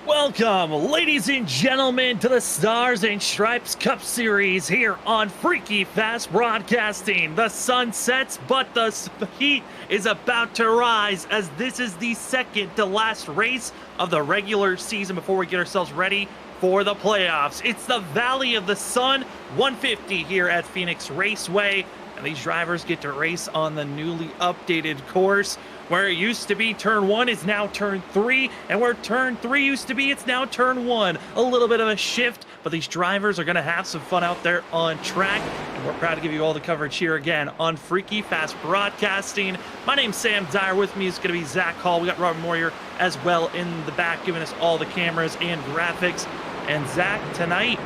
Welcome, ladies and gentlemen, to the Stars and Stripes Cup Series here on Freaky Fast Broadcasting. The sun sets, but the heat is about to rise as this is the second to last race of the regular season before we get ourselves ready for the playoffs. It's the Valley of the Sun 150 here at Phoenix Raceway, and these drivers get to race on the newly updated course. Where it used to be turn 1 is now turn 3, and where turn 3 used to be, it's now turn 1. A little bit of a shift, but these drivers are going to have some fun out there on track, and we're proud to give you all the coverage here again on Freaky Fast Broadcasting. My name's Sam Dyer. With me is going to be Zach Hall. We got Robert Moyer as well in the back, giving us all the cameras and graphics. And Zach, tonight,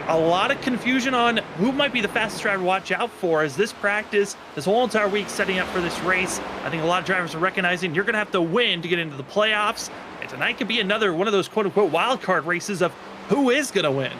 a lot of confusion on who might be the fastest driver to watch out for as this practice, this whole entire week setting up for this race. I think a lot of drivers are recognizing you're going to have to win to get into the playoffs. And tonight could be another one of those quote-unquote wild card races of who is going to win.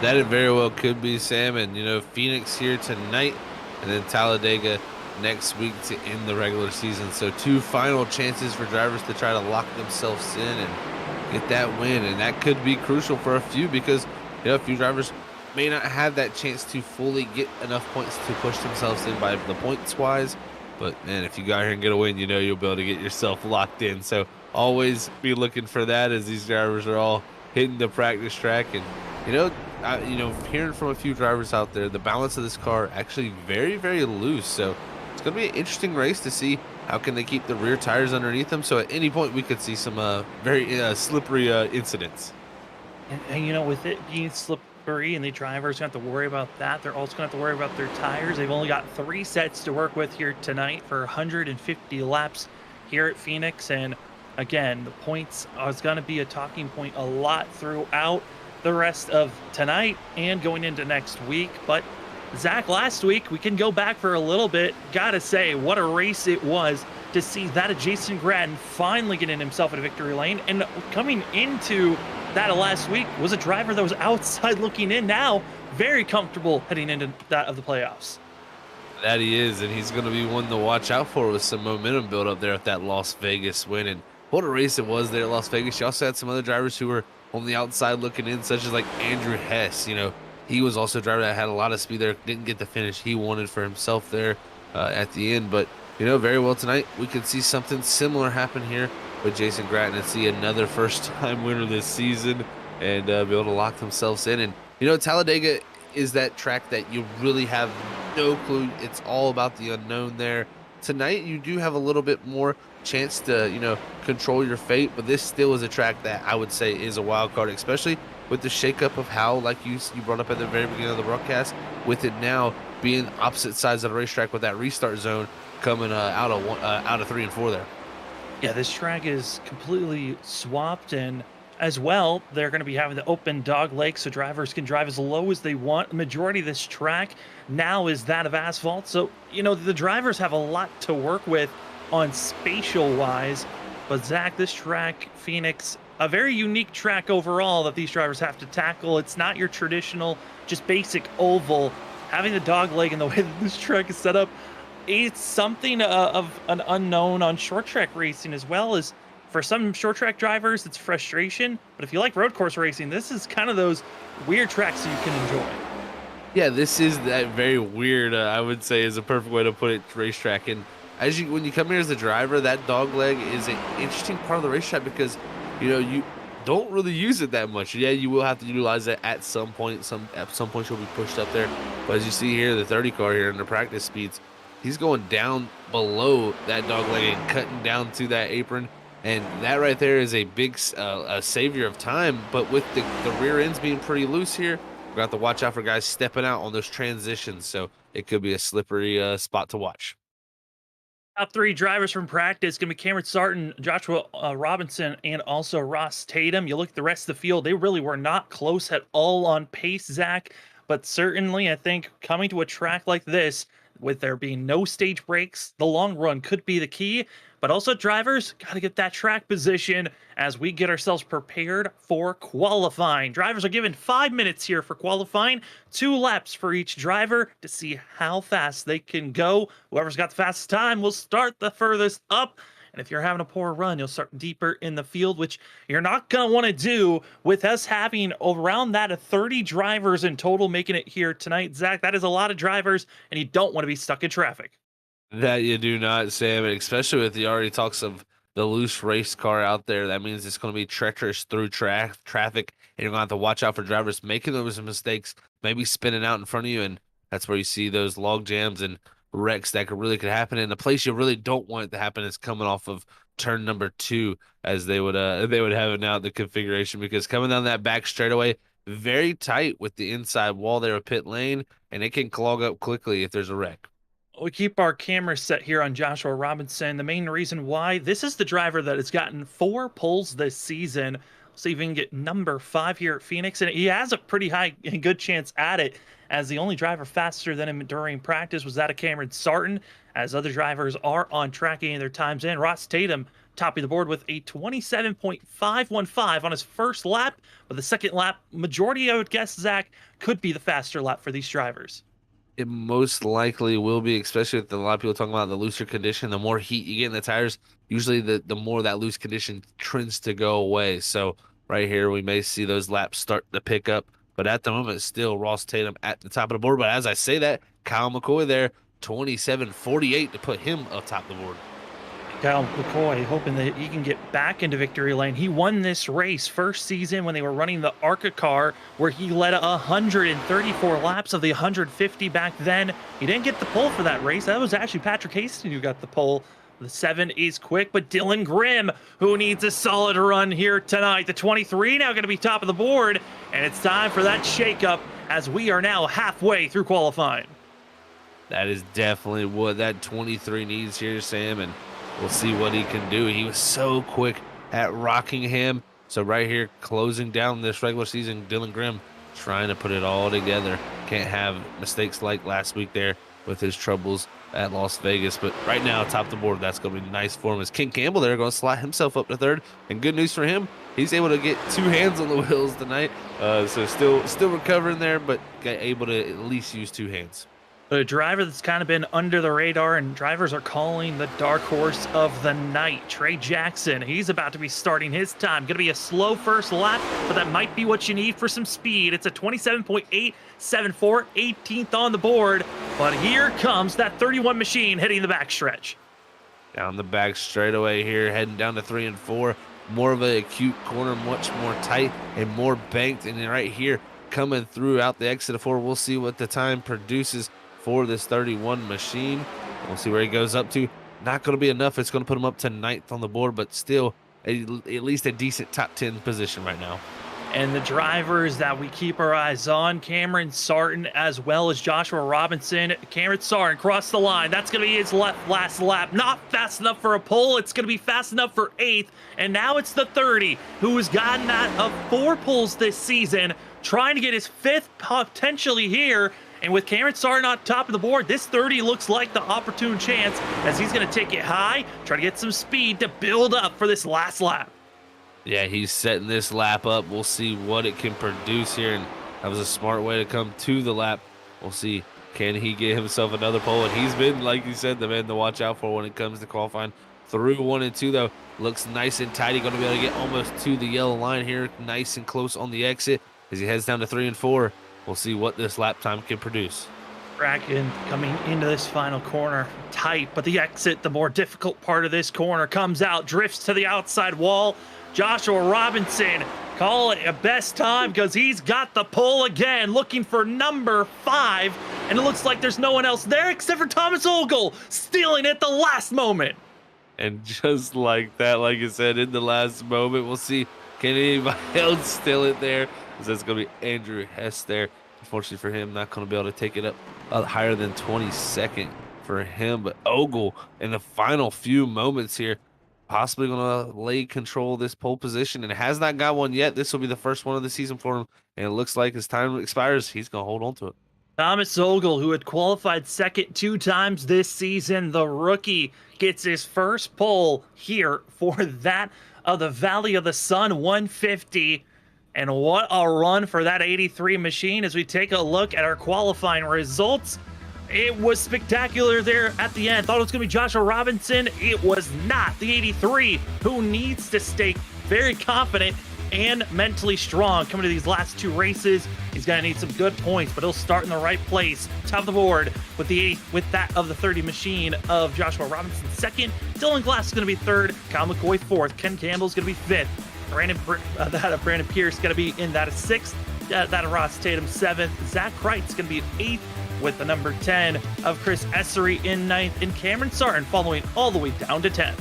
That it very well could be, Sam. And, Phoenix here tonight and then Talladega next week to end the regular season. So two final chances for drivers to try to lock themselves in and get that win. And that could be crucial for a few because a few drivers may not have that chance to fully get enough points to push themselves in by the points wise. But man, if you go out here and get a win, you'll be able to get yourself locked in. So always be looking for that as these drivers are all hitting the practice track. And, hearing from a few drivers out there, the balance of this car actually very, very loose. So it's going to be an interesting race to see how can they keep the rear tires underneath them. So at any point we could see some very slippery incidents. And with it being slippery and the drivers have to worry about that, they're also going to have to worry about their tires. They've only got 3 sets to work with here tonight for 150 laps here at Phoenix. And again, the points is going to be a talking point a lot throughout the rest of tonight and going into next week. But Zach, last week, we can go back for a little bit. Gotta say, what a race it was to see that of Jason Gratton finally getting himself into victory lane. And coming into that of last week was a driver that was outside looking in, now very comfortable heading into that of the playoffs. That he is, and he's going to be one to watch out for with some momentum build up there at that Las Vegas win. And what a race it was there at Las Vegas. You also had some other drivers who were on the outside looking in, such as like Andrew Hess. He was also a driver that had a lot of speed there, didn't get the finish he wanted for himself there at the end. But, very well tonight, we could see something similar happen here with Jason Gratton and see another first-time winner this season and be able to lock themselves in. And, Talladega is that track that you really have no clue. It's all about the unknown there. Tonight, you do have a little bit more chance to, control your fate, but this still is a track that I would say is a wild card, especially with the shakeup of how, like you brought up at the very beginning of the broadcast, with it now being opposite sides of the racetrack with that restart zone coming out of 3 and 4 there. Yeah, this track is completely swapped, and as well, they're going to be having the open dog leg so drivers can drive as low as they want. The majority of this track now is that of asphalt, so, the drivers have a lot to work with on spatial-wise. But, Zach, this track, Phoenix, a very unique track overall that these drivers have to tackle. It's not your traditional, just basic oval. Having the dog leg and the way that this track is set up, it's something of an unknown on short track racing, as well as for some short track drivers, it's frustration. But if you like road course racing, this is kind of those weird tracks that you can enjoy. Yeah, this is that very weird, I would say is a perfect way to put it, racetrack. And when you come here as a driver, that dog leg is an interesting part of the racetrack because, you don't really use it that much. Yeah, you will have to utilize it at some point. At some point you'll be pushed up there. But as you see here, the 30 car here in the practice speeds, he's going down below that dog leg and cutting down to that apron. And that right there is a big a savior of time. But with the rear ends being pretty loose here, we're going to have to watch out for guys stepping out on those transitions. So it could be a slippery spot to watch. Top 3 drivers from practice going to be Cameron Sarton, Joshua Robinson, and also Ross Tatum. You look at the rest of the field, they really were not close at all on pace, Zach. But certainly, I think coming to a track like this, with there being no stage breaks, the long run could be the key. But also, drivers got to get that track position as we get ourselves prepared for qualifying. Drivers are given 5 minutes here for qualifying, 2 laps for each driver to see how fast they can go. Whoever's got the fastest time will start the furthest up. And if you're having a poor run, you'll start deeper in the field, which you're not going to want to do with us having around that of 30 drivers in total making it here tonight. Zach, that is a lot of drivers, and you don't want to be stuck in traffic. That you do not, Sam, and especially with the already talks of the loose race car out there. That means it's going to be treacherous through traffic, and you're going to have to watch out for drivers making those mistakes, maybe spinning out in front of you, and that's where you see those log jams and wrecks that could happen. And the place you really don't want it to happen is coming off of turn number 2, as they would have it now the configuration, because coming down that back straightaway, very tight with the inside wall there of pit lane, and it can clog up quickly if there's a wreck. We keep our cameras set here on Joshua Robinson. The main reason why this is the driver that has gotten 4 poles this season. So even get number 5 here at Phoenix, and he has a pretty high and good chance at it, as the only driver faster than him during practice was that of Cameron Sarton, as other drivers are on track getting their times in. Ross Tatum topping the board with a 27.515 on his first lap, but the second lap, majority I would guess, Zach, could be the faster lap for these drivers. It most likely will be, especially with a lot of people talking about the looser condition. The more heat you get in the tires, usually the more that loose condition trends to go away. So right here, we may see those laps start to pick up. But at the moment, still Ross Tatum at the top of the board. But as I say that, Kyle McCoy there, 27.48 to put him atop the board. Kyle McCoy hoping that he can get back into victory lane. He won this race first season when they were running the ARCA car, where he led 134 laps of the 150 back then. He didn't get the pole for that race. That was actually Patrick Hastings who got the pole. The 7 is quick, but Dylan Grimm, who needs a solid run here tonight. The 23 now going to be top of the board, and it's time for that shakeup as we are now halfway through qualifying. That is definitely what that 23 needs here, Sam, and we'll see what he can do. He was so quick at Rockingham. So right here, closing down this regular season, Dylan Grimm trying to put it all together. Can't have mistakes like last week there with his troubles at Las Vegas. But right now, top the board, that's going to be nice for him. As King Campbell there going to slide himself up to 3rd. And good news for him, he's able to get 2 hands on the wheels tonight. So still recovering there, but able to at least use 2 hands. A driver that's kind of been under the radar, and drivers are calling the dark horse of the night, Trey Jackson. He's about to be starting his time. Going to be a slow first lap, but that might be what you need for some speed. It's a 27.874, 18th on the board. But here comes that 31 machine hitting the backstretch. Down the back straightaway here, heading down to 3 and 4. More of an acute corner, much more tight and more banked. And then right here, coming through out the exit of 4, we'll see what the time produces for this 31 machine. We'll see where he goes up to. Not going to be enough. It's going to put him up to 9th on the board, but still at least a decent top 10 position right now. And the drivers that we keep our eyes on, Cameron Sarton as well as Joshua Robinson. Cameron Sarton crossed the line. That's going to be his last lap. Not fast enough for a pole. It's going to be fast enough for 8th. And now it's the 30 who has gotten that of 4 poles this season, trying to get his 5th potentially here. And with Cameron Sarton on top of the board, this 30 looks like the opportune chance, as he's going to take it high, try to get some speed to build up for this last lap. Yeah, he's setting this lap up. We'll see what it can produce here, and that was a smart way to come to the lap. We'll see, can he get himself another pole? And he's been, like you said, the man to watch out for when it comes to qualifying. Through 1 and 2, though, looks nice and tight. He's going to be able to get almost to the yellow line here, nice and close on the exit as he heads down to 3 and 4. We'll see what this lap time can produce. Bracken coming into this final corner tight, but the exit, the more difficult part of this corner, comes out, drifts to the outside wall. Joshua Robinson, call it a best time because he's got the pole again, looking for number 5, and it looks like there's no one else there except for Thomas Ogle, stealing at the last moment. And just like that, like I said, in the last moment, we'll see, can anybody else steal it there? So it's going to be Andrew Hess there. Unfortunately for him, not going to be able to take it up higher than 22nd for him. But Ogle in the final few moments here, possibly going to lay control of this pole position, and has not got one yet. This will be the first one of the season for him, and it looks like as time expires, he's going to hold on to it. Thomas Ogle, who had qualified second 2 times this season, the rookie, gets his first pole here for that of the Valley of the Sun 150. And what a run for that 83 machine as we take a look at our qualifying results. It was spectacular there at the end. Thought it was going to be Joshua Robinson. It was not. The 83, who needs to stay very confident and mentally strong coming to these last two races. He's going to need some good points, but he'll start in the right place, top of the board with that of the 30 machine of Joshua Robinson second. Dylan Glass is going to be third. Kyle McCoy fourth. Ken Campbell is going to be fifth. That of Brandon Pierce going to be in that of sixth. That of Ross Tatum seventh. Zach Wright's going to be eighth, with the number 10 of Chris Essery in ninth, and Cameron Sarton following all the way down to 10th.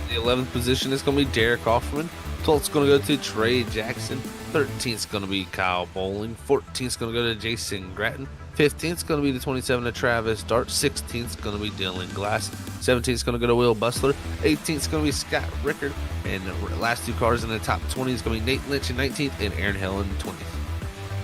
The 11th position is going to be Derek Hoffman. 12th is going to go to Trey Jackson. 13th is going to be Kyle Bowling. 14th is going to go to Jason Gratton. 15th is going to be the 27 of Travis Dart. 16th is going to be Dylan Glass. 17th is going to go to Will Bustler. 18th is going to be Scott Rickard. And the last two cars in the top 20 is going to be Nate Lynch in 19th and Aaron Hill in 20th.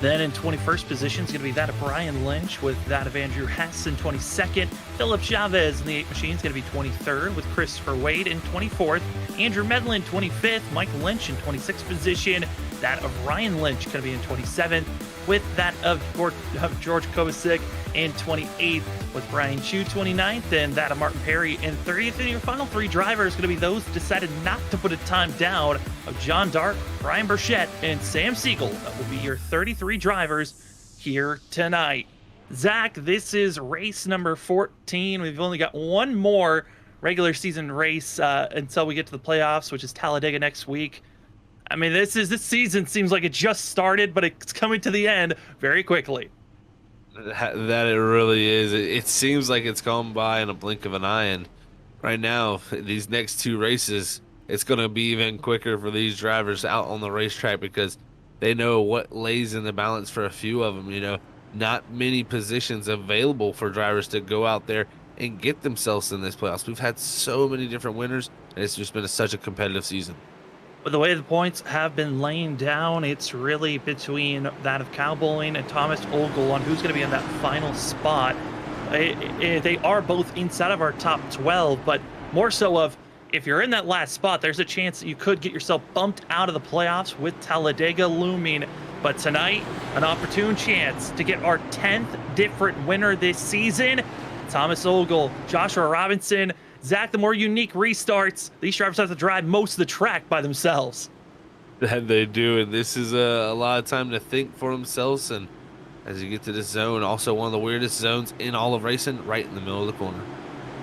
Then in 21st position is going to be that of Brian Lynch, with that of Andrew Hess in 22nd. Philip Chavez in the 8 machine is going to be 23rd, with Christopher Wade in 24th. Andrew Medlin 25th. Mike Lynch in 26th position. That of Ryan Lynch going to be in 27th, with that of George Kovacic in 28th, with Brian Chu 29th, and that of Martin Perry in 30th. And your final three drivers going to be those decided not to put a time down of John Dart, Brian Burchett, and Sam Siegel. That will be your 33 drivers here tonight. Zach, this is race number 14. We've only got one more regular season race until we get to the playoffs, which is Talladega next week. I mean, this season seems like it just started, but it's coming to the end very quickly. That it really is. It seems like it's gone by in a blink of an eye. And right now, these next two races, it's going to be even quicker for these drivers out on the racetrack, because they know what lays in the balance for a few of them. You know, not many positions available for drivers to go out there and get themselves in this playoffs. We've had so many different winners, and it's just been such a competitive season. But the way the points have been laying down, it's really between that of Kyle Bowling and Thomas Ogle on who's going to be in that final spot. They are both inside of our top 12, but more so of, if you're in that last spot, there's a chance that you could get yourself bumped out of the playoffs with Talladega looming. But tonight, an opportune chance to get our 10th different winner this season. Thomas Ogle, Joshua Robinson. Zach, the more unique restarts, these drivers have to drive most of the track by themselves. That they do, and this is a lot of time to think for themselves. And as you get to this zone, also one of the weirdest zones in all of racing, right in the middle of the corner.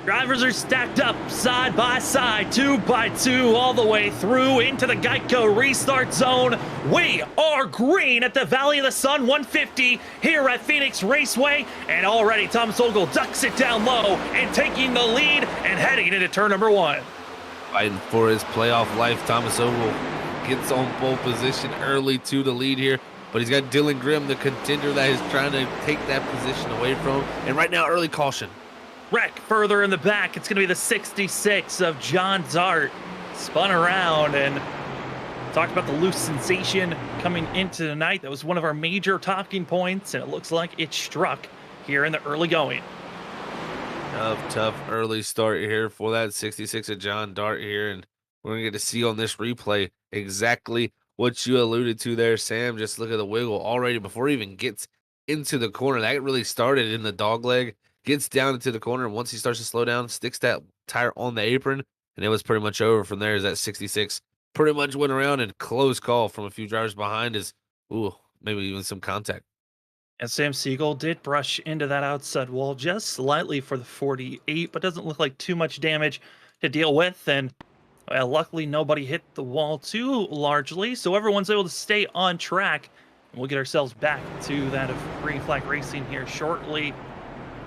Drivers are stacked up side by side, 2 by 2, all the way through into the Geico restart zone. We are green at the Valley of the Sun 150 here at Phoenix Raceway, and already Thomas Ogle ducks it down low and taking the lead and heading into turn number 1. Fighting for his playoff life, Thomas Ogle gets on pole position early to the lead here, but he's got Dylan Grimm, the contender, that is trying to take that position away from him. And right now, early caution. Wreck further in the back. It's going to be the 66 of John Dart. Spun around and talked about the loose sensation coming into the night. That was one of our major talking points, and it looks like it struck here in the early going. Tough early start here for that 66 of John Dart here, and we're going to get to see on this replay exactly what you alluded to there, Sam. Just look at the wiggle already before he even gets into the corner. That really started in the dog leg. Gets down into the corner, and once he starts to slow down, sticks that tire on the apron, and it was pretty much over from there. As that 66 pretty much went around, and close call from a few drivers behind is, maybe even some contact. And Sam Siegel did brush into that outside wall just slightly for the 48, but doesn't look like too much damage to deal with. And well, luckily nobody hit the wall too largely, so everyone's able to stay on track. And we'll get ourselves back to that of green flag racing here shortly,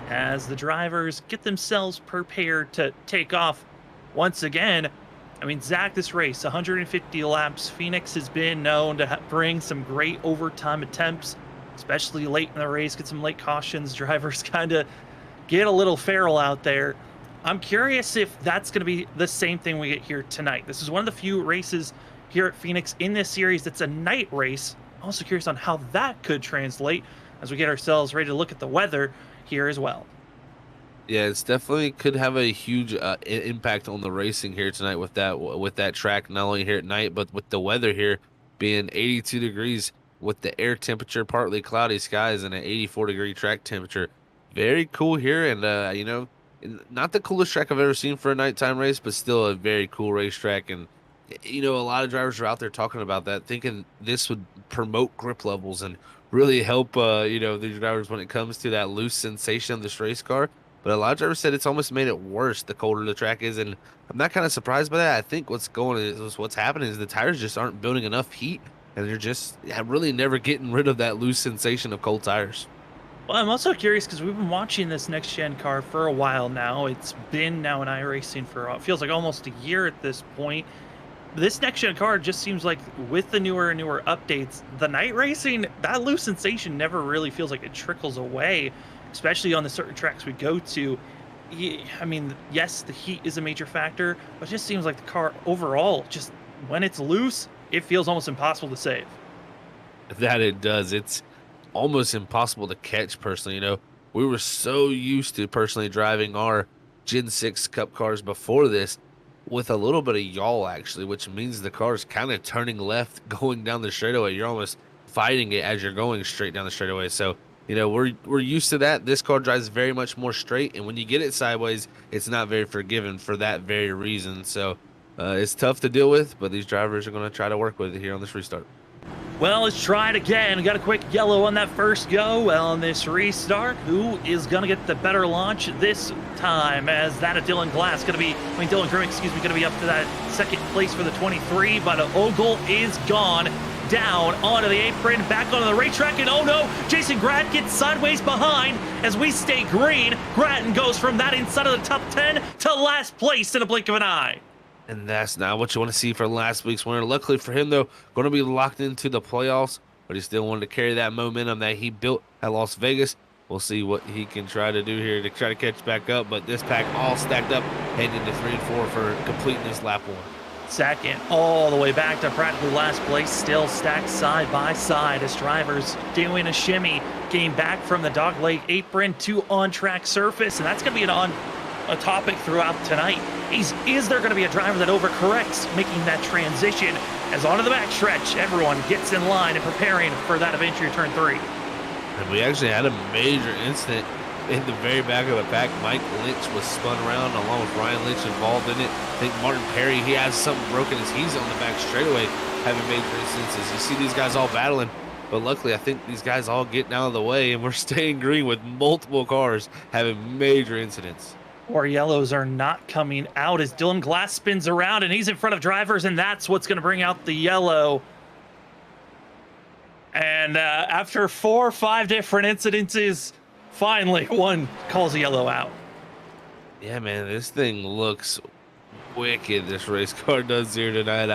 as the drivers get themselves prepared to take off once again. I mean, Zach, this race, 150 laps. Phoenix has been known to bring some great overtime attempts, especially late in the race, get some late cautions. Drivers kind of get a little feral out there. I'm curious if that's going to be the same thing we get here tonight. This is one of the few races here at Phoenix in this series that's a night race. I'm also curious on how that could translate as we get ourselves ready to look at the weather here as well. Yeah, it's definitely could have a huge impact on the racing here tonight with that track, not only here at night, but with the weather here being 82 degrees with the air temperature, partly cloudy skies, and an 84-degree track temperature. Very cool here, and not the coolest track I've ever seen for a nighttime race, but still a very cool racetrack. And a lot of drivers are out there talking about that, thinking this would promote grip levels and really help these drivers when it comes to that loose sensation of this race car. But a lot of drivers said it's almost made it worse the colder the track is, and I'm not kind of surprised by that. I think what's happening is the tires just aren't building enough heat, and they're just really never getting rid of that loose sensation of cold tires. Well, I'm also curious because we've been watching this next gen car for a while now. It's been now in iRacing for it feels like almost a year at this point. This next gen car just seems like with the newer and newer updates, the night racing, that loose sensation never really feels like it trickles away, especially on the certain tracks we go to. I mean, yes, the heat is a major factor, but it just seems like the car overall, just when it's loose, it feels almost impossible to save. That it does. It's almost impossible to catch personally. We were so used to personally driving our Gen 6 Cup cars before this with a little bit of yaw, actually, which means the car's kind of turning left going down the straightaway. You're almost fighting it as you're going straight down the straightaway. So, we're used to that. This car drives very much more straight, and when you get it sideways, it's not very forgiving for that very reason. So, it's tough to deal with, but these drivers are going to try to work with it here on this restart. Well, let's try it again. We got a quick yellow on that first go. Well, on this restart, who is going to get the better launch this time? As that of Dylan Dylan Grimm, going to be up to that second place for the 23, but Ogle is gone down onto the apron, back onto the racetrack, and oh no, Jason Gratt gets sideways behind as we stay green. Grattan goes from that inside of the top 10 to last place in a blink of an eye. And that's not what you want to see for last week's winner. Luckily for him, though, going to be locked into the playoffs, but he still wanted to carry that momentum that he built at Las Vegas. We'll see what he can try to do here to try to catch back up, but this pack all stacked up, heading into 3 and 4 for completing this lap one. Second, all the way back to practically last place, still stacked side by side as drivers doing a shimmy, getting back from the dogleg apron to on-track surface, and that's going to be a topic throughout tonight. Is there going to be a driver that overcorrects, making that transition as onto the backstretch, everyone gets in line and preparing for that eventually turn 3. And we actually had a major incident in the very back of the pack. Mike Lynch was spun around along with Ryan Lynch involved in it. I think Martin Perry, he has something broken as he's on the back straightaway, having major instances. You see these guys all battling, but luckily I think these guys all getting out of the way, and we're staying green with multiple cars having major incidents. Or yellows are not coming out as Dylan Glass spins around and he's in front of drivers, and that's what's going to bring out the yellow. And after 4 or 5 different incidences, finally one calls a yellow out. Yeah, man, this thing looks wicked. This race car does here tonight.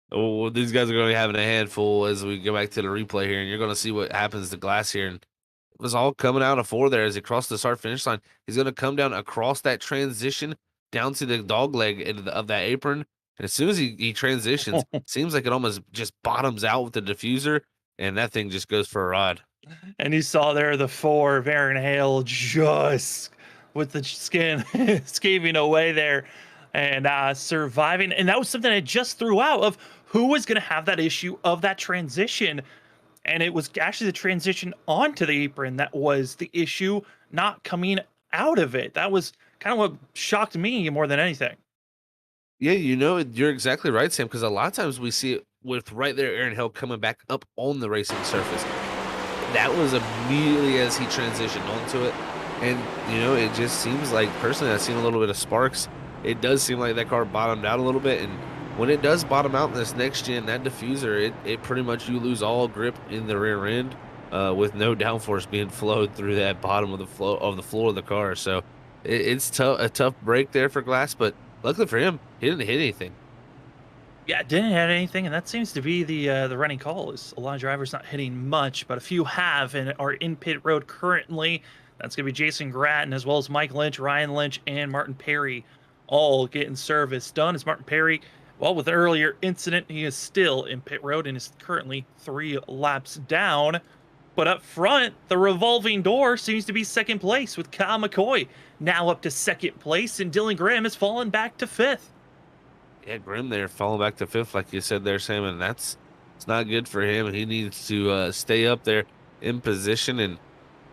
These guys are going to be having a handful as we go back to the replay here, and you're going to see what happens to Glass here. And it was all coming out of 4 there as he crossed the start finish line. He's going to come down across that transition down to the dog leg of that apron. And as soon as he transitions, it seems like it almost just bottoms out with the diffuser, and that thing just goes for a ride. And you saw there the 4, Baron Hale, just with the skin scaving away there and surviving. And that was something I just threw out of who was going to have that issue of that transition. And it was actually the transition onto the apron that was the issue, not coming out of it. That was kind of what shocked me more than anything. Yeah, you're exactly right, Sam, because a lot of times we see it with right there Aaron Hill coming back up on the racing surface. That was immediately as he transitioned onto it. And, it just seems like, personally, I've seen a little bit of sparks. It does seem like that car bottomed out a little bit, and when it does bottom out in this next gen, that diffuser, it pretty much, you lose all grip in the rear end with no downforce being flowed through that bottom of the floor of the car. So it's a tough break there for Glass, but luckily for him, he didn't hit anything. Yeah, didn't hit anything, and that seems to be the running call. Is a lot of drivers not hitting much, but a few have and are in pit road currently. That's going to be Jason Grattan as well as Mike Lynch, Ryan Lynch, and Martin Perry, all getting service done. As Martin Perry, well, with an earlier incident, he is still in pit road and is currently 3 laps down. But up front, the revolving door seems to be second place with Kyle McCoy now up to second place, and Dylan Grimm has fallen back to 5th. Yeah, Grimm there falling back to 5th, like you said there, Sam, and it's not good for him. He needs to stay up there in position, and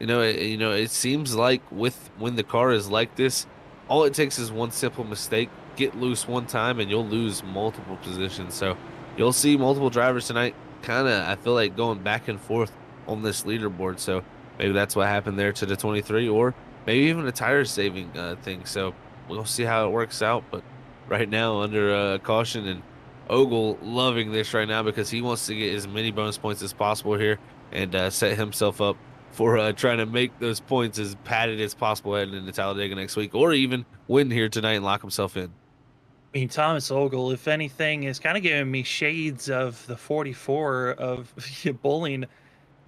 It seems like when the car is like this, all it takes is one simple mistake, get loose one time, and you'll lose multiple positions. So you'll see multiple drivers tonight, kind of, I feel like going back and forth on this leaderboard. So maybe that's what happened there to the 23, or maybe even a tire saving thing. So we'll see how it works out. But right now, under caution, and Ogle loving this right now because he wants to get as many bonus points as possible here and set himself up for trying to make those points as padded as possible heading into Talladega next week, or even win here tonight and lock himself in. I mean, Thomas Ogle, if anything, is kind of giving me shades of the 44 of bowling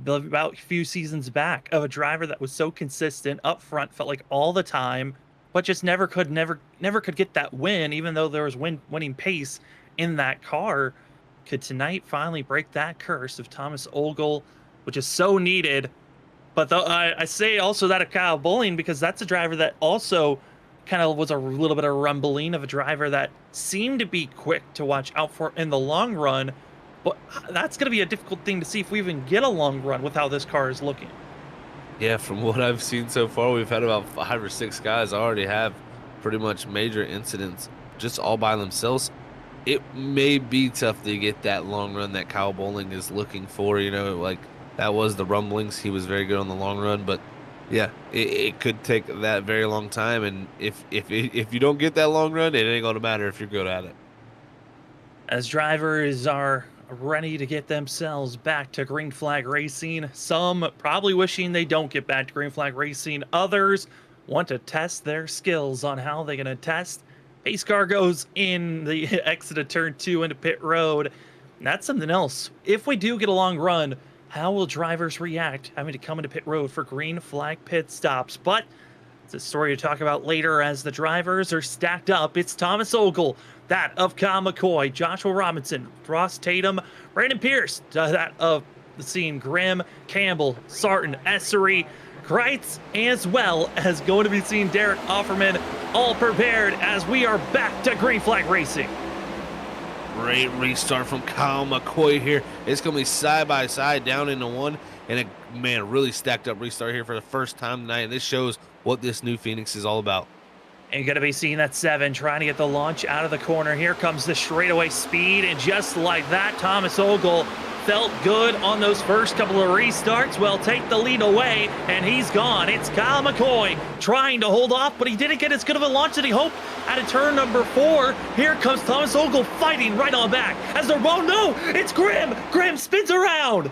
about a few seasons back, of a driver that was so consistent up front, felt like all the time, but just never could get that win, even though there was winning pace in that car. Could tonight finally break that curse of Thomas Ogle, which is so needed. But I say also that of Kyle Bowling, because that's a driver that also kind of was a little bit of rumbling of a driver that seemed to be quick to watch out for in the long run. But that's going to be a difficult thing to see if we even get a long run with how this car is looking. Yeah, from what I've seen so far, we've had about 5 or 6 guys already have pretty much major incidents just all by themselves. It may be tough to get that long run that Kyle Bowling is looking for. Like that was the rumblings. He was very good on the long run, but yeah, it could take that very long time. And if you don't get that long run, it ain't gonna matter if you're good at it. As drivers are ready to get themselves back to green flag racing, some probably wishing they don't get back to green flag racing, others want to test their skills on how they're going to test. Pace car goes in the exit of turn 2 into pit road. And that's something else. If we do get a long run, how will drivers react having to come into pit road for green flag pit stops? But it's a story to talk about later as the drivers are stacked up. It's Thomas Ogle, that of Kyle McCoy, Joshua Robinson, Ross Tatum, Brandon Pierce, that of the scene, Grimm, Campbell, Sarton, Essery, Kreitz, as well as going to be seeing Derek Offerman, all prepared as we are back to green flag racing. Great restart from Kyle McCoy here. It's going to be side by side down into one. And really stacked up restart here for the first time tonight. And this shows what this new Phoenix is all about. And you're going to be seeing that 7 trying to get the launch out of the corner. Here comes the straightaway speed. And just like that, Thomas Ogle felt good on those first couple of restarts. Well, take the lead away, and he's gone. It's Kyle McCoy trying to hold off, but he didn't get as good of a launch as he hoped at a turn number 4. Here comes Thomas Ogle fighting right on back. As they're, oh no, it's Grimm. Grimm spins around.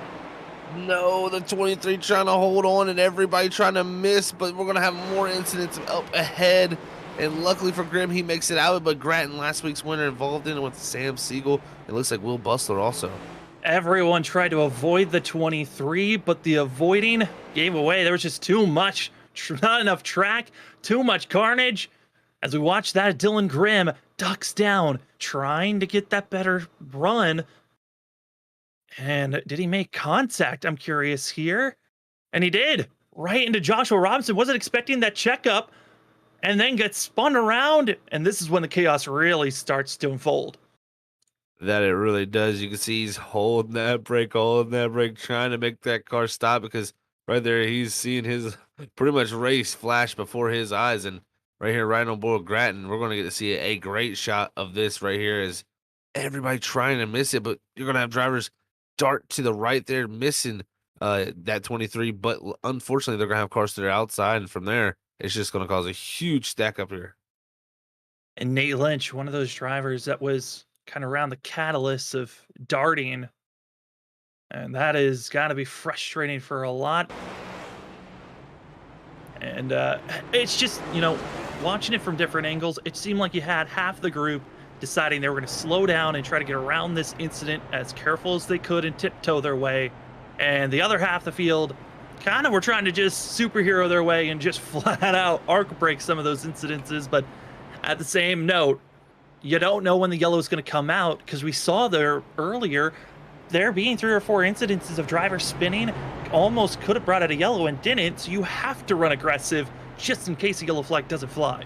No, the 23 trying to hold on and everybody trying to miss, but we're going to have more incidents up ahead. And luckily for Grimm, he makes it out, but Grattan, last week's winner, involved in it with Sam Siegel. It looks like Will Bustler also. Everyone tried to avoid the 23, but the avoiding gave away. There was just too much, not enough track, too much carnage. As we watch that, Dylan Grimm ducks down, trying to get that better run. And did he make contact? I'm curious here. And he did. Right into Joshua Robinson. Wasn't expecting that checkup. And then gets spun around. And this is when the chaos really starts to unfold. That it really does. You can see he's holding that brake, trying to make that car stop, because right there he's seeing his pretty much race flash before his eyes. And right here, right on board Grattan, we're going to get to see a great shot of this right here, as everybody trying to miss it, but you're going to have drivers dart to the right there, missing that 23. But unfortunately, they're going to have cars to their outside, and from there, it's just going to cause a huge stack up here. And Nate Lynch, one of those drivers that was kind of around the catalyst of darting. And that is got to be frustrating for a lot. And it's just, watching it from different angles, it seemed like you had half the group deciding they were going to slow down and try to get around this incident as careful as they could and tiptoe their way. And the other half of the field kind of were trying to just superhero their way and just flat out arc break some of those incidences. But at the same note, you don't know when the yellow is going to come out, because we saw there earlier there being 3 or 4 incidences of drivers spinning, almost could have brought out a yellow and didn't. So you have to run aggressive just in case the yellow flag doesn't fly.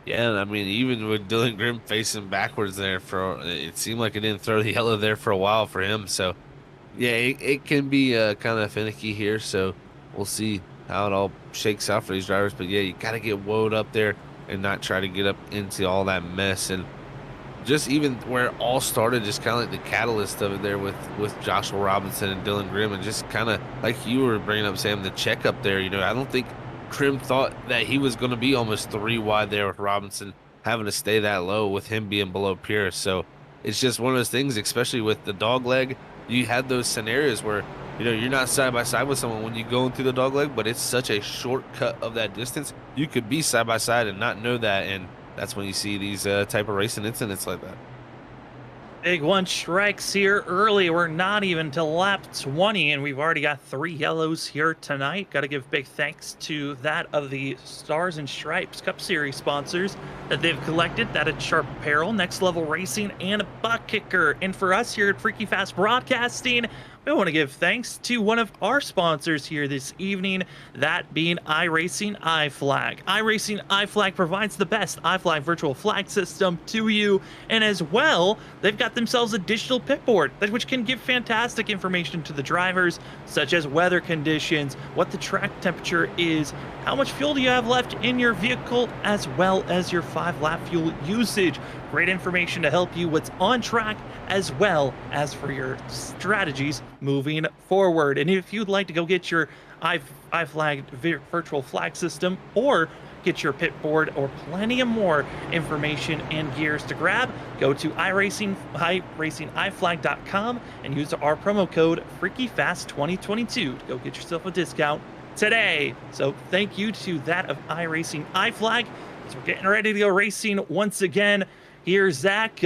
Yeah, I mean, even with Dylan Grimm facing backwards there, it seemed like it didn't throw the yellow there for a while for him. So, yeah, it can be kind of finicky here. So we'll see how it all shakes out for these drivers. But yeah, you got to get woed up there and not try to get up into all that mess. And just even where it all started, just kind of like the catalyst of it there with Joshua Robinson and Dylan Grimm, and just kind of like you were bringing up, Sam, the checkup there. I don't think Grimm thought that he was going to be almost 3 wide there with Robinson having to stay that low with him being below Pierce. So it's just one of those things, especially with the dog leg. You had those scenarios where you're not side by side with someone when you go into the dog leg, but it's such a shortcut of that distance. You could be side by side and not know that, and that's when you see these type of racing incidents like that. Big one strikes here early. We're not even to lap 20, and we've already got 3 yellows here tonight. Got to give big thanks to that of the Stars and Stripes Cup Series sponsors that they've collected. That at Sharp Apparel, Next Level Racing, and ButtKicker. And for us here at Freaky Fast Broadcasting, we want to give thanks to one of our sponsors here this evening, that being iRacing iFlag. iRacing iFlag provides the best iFlag virtual flag system to you, and as well, they've got themselves a digital pit board which can give fantastic information to the drivers, such as weather conditions, what the track temperature is, how much fuel do you have left in your vehicle, as well as your 5-lap fuel usage. Great information to help you what's on track, as well as for your strategies moving forward. And if you'd like to go get your iFlag virtual flag system, or get your pit board, or plenty of more information and gears to grab, go to iRacingIFlag.com and use our promo code FreakyFast2022 to go get yourself a discount today. So thank you to that of iRacing iFlag, as we're getting ready to go racing once again. Here's Zach.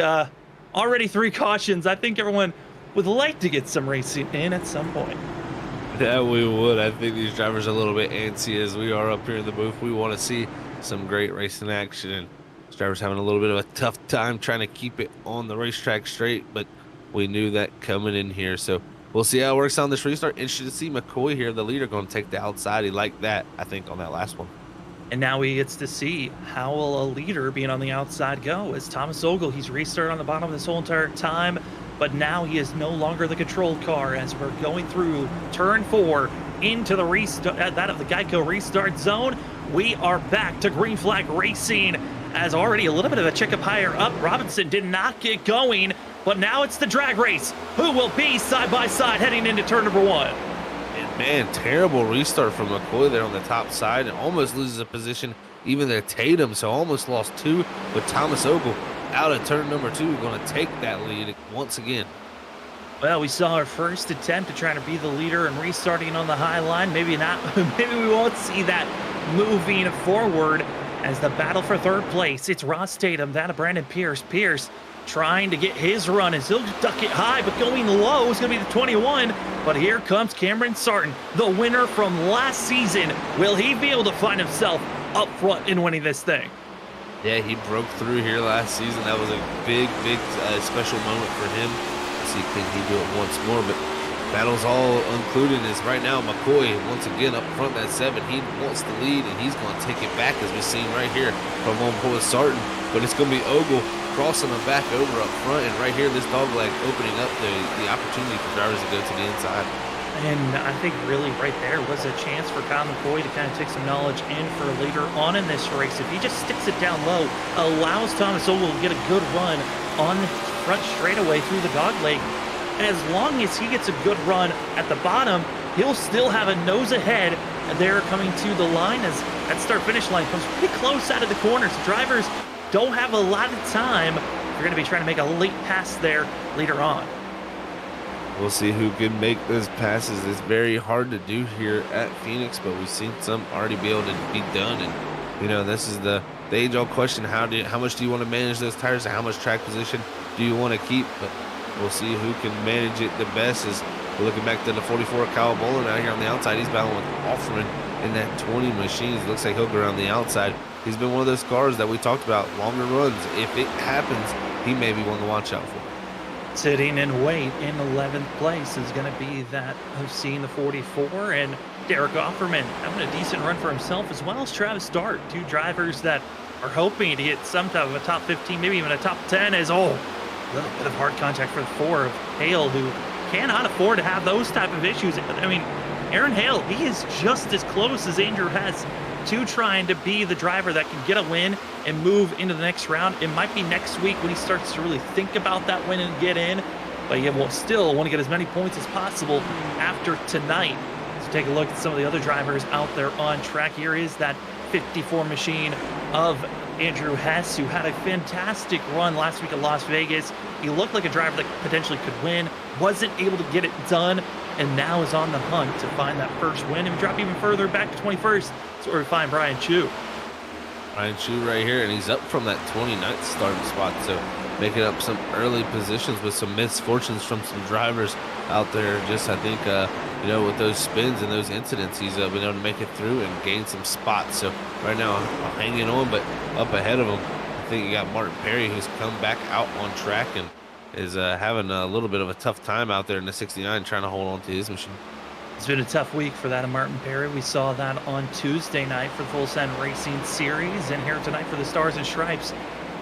Already 3 cautions. I think everyone would like to get some racing in at some point. Yeah, we would. I think these drivers are a little bit antsy as we are up here in the booth. We want to see some great racing action, and these drivers having a little bit of a tough time trying to keep it on the racetrack straight, but we knew that coming in here. So we'll see how it works on this restart. Interested to see McCoy here, the leader, going to take the outside. He liked that, I think, on that last one. And now he gets to see how will a leader being on the outside go. As Thomas Ogle, he's restarted on the bottom this whole entire time, but now he is no longer the control car as we're going through turn 4 into the restart, that of the Geico restart zone. We are back to green flag racing, as already a little bit of a checkup higher up. Robinson did not get going, but now it's the drag race. Who will be side by side heading into turn number 1? Man, terrible restart from McCoy there on the top side, and almost loses a position even there. Tatum, so almost lost 2, but Thomas Ogle out of turn number 2, going to take that lead once again. Well, we saw our first attempt to try to be the leader and restarting on the high line. Maybe not. Maybe we won't see that moving forward as the battle for 3rd place. It's Ross Tatum, that of Brandon Pierce. Pierce trying to get his run, and he'll duck it high, but going low is going to be the 21. But here comes Cameron Sarton, the winner from last season. Will he be able to find himself up front in winning this thing? Yeah, he broke through here last season. That was a big special moment for him. Let's see, can he do it once more? But battle's all included is right now McCoy once again up front, that 7. He wants the lead, and he's going to take it back, as we've seen right here from on board Sarton. But it's going to be Ogle crossing him back over up front, and right here this dog leg opening up the opportunity for drivers to go to the inside. And I think really right there was a chance for Kyle McCoy to kind of take some knowledge in for later on in this race. If he just sticks it down low, allows Thomas Ogle to get a good run on the front straightaway through the dog leg, and as long as he gets a good run at the bottom, he'll still have a nose ahead there coming to the line, as that start-finish line comes pretty close out of the corner. So drivers don't have a lot of time. You're going to be trying to make a late pass there later on. We'll see who can make those passes. It's very hard to do here at Phoenix, but we've seen some already be able to be done. And this is the age-old question: how much do you want to manage those tires, and how much track position do you want to keep? But we'll see who can manage it the best. As we're looking back to the 44, Kyle Bolin out here on the outside. He's battling with Hoffman in that 20 machines. It looks like he'll go around the outside. He's been one of those cars that we talked about, longer runs. If it happens, he may be one to watch out for. Sitting in wait in 11th place is going to be that of seeing the 44, and Derek Offerman having a decent run for himself, as well as Travis Dart, 2 drivers that are hoping to hit some type of a top 15, maybe even a top 10, as a little bit of hard contact for the 4 of Hale, who cannot afford to have those type of issues. I mean, Aaron Hale, he is just as close as Andrew Hess to trying to be the driver that can get a win and move into the next round. It might be next week when he starts to really think about that win and get in, but he will still want to get as many points as possible after tonight. So take a look at some of the other drivers out there on track. Here is that 54 machine of Andrew Hess, who had a fantastic run last week at Las Vegas. He looked like a driver that potentially could win, wasn't able to get it done, and now is on the hunt to find that first win and drop even further back to 21st. So where we find Brian Chu. Brian Chu right here, and he's up from that 29th starting spot, so making up some early positions with some misfortunes from some drivers out there. Just, I think, with those spins and those incidents, he's been able to make it through and gain some spots. So right now, hanging on, but up ahead of him, I think you got Martin Perry, who's come back out on track and is having a little bit of a tough time out there in the 69, trying to hold on to his machine. It's been a tough week for that of Martin Perry. We saw that on Tuesday night for the Full Send Racing Series, and here tonight for the Stars and Stripes,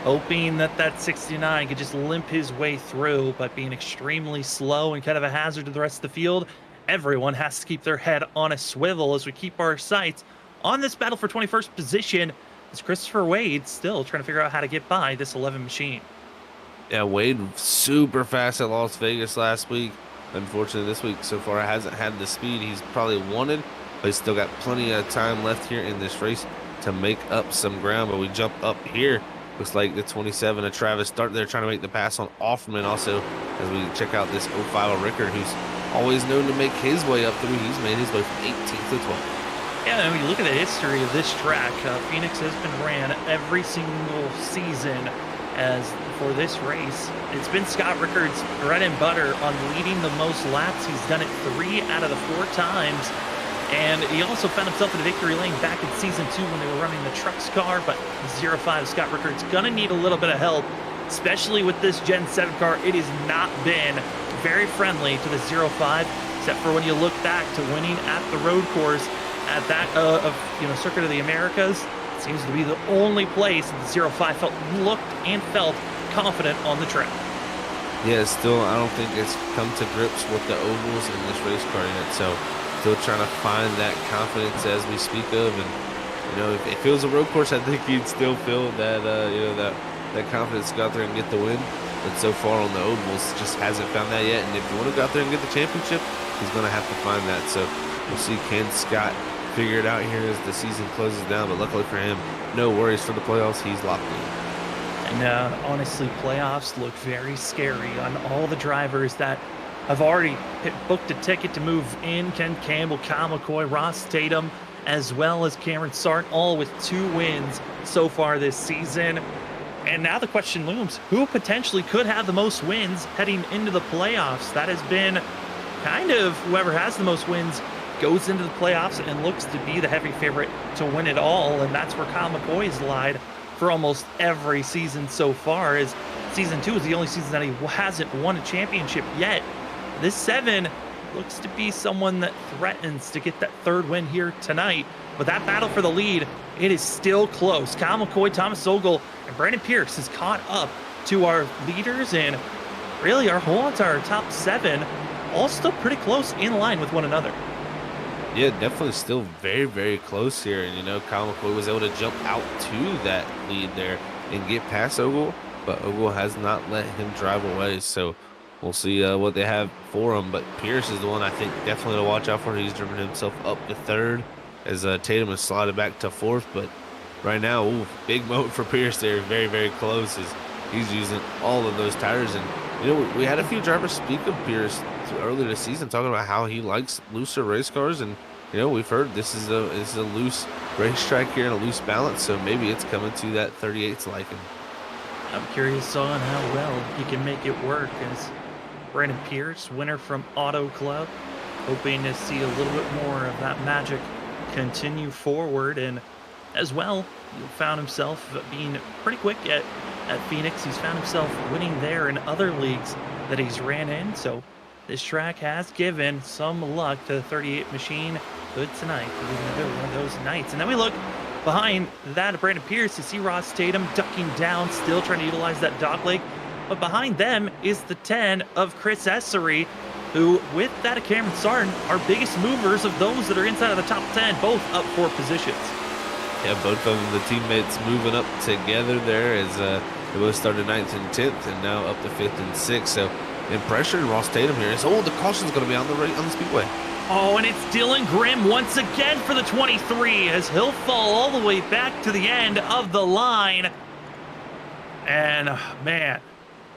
hoping that that 69 could just limp his way through, but being extremely slow and kind of a hazard to the rest of the field. Everyone has to keep their head on a swivel as we keep our sights on this battle for 21st position, as Christopher Wade still trying to figure out how to get by this 11 machine. Yeah, Wade super fast at Las Vegas last week. Unfortunately, this week so far hasn't had the speed he's probably wanted, but he's still got plenty of time left here in this race to make up some ground. But we jump up here. Looks like the 27 of Travis Start there trying to make the pass on Offerman. Also, as we check out this 05 of Rickard, who's always known to make his way up through. He's made his way from 18th to 12th. Yeah, I mean, look at the history of this track. Phoenix has been ran every single season. As for this race, it's been Scott Rickard's bread and butter on leading the most laps. He's done it 3 out of the 4 times. And he also found himself in a victory lane back in season 2 when they were running the trucks car. But 05 Scott Rickard's going to need a little bit of help, especially with this Gen 7 car. It has not been very friendly to the 05, except for when you look back to winning at the road course at that Circuit of the Americas. Seems to be the only place the 05 looked and felt confident on the track. Yeah, still, I don't think it's come to grips with the ovals in this race car yet. So, still trying to find that confidence as we speak of. And, if it was a road course, I think he'd still feel that, that confidence to go out there and get the win. But so far on the ovals, just hasn't found that yet. And if you want to go out there and get the championship, he's going to have to find that. So, we'll see Ken Scott figure it out here as the season closes down, but luckily for him, no worries for the playoffs. He's locked in. And honestly, playoffs look very scary on all the drivers that have already booked a ticket to move in. Ken Campbell, Kyle McCoy, Ross Tatum, as well as Cameron Sark, all with 2 wins so far this season. And now the question looms, who potentially could have the most wins heading into the playoffs? That has been kind of whoever has the most wins goes into the playoffs and looks to be the heavy favorite to win it all. And that's where Kyle McCoy has lied for almost every season so far, as season 2 is the only season that he hasn't won a championship yet. This 7 looks to be someone that threatens to get that 3rd win here tonight. But that battle for the lead, it is still close. Kyle McCoy, Thomas Ogle, and Brandon Pierce has caught up to our leaders, and really our whole entire top 7 all still pretty close in line with one another. Yeah, definitely still very, very close here. And, Kyle McCoy was able to jump out to that lead there and get past Ogle, but Ogle has not let him drive away. So we'll see what they have for him. But Pierce is the one I think definitely to watch out for. He's driven himself up to 3rd as Tatum has slided back to 4th. But right now, big moment for Pierce there. Very, very close as he's using all of those tires. And, we had a few drivers speak of Pierce earlier this season talking about how he likes looser race cars, and we've heard this is a loose racetrack here and a loose balance, so maybe it's coming to that 38's liking. I'm curious on how well he can make it work as Brandon Pierce, winner from Auto Club, hoping to see a little bit more of that magic continue forward. And as well, he found himself being pretty quick at Phoenix. He's found himself winning there in other leagues that he's ran in, so this track has given some luck to the 38 machine. Good tonight. One of those nights. And then we look behind that of Brandon Pierce. You see Ross Tatum ducking down, still trying to utilize that dog leg. But behind them is the 10 of Chris Essery. who, with that of Cameron Sarton, are biggest movers of those that are inside of the top 10, both up 4 positions. Yeah, both of them, the teammates moving up together there as they both started 9th and 10th and now up to 5th and 6th. So in pressure, Ross Tatum here is, the caution's going to be on the speedway. Oh, and it's Dylan Grimm once again for the 23 as he'll fall all the way back to the end of the line. And man,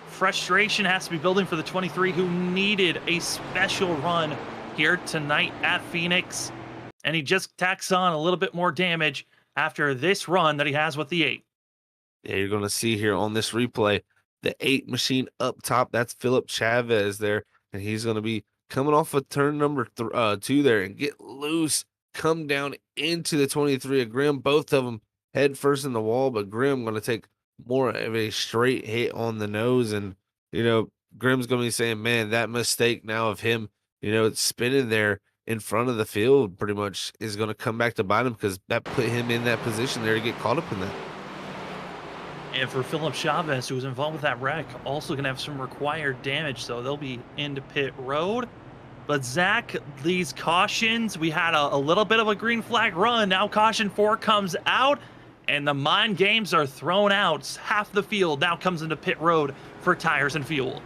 frustration has to be building for the 23 who needed a special run here tonight at Phoenix. And he just tacks on a little bit more damage after this run that he has with the 8. Yeah, you're going to see here on this replay, the 8 machine up top. That's Philip Chavez there. And he's going to be coming off of turn number 2 there and get loose, come down into the 23 of Grimm. Both of them head first in the wall, but Grimm going to take more of a straight hit on the nose. And, Grimm's going to be saying, man, that mistake now of him, spinning there in front of the field pretty much is going to come back to bite him because that put him in that position there to get caught up in that. And for Philip Chavez, who was involved with that wreck, also going to have some required damage, so they'll be into pit road. But Zach, these cautions, we had a little bit of a green flag run. Now caution 4 comes out, and the mind games are thrown out. Half the field now comes into pit road for tires and fuel.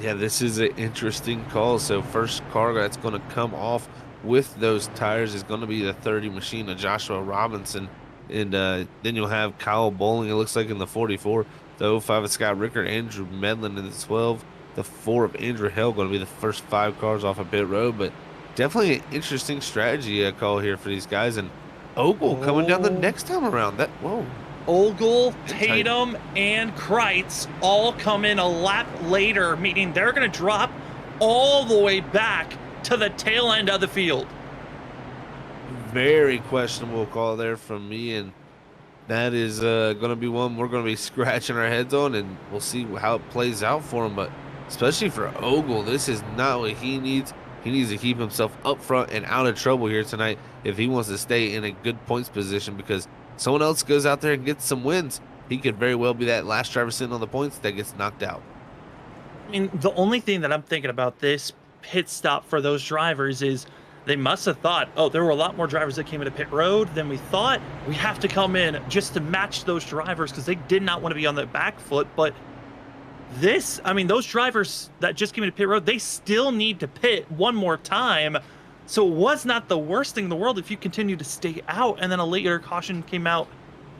Yeah, this is an interesting call. So first car that's going to come off with those tires is going to be the 30 machine of Joshua Robinson. And then you'll have Kyle Bowling, it looks like, in the 44. The 05 of Scott Rickard, Andrew Medlin in the 12. The 4 of Andrew Hell going to be the first 5 cars off of pit road. But definitely an interesting strategy call here for these guys. And Ogle coming down the next time around. Ogle, Tatum, and Kreitz all come in a lap later, meaning they're going to drop all the way back to the tail end of the field. Very questionable call there from me, and that is going to be one we're going to be scratching our heads on, and we'll see how it plays out for him. But especially for Ogle, this is not what he needs. He needs to keep himself up front and out of trouble here tonight if he wants to stay in a good points position, because someone else goes out there and gets some wins, he could very well be that last driver sitting on the points that gets knocked out. I mean, the only thing that I'm thinking about this pit stop for those drivers is they must have thought, there were a lot more drivers that came into pit road than we thought. We have to come in just to match those drivers because they did not want to be on the back foot. But those drivers that just came into pit road, they still need to pit one more time. So it was not the worst thing in the world if you continue to stay out and then a later caution came out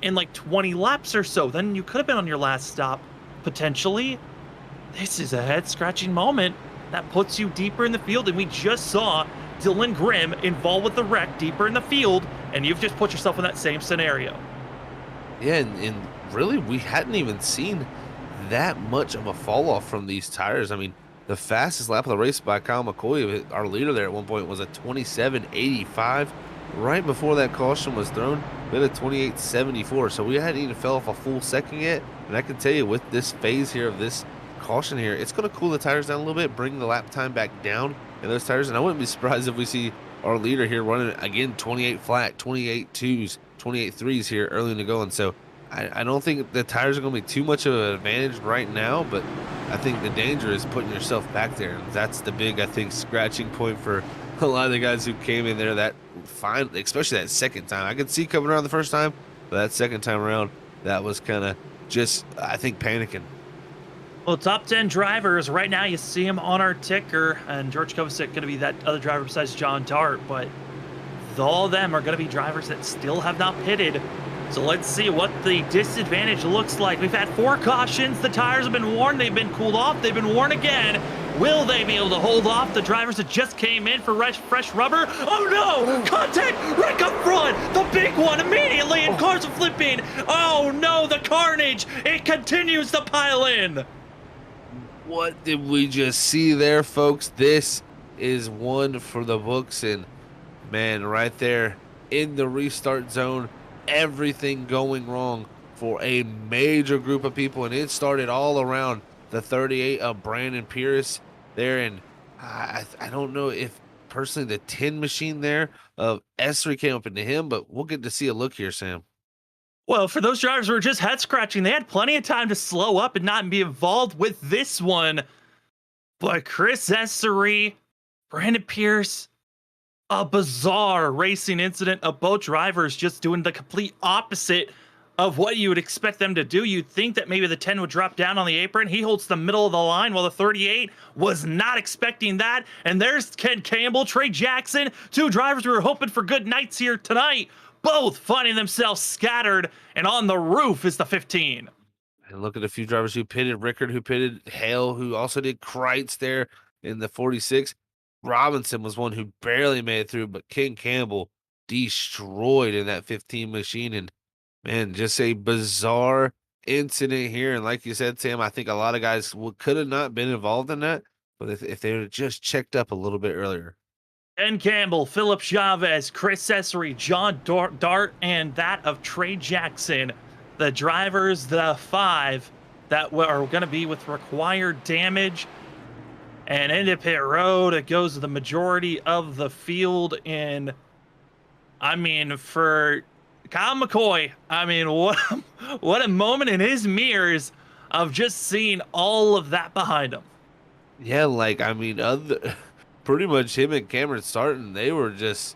in like 20 laps or so. Then you could have been on your last stop, potentially. This is a head-scratching moment that puts you deeper in the field, and we just saw Dylan Grimm involved with the wreck deeper in the field, and you've just put yourself in that same scenario. Yeah, and really, we hadn't even seen that much of a fall-off from these tires. I mean, the fastest lap of the race by Kyle McCoy, our leader there at one point, was a 27.85. Right before that caution was thrown, we had a 28.74. So we hadn't even fell off a full second yet. And I can tell you, with this phase here of this caution here, it's going to cool the tires down a little bit, bring the lap time back down in those tires. And I wouldn't be surprised if we see our leader here running, again, 28 flat, 28 twos, 28 threes here early in the going. So I don't think the tires are going to be too much of an advantage right now, but I think the danger is putting yourself back there. And that's the big, I think, scratching point for a lot of the guys who came in there that fine, especially that second time. I could see coming around the first time, but that second time around, that was kind of just, I think, panicking. Well, top 10 drivers, right now you see them on our ticker, and George Kovacic going to be that other driver besides John Dart, but all of them are going to be drivers that still have not pitted. So let's see what the disadvantage looks like. We've had 4 cautions. The tires have been worn. They've been cooled off. They've been worn again. Will they be able to hold off the drivers that just came in for fresh rubber? Oh no! Contact right up front! The big one immediately, and cars are flipping. Oh no, the carnage! It continues to pile in. What did we just see there, folks? This is one for the books, and man, right there in the restart zone, everything going wrong for a major group of people, and it started all around the 38 of Brandon Pierce there. And I don't know if personally the 10 machine there of S3 came up into him, but we'll get to see a look here, Sam. Well, for those drivers who were just head scratching, they had plenty of time to slow up and not be involved with this one. But Chris Essery, Brandon Pierce, a bizarre racing incident of both drivers just doing the complete opposite of what you would expect them to do. You'd think that maybe the 10 would drop down on the apron. He holds the middle of the line while the 38 was not expecting that. And there's Ken Campbell, Trey Jackson, two drivers we were hoping for good nights here tonight, both finding themselves scattered. And on the roof is the 15. And look at a few drivers who pitted, Rickard who pitted, Hale who also did, Kreitz there in the 46. Robinson was one who barely made it through, but Ken Campbell destroyed in that 15 machine. And man, just a bizarre incident here. And like you said, Sam, I think a lot of guys could have not been involved in that, but if they would have just checked up a little bit earlier. Ken Campbell, Philip Chavez, Chris Essery, John Dart, and that of Trey Jackson. The drivers, the 5 that are going to be with required damage. And into pit road, it goes to the majority of the field. And I mean, for Kyle McCoy, I mean, what a moment in his mirrors of just seeing all of that behind him. Yeah, like, I mean, pretty much him and Cameron Starton, they were just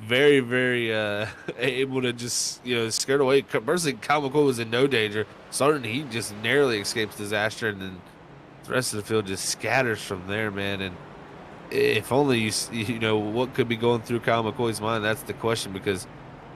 very, very able to just, scared away. Personally, Kyle McCoy was in no danger. Starton, he just narrowly escapes disaster, and then the rest of the field just scatters from there, man. And if only you know what could be going through Kyle McCoy's mind, that's the question, because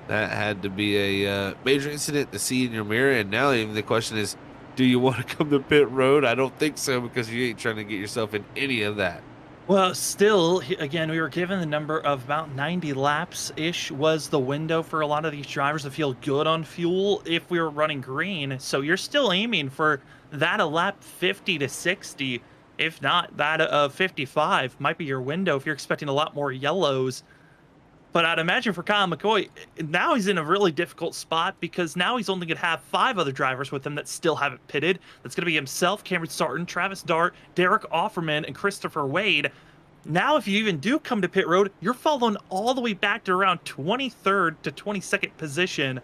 that had to be a major incident to see in your mirror. And now even the question is, do you want to come to pit road? I don't think so, because you ain't trying to get yourself in any of that. Well, still, again, we were given the number of about 90 laps-ish was the window for a lot of these drivers to feel good on fuel if we were running green. So you're still aiming for that a lap 50 to 60, if not that of 55 might be your window if you're expecting a lot more yellows. But I'd imagine for Kyle McCoy, now he's in a really difficult spot, because now he's only going to have 5 other drivers with him that still haven't pitted. That's going to be himself, Cameron Starton, Travis Dart, Derek Offerman, and Christopher Wade. Now, if you even do come to pit road, you're falling all the way back to around 23rd to 22nd position.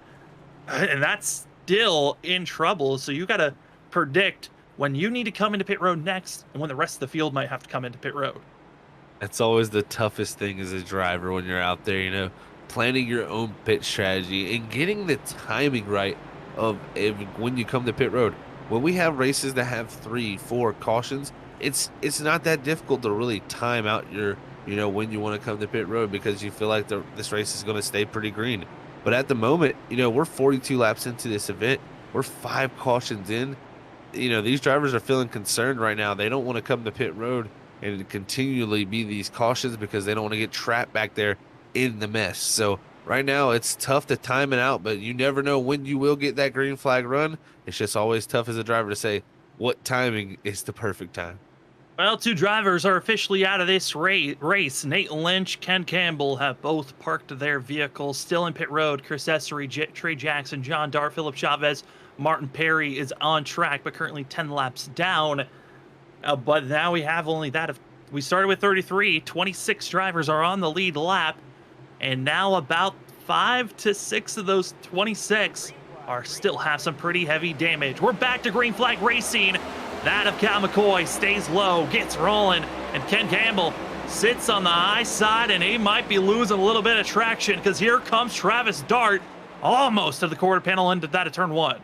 And that's still in trouble. So you got to predict when you need to come into pit road next and when the rest of the field might have to come into pit road. That's always the toughest thing as a driver when you're out there, planning your own pit strategy and getting the timing right of when you come to pit road. When we have races that have 3, 4 cautions, it's not that difficult to really time out your, when you want to come to pit road, because you feel like this race is going to stay pretty green. But at the moment, we're 42 laps into this event. We're 5 cautions in. These drivers are feeling concerned right now. They don't want to come to pit road and continually be these cautions, because they don't want to get trapped back there in the mess. So right now it's tough to time it out, but you never know when you will get that green flag run. It's just always tough as a driver to say what timing is the perfect time. Well, 2 drivers are officially out of this race. Nate Lynch, Ken Campbell have both parked their vehicles still in pit road. Chris Essery, Trey Jackson, John Dart, Philip Chavez, Martin Perry is on track, but currently 10 laps down. But now we have only that. We started with 33, 26 drivers are on the lead lap, and now about 5 to 6 of those 26 still have some pretty heavy damage. We're back to green flag racing. That of Cal McCoy stays low, gets rolling, and Ken Campbell sits on the high side, and he might be losing a little bit of traction, because here comes Travis Dart, almost to the quarter panel into that of turn 1.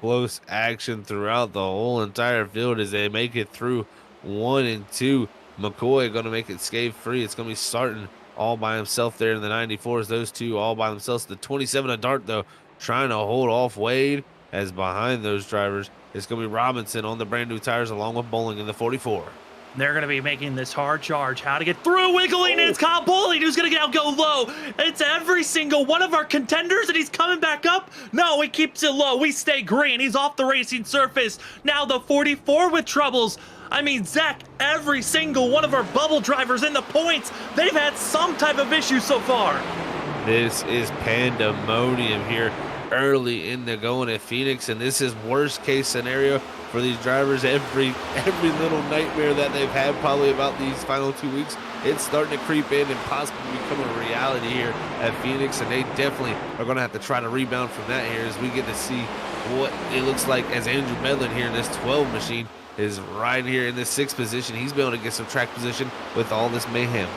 Close action throughout the whole entire field as they make it through 1 and 2. McCoy going to make it scathe free. It's going to be starting all by himself there in the 94s. Those two all by themselves. The 27 of Dart, though, trying to hold off Wade, as behind those drivers it's going to be Robinson on the brand new tires, along with Bowling in the 44. They're going to be making this hard charge. How to get through, wiggling, and it's Kyle Bowling who's going to go low. It's every single one of our contenders, and he's coming back up. No, he keeps it low. We stay green. He's off the racing surface. Now the 44 with troubles. I mean, Zach, every single one of our bubble drivers in the points, they've had some type of issue so far. This is pandemonium here early in the going at Phoenix, and this is worst case scenario for these drivers. Every little nightmare that they've had probably about these final 2 weeks, it's starting to creep in and possibly become a reality here at Phoenix, and they definitely are going to have to try to rebound from that here as we get to see what it looks like as Andrew Medlin here in this 12 machine is right here in the 6th position. He's been able to get some track position with all this mayhem.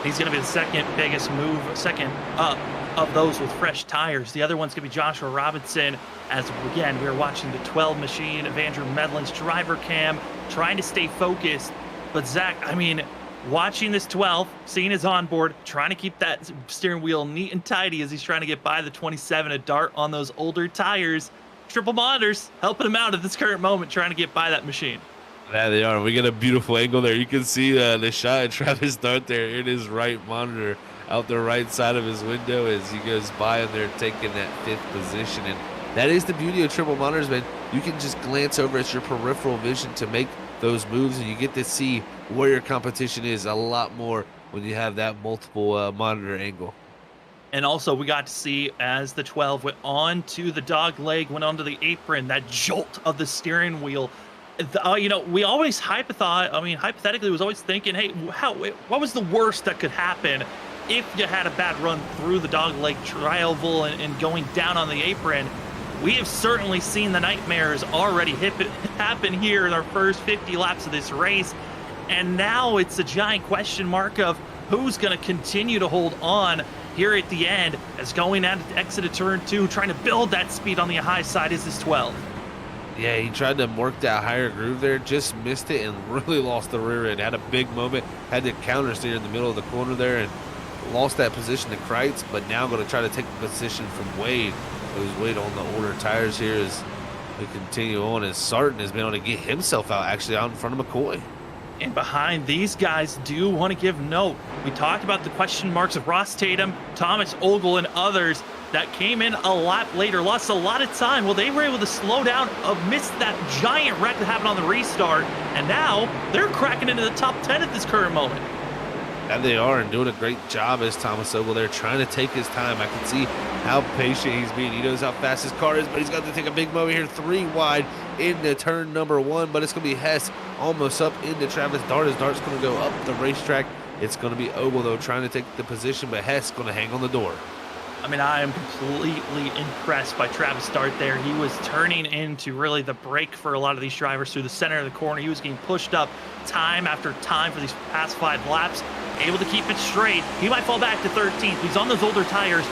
He's going to be the second biggest move, second up of those with fresh tires. The other one's going to be Joshua Robinson. As again, we're watching the 12 machine of Andrew Medlin's driver cam, trying to stay focused. But Zach, I mean, watching this 12, seeing his onboard, trying to keep that steering wheel neat and tidy as he's trying to get by the 27, a dart on those older tires. Triple monitors helping him out at this current moment, trying to get by that machine. Yeah, they are. We get a beautiful angle there. You can see the shot of Travis Dart there in his right monitor out the right side of his window as he goes by, and they're taking that 5th position. And that is the beauty of triple monitors, man. You can just glance over at your peripheral vision to make those moves, and you get to see where your competition is a lot more when you have that multiple monitor angle. And also, we got to see as the 12 went on to the dog leg, went onto the apron, that jolt of the steering wheel. You know, we always hypothetically was always thinking, hey, what was the worst that could happen if you had a bad run through the dog leg tri-oval and going down on the apron? We have certainly seen the nightmares already happen here in our first 50 laps of this race. And now it's a giant question mark of who's going to continue to hold on here at the end as going out to exit of turn 2, trying to build that speed on the high side is this 12. Yeah, he tried to work that higher groove there, just missed it and really lost the rear end. Had a big moment, had to counter steer in the middle of the corner there and lost that position to Kreitz, but now going to try to take the position from Wade, who's Wade on the older tires here as we continue on, as Sarton has been able to get himself out actually out in front of McCoy. And behind these guys do want to give note. We talked about the question marks of Ross Tatum, Thomas Ogle, and others that came in a lot later, lost a lot of time. Well, they were able to slow down, missed that giant wreck that happened on the restart, and now they're cracking into the top 10 at this current moment. And they are, and doing a great job as Thomas Ogle there, trying to take his time. I can see how patient he's being. He knows how fast his car is, but he's got to take a big moment here, 3 wide into turn number 1, but it's going to be Hess almost up into Travis Dart as Dart's going to go up the racetrack. It's going to be Ogle, though, trying to take the position, but Hess going to hang on the door. I mean, I am completely impressed by Travis Dart there. He was turning into really the break for a lot of these drivers through the center of the corner. He was getting pushed up time after time for these past 5 laps, able to keep it straight. He might fall back to 13th. He's on those older tires.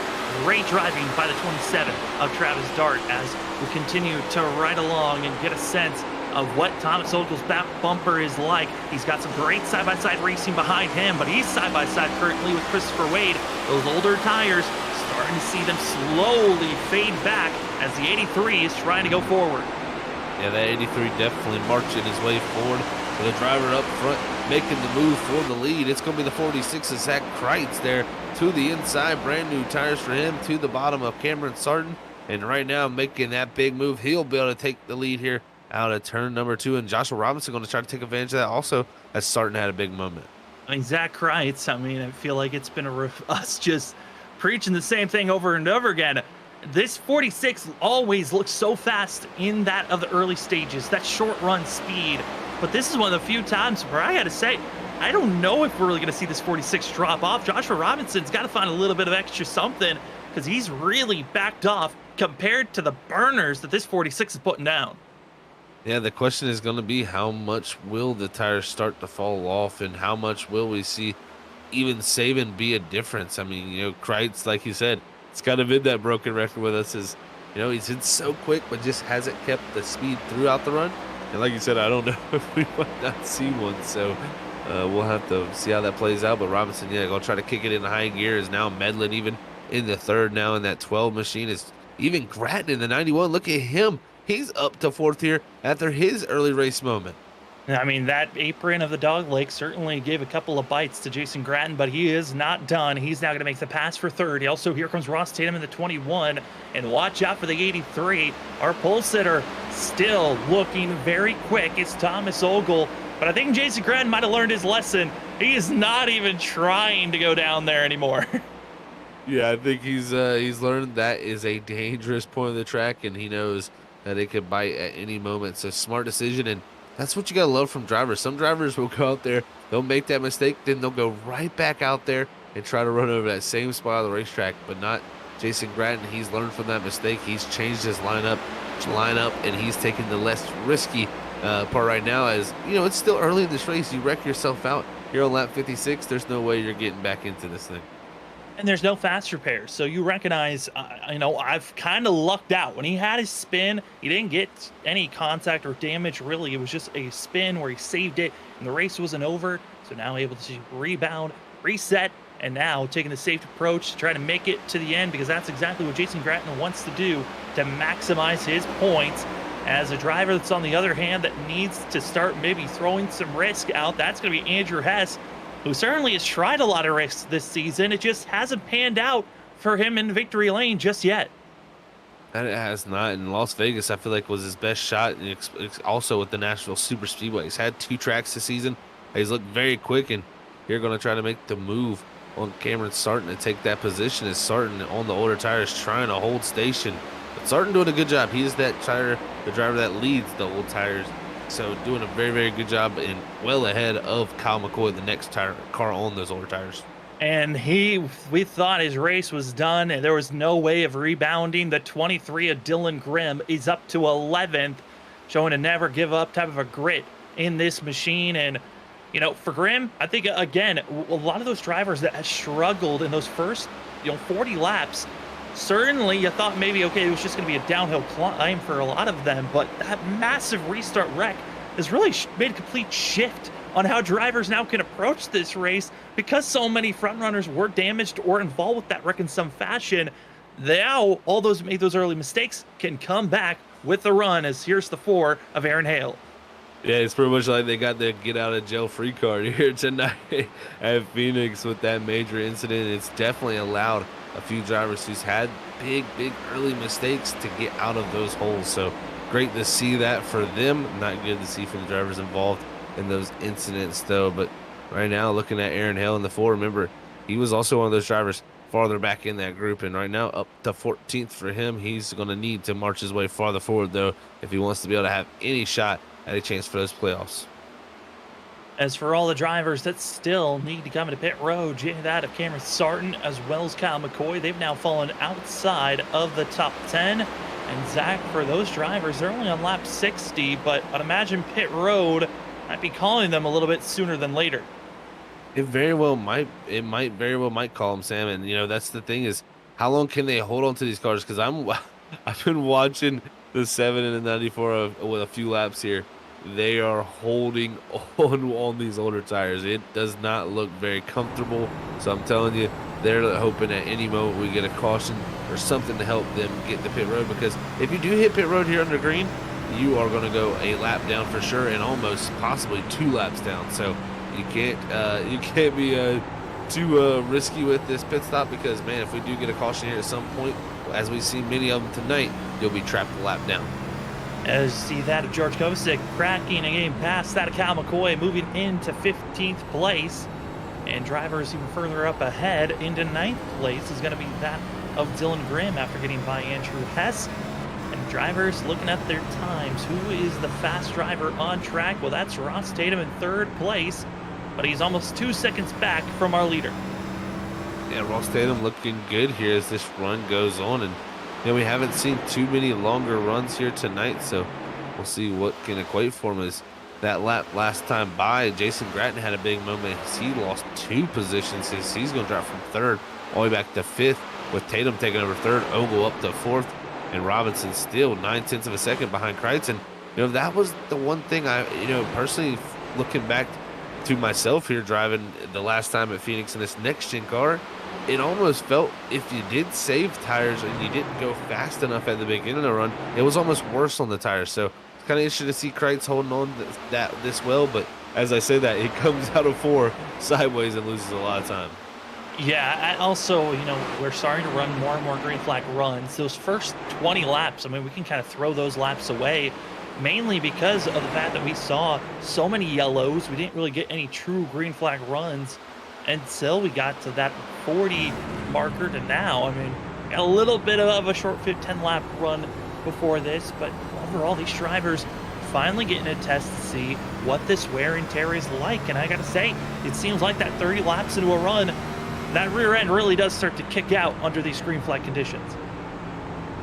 Great driving by the 27 of Travis Dart as we continue to ride along and get a sense of what Thomas Ogle's back bumper is like. He's got some great side-by-side racing behind him, but he's side-by-side currently with Christopher Wade. Those older tires, starting to see them slowly fade back as the 83 is trying to go forward. Yeah, that 83 definitely marching his way forward with a driver up front making the move for the lead. It's going to be the 46 of Zach Kreitz there to the inside. Brand new tires for him to the bottom of Cameron Sarton. And right now making that big move. He'll be able to take the lead here out of turn number 2. And Joshua Robinson going to try to take advantage of that also as Sarton had a big moment. I mean, Zach Kreitz, I mean, I feel like it's been us just preaching the same thing over and over again. This 46 always looks so fast in that of the early stages, that short run speed. But this is one of the few times where I got to say, I don't know if we're really going to see this 46 drop off. Joshua Robinson's got to find a little bit of extra something because he's really backed off compared to the burners that this 46 is putting down. Yeah, the question is going to be how much will the tires start to fall off and how much will we see even Saban be a difference? I mean, you know, Kreitz, like you said, it's kind of been that broken record with us is, you know, he's been so quick but just hasn't kept the speed throughout the run. And like you said, I don't know if we might not see one, so we'll have to see how that plays out. But Robinson, yeah, going to try to kick it in high gear is now Medlin even in the 3rd now in that 12 machine is even Grattan in the 91. Look at him. He's up to 4th here after his early race moment. I mean, that apron of the dog leg certainly gave a couple of bites to Jason Grattan, but he is not done. He's now going to make the pass for 3rd. Also, here comes Ross Tatum in the 21, and watch out for the 83. Our pole sitter still looking very quick. It's Thomas Ogle, but I think Jason Grattan might have learned his lesson. He is not even trying to go down there anymore. Yeah, I think he's learned that is a dangerous point of the track, and he knows that it could bite at any moment. So smart decision, and that's what you got to love from drivers. Some drivers will go out there, they'll make that mistake, then they'll go right back out there and try to run over that same spot on the racetrack, but not Jason Grattan. He's learned from that mistake. He's changed his lineup, and he's taken the less risky part right now is, it's still early in this race. You wreck yourself out. You're on lap 56. There's no way you're getting back into this thing. And there's no fast repairs, so you recognize, I've kind of lucked out. When he had his spin, he didn't get any contact or damage, really. It was just a spin where he saved it, and the race wasn't over. So now able to rebound, reset, and now taking the safe approach to try to make it to the end, because that's exactly what Jason Gratton wants to do to maximize his points. As a driver that's on the other hand that needs to start maybe throwing some risk out, that's going to be Andrew Hess, who certainly has tried a lot of risks this season. It just hasn't panned out for him in victory lane just yet. And it has not. In Las Vegas, I feel like was his best shot. And also with the Nashville Super Speedway. He's had 2 tracks this season. He's looked very quick, and you're going to try to make the move on Cameron Sarton to take that position as Sarton on the older tires trying to hold station. But Sarton doing a good job. He is the driver that leads the old tires. So doing a very, very good job and well ahead of Kyle McCoy, the next car on those older tires. And we thought his race was done and there was no way of rebounding. The 23 of Dylan Grimm is up to 11th, showing a never give up type of a grit in this machine. And, for Grimm, I think, again, a lot of those drivers that have struggled in those first, 40 laps, certainly you thought maybe, okay, it was just going to be a downhill climb for a lot of them, but that massive restart wreck has really made a complete shift on how drivers now can approach this race, because so many front runners were damaged or involved with that wreck in some fashion. Now, all those made those early mistakes can come back with the run, as here's the 4 of Aaron Hale. Yeah, it's pretty much like they got the get out of jail free card here tonight at Phoenix with that major incident. It's definitely allowed a few drivers who's had big early mistakes to get out of those holes. So great to see that for them. Not good to see for the drivers involved in those incidents though. But right now, looking at Aaron Hale in the 4, remember, he was also one of those drivers farther back in that group, and right now up to 14th for him. He's going to need to march his way farther forward though if he wants to be able to have any shot at a chance for those playoffs. As for all the drivers that still need to come into pit road, that of Cameron Sarton as well as Kyle McCoy, they've now fallen outside of the top 10. And Zach, for those drivers, they're only on lap 60, but I'd imagine pit road might be calling them a little bit sooner than later. It very well might. It might very well might call them, Sam. And that's the thing, is how long can they hold on to these cars? Because I've been watching the 7 and the 94 with a few laps here. They are holding on these older tires. It does not look very comfortable. So I'm telling you, they're hoping at any moment we get a caution or something to help them get the pit road. Because if you do hit pit road here under green, you are going to go a lap down for sure, and almost possibly 2 laps down. So you can't be too risky with this pit stop, because man, if we do get a caution here at some point, as we see many of them tonight, you'll be trapped a lap down. As you see that of George Kovacic cracking a game past that of Kyle McCoy, moving into 15th place. And drivers even further up ahead into 9th place is going to be that of Dylan Grimm after getting by Andrew Hess. And drivers looking at their times. Who is the fast driver on track? Well, that's Ross Tatum in 3rd place, but he's almost 2 seconds back from our leader. Yeah, Ross Tatum looking good here as this run goes on, and we haven't seen too many longer runs here tonight, so we'll see what can equate for him. As that lap last time by, Jason Gratton had a big moment. He lost 2 positions. He's going to drop from 3rd all the way back to 5th, with Tatum taking over 3rd, Ogle up to 4th, and Robinson still 9/10 of a second behind Crichton. That was the one thing I, personally looking back to myself here driving the last time at Phoenix in this next-gen car, it almost felt if you did save tires and you didn't go fast enough at the beginning of the run, it was almost worse on the tires. So it's kind of interesting to see Kreitz holding on this well. But as I say that, he comes out of 4 sideways and loses a lot of time. Yeah, also, we're starting to run more and more green flag runs. Those first 20 laps, we can kind of throw those laps away, mainly because of the fact that we saw so many yellows. We didn't really get any true green flag runs until we got to that 40 marker to now. Got a little bit of a short 10 lap run before this, but overall these drivers finally getting a test to see what this wear and tear is like. And I gotta say, it seems like that 30 laps into a run, that rear end really does start to kick out under these green flag conditions.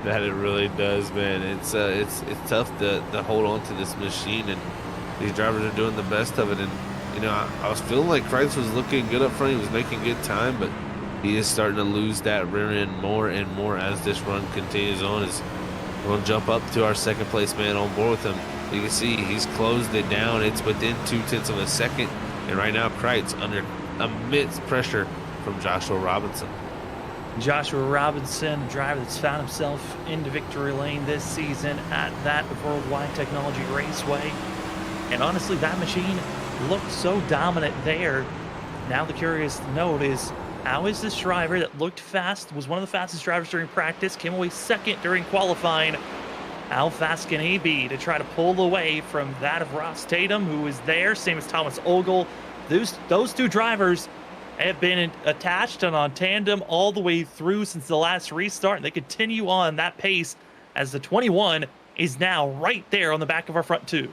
That it really does, man. It's tough to hold on to this machine, and these drivers are doing the best of it. And you know, I was feeling like Kreitz was looking good up front. He was making good time, but he is starting to lose that rear end more and more as this run continues on. As we'll jump up to our second place man on board with him. You can see he's closed it down. It's within 0.2 of a second, and right now Kreitz under immense pressure from Joshua Robinson. Joshua Robinson, the driver that's found himself into victory lane this season at that Worldwide Technology Raceway. And honestly, that machine looked so dominant there. Now the curious note is, how is this driver that looked fast, was one of the fastest drivers during practice, came away second during qualifying, how fast can he be to try to pull away from that of Ross Tatum, who is there, same as Thomas Ogle. Those two drivers have been attached and on tandem all the way through since the last restart, and they continue on that pace as the 21 is now right there on the back of our front two.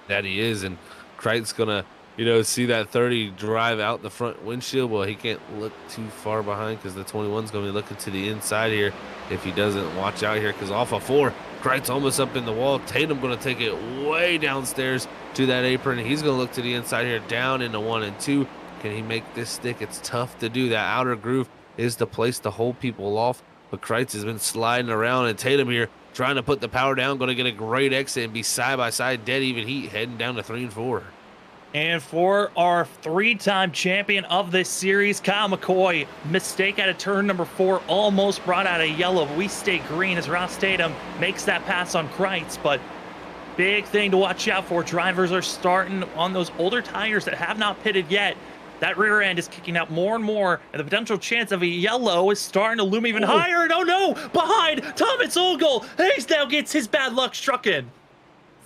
That he is, and Kreitz gonna, you know, see that 30 drive out the front windshield. Well, he can't look too far behind because the 21's gonna be looking to the inside here if he doesn't watch out here, because off of 4, Kreitz almost up in the wall. Tatum gonna take it way downstairs to that apron. He's gonna look to the inside here, down into 1 and 2. Can he make this stick? It's tough to do. That outer groove is the place to hold people off, but Kreitz has been sliding around, and Tatum here trying to put the power down, going to get a great exit and be side by side, dead even heat, heading down to 3 and 4. And for our 3-time champion of this series, Kyle McCoy, mistake out of turn number 4, almost brought out a yellow, but we stay green as Ross Tatum makes that pass on Kreitz. But big thing to watch out for, drivers are starting on those older tires that have not pitted yet. That rear end is kicking out more and more, and the potential chance of a yellow is starting to loom even higher. And oh no, behind Thomas Ogle, Hayes now gets his bad luck struck in.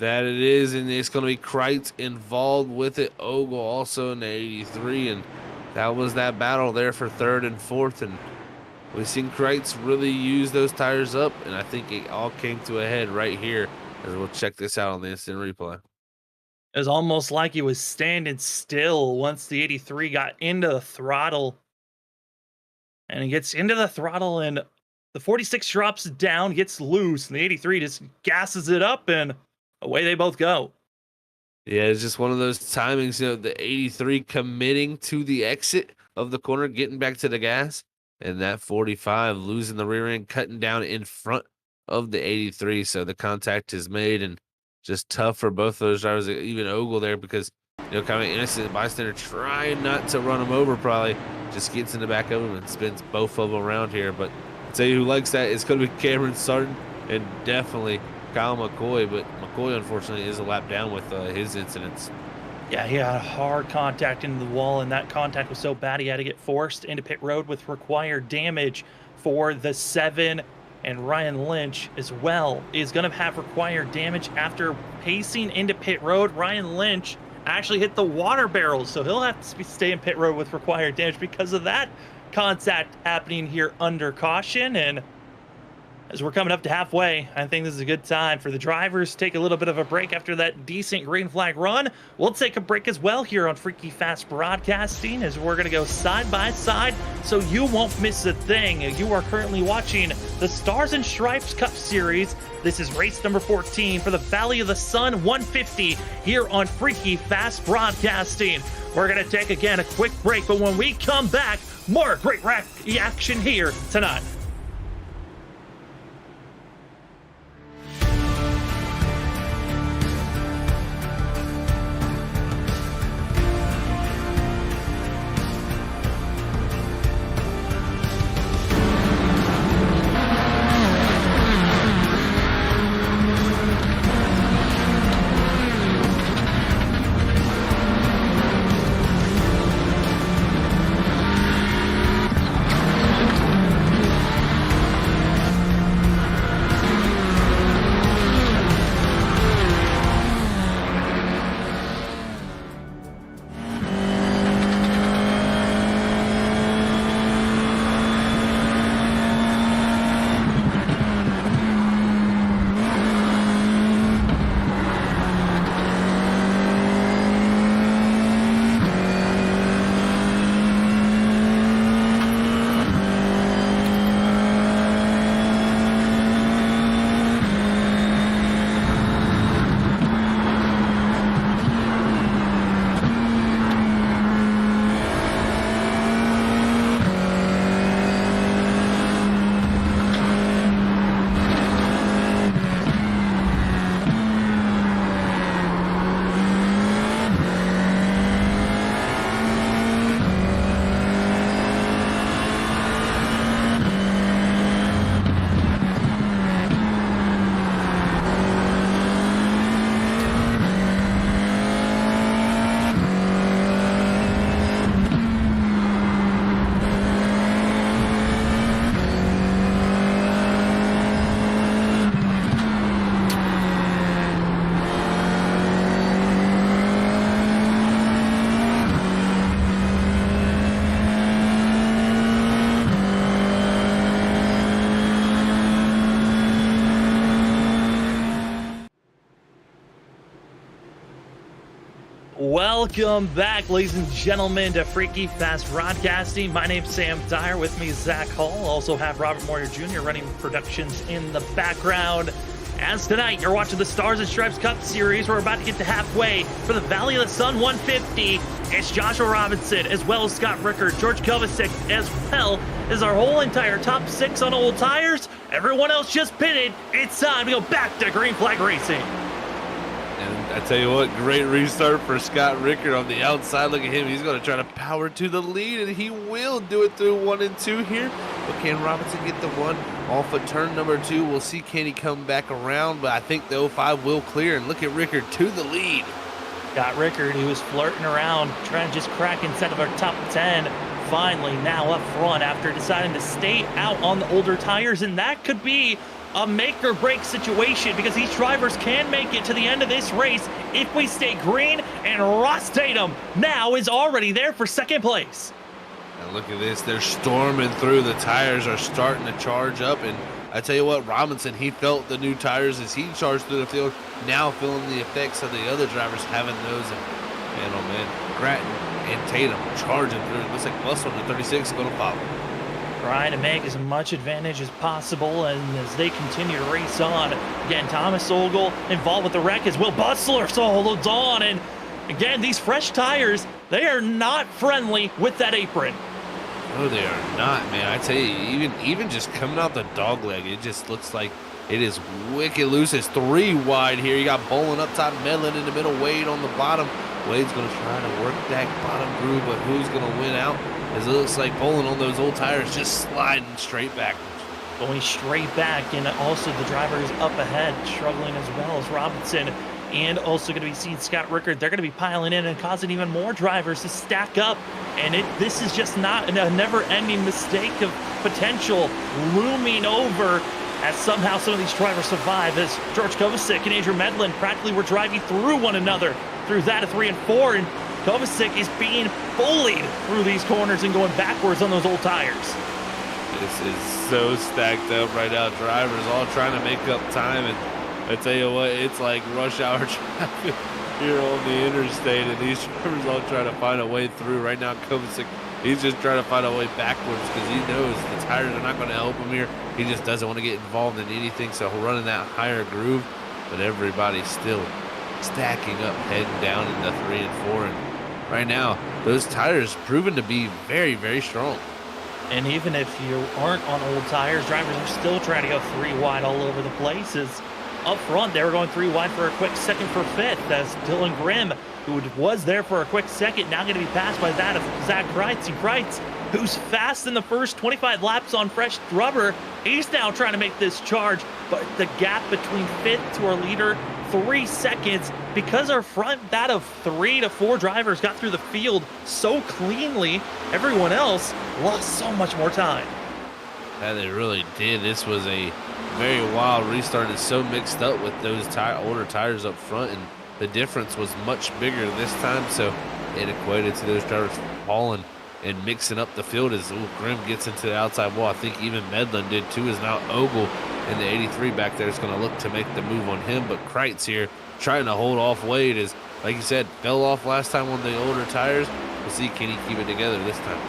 That it is, and it's going to be Kreitz involved with it. Ogle also in the 83, and that was that battle there for 3rd and 4th. And we've seen Kreitz really use those tires up, and I think it all came to a head right here as we'll check this out on the instant replay. It was almost like he was standing still once the 83 got into the throttle. And he gets into the throttle, and the 46 drops down, gets loose, and the 83 just gasses it up, and away they both go. Yeah, it's just one of those timings, you know, the 83 committing to the exit of the corner, getting back to the gas, and that 45 losing the rear end, cutting down in front of the 83. So the contact is made, and just tough for both those drivers, even Ogle there, because, you know, kind of innocent bystander trying not to run him over, probably just gets in the back of him and spins both of them around here. But I'll tell you who likes that, it's going to be Cameron Sarton and definitely Kyle McCoy. But McCoy, unfortunately, is a lap down with his incidents. Yeah, he had hard contact into the wall, and that contact was so bad he had to get forced into pit road with required damage for the 7. And Ryan Lynch as well is going to have required damage after pacing into pit road. Ryan Lynch actually hit the water barrels, so he'll have to stay in pit road with required damage because of that contact happening here under caution. And as we're coming up to halfway, I think this is a good time for the drivers to take a little bit of a break after that decent green flag run. We'll take a break as well here on Freaky Fast Broadcasting, as we're going to go side by side so you won't miss a thing. You are currently watching the Stars and Stripes Cup Series. This is race number 14 for the Valley of the Sun 150 here on Freaky Fast Broadcasting. We're going to take, again, a quick break, but when we come back, more great action here tonight. Welcome back, ladies and gentlemen, to Freaky Fast Broadcasting. My name's Sam Dyer. With me is Zach Hall. Also have Robert Moyer Jr. running productions in the background. As tonight, you're watching the Stars and Stripes Cup Series. We're about to get to halfway for the Valley of the Sun 150. It's Joshua Robinson, as well as Scott Rickard, George Kovacic, as well as our whole entire top 6 on old tires. Everyone else just pitted. It's time to go back to Green Flag Racing. And I tell you what, great restart for Scott Rickard on the outside. Look at him. He's going to try to power to the lead, and he will do it through 1 and 2 here. But can Robinson get the one off of turn number 2? We'll see, can he come back around? But I think the 05 will clear, and look at Rickard to the lead. Got Rickard, who was flirting around, trying to just crack inside of our top 10. Finally now up front after deciding to stay out on the older tires, and that could be a make or break situation because these drivers can make it to the end of this race if we stay green, and Ross Tatum now is already there for second place. Now look at this, they're storming through. The tires are starting to charge up, and I tell you what, Robinson, he felt the new tires as he charged through the field, now feeling the effects of the other drivers having those. And man, oh man, Grattan and Tatum charging through. It looks like Bustle to 36 is going to follow. Trying to make as much advantage as possible, and as they continue to race on. Again, Thomas Ogle involved with the wreck as Will Bustler holds on, and again, these fresh tires, they are not friendly with that apron. No, they are not, man. I tell you, even just coming out the dog leg, it just looks like it is wicked loose. It's 3 wide here. You got Bolin up top, Medlin in the middle, Wade on the bottom. Wade's going to try to work that bottom groove, but who's going to win out? As it looks like Bolin on those old tires just sliding straight backwards. Going straight back, and also the driver is up ahead, struggling as well as Robinson. And also going to be seeing Scott Rickard. They're going to be piling in and causing even more drivers to stack up. And this is just not a never-ending mistake of potential looming over as somehow some of these drivers survive, as George Kovacic and Andrew Medlin practically were driving through one another through that of 3 and 4. And Kovacic is being bullied through these corners and going backwards on those old tires. This is so stacked up right now. Drivers all trying to make up time, and I tell you what, it's like rush hour traffic here on the interstate, and these drivers all trying to find a way through. Right now, Kovacic, he's just trying to find a way backwards because he knows the tires are not going to help him here. He just doesn't want to get involved in anything, so he'll run in that higher groove, but everybody's still stacking up, heading down in the 3 and 4, and right now, those tires proven to be very, very strong. And even if you aren't on old tires, drivers are still trying to go 3 wide all over the places. Up front, they were going 3 wide for a quick second for 5th. That's Dylan Grimm, who was there for a quick second, now going to be passed by that of Zach Kreitz. And Kreitz, who's fast in the first 25 laps on fresh rubber, he's now trying to make this charge. But the gap between 5th to our leader, 3 seconds, because our front, that of 3 to 4 drivers got through the field so cleanly, everyone else lost so much more time. Yeah, they really did. This was a very wild restart. It's so mixed up with those older tires up front, and the difference was much bigger this time, so it equated to those drivers falling and mixing up the field as Grimm gets into the outside wall. I think even Medlin did too, as now Ogle in the 83 back there is going to look to make the move on him, but Kreitz here trying to hold off Wade is, like you said, fell off last time on the older tires. We'll see, can he keep it together this time?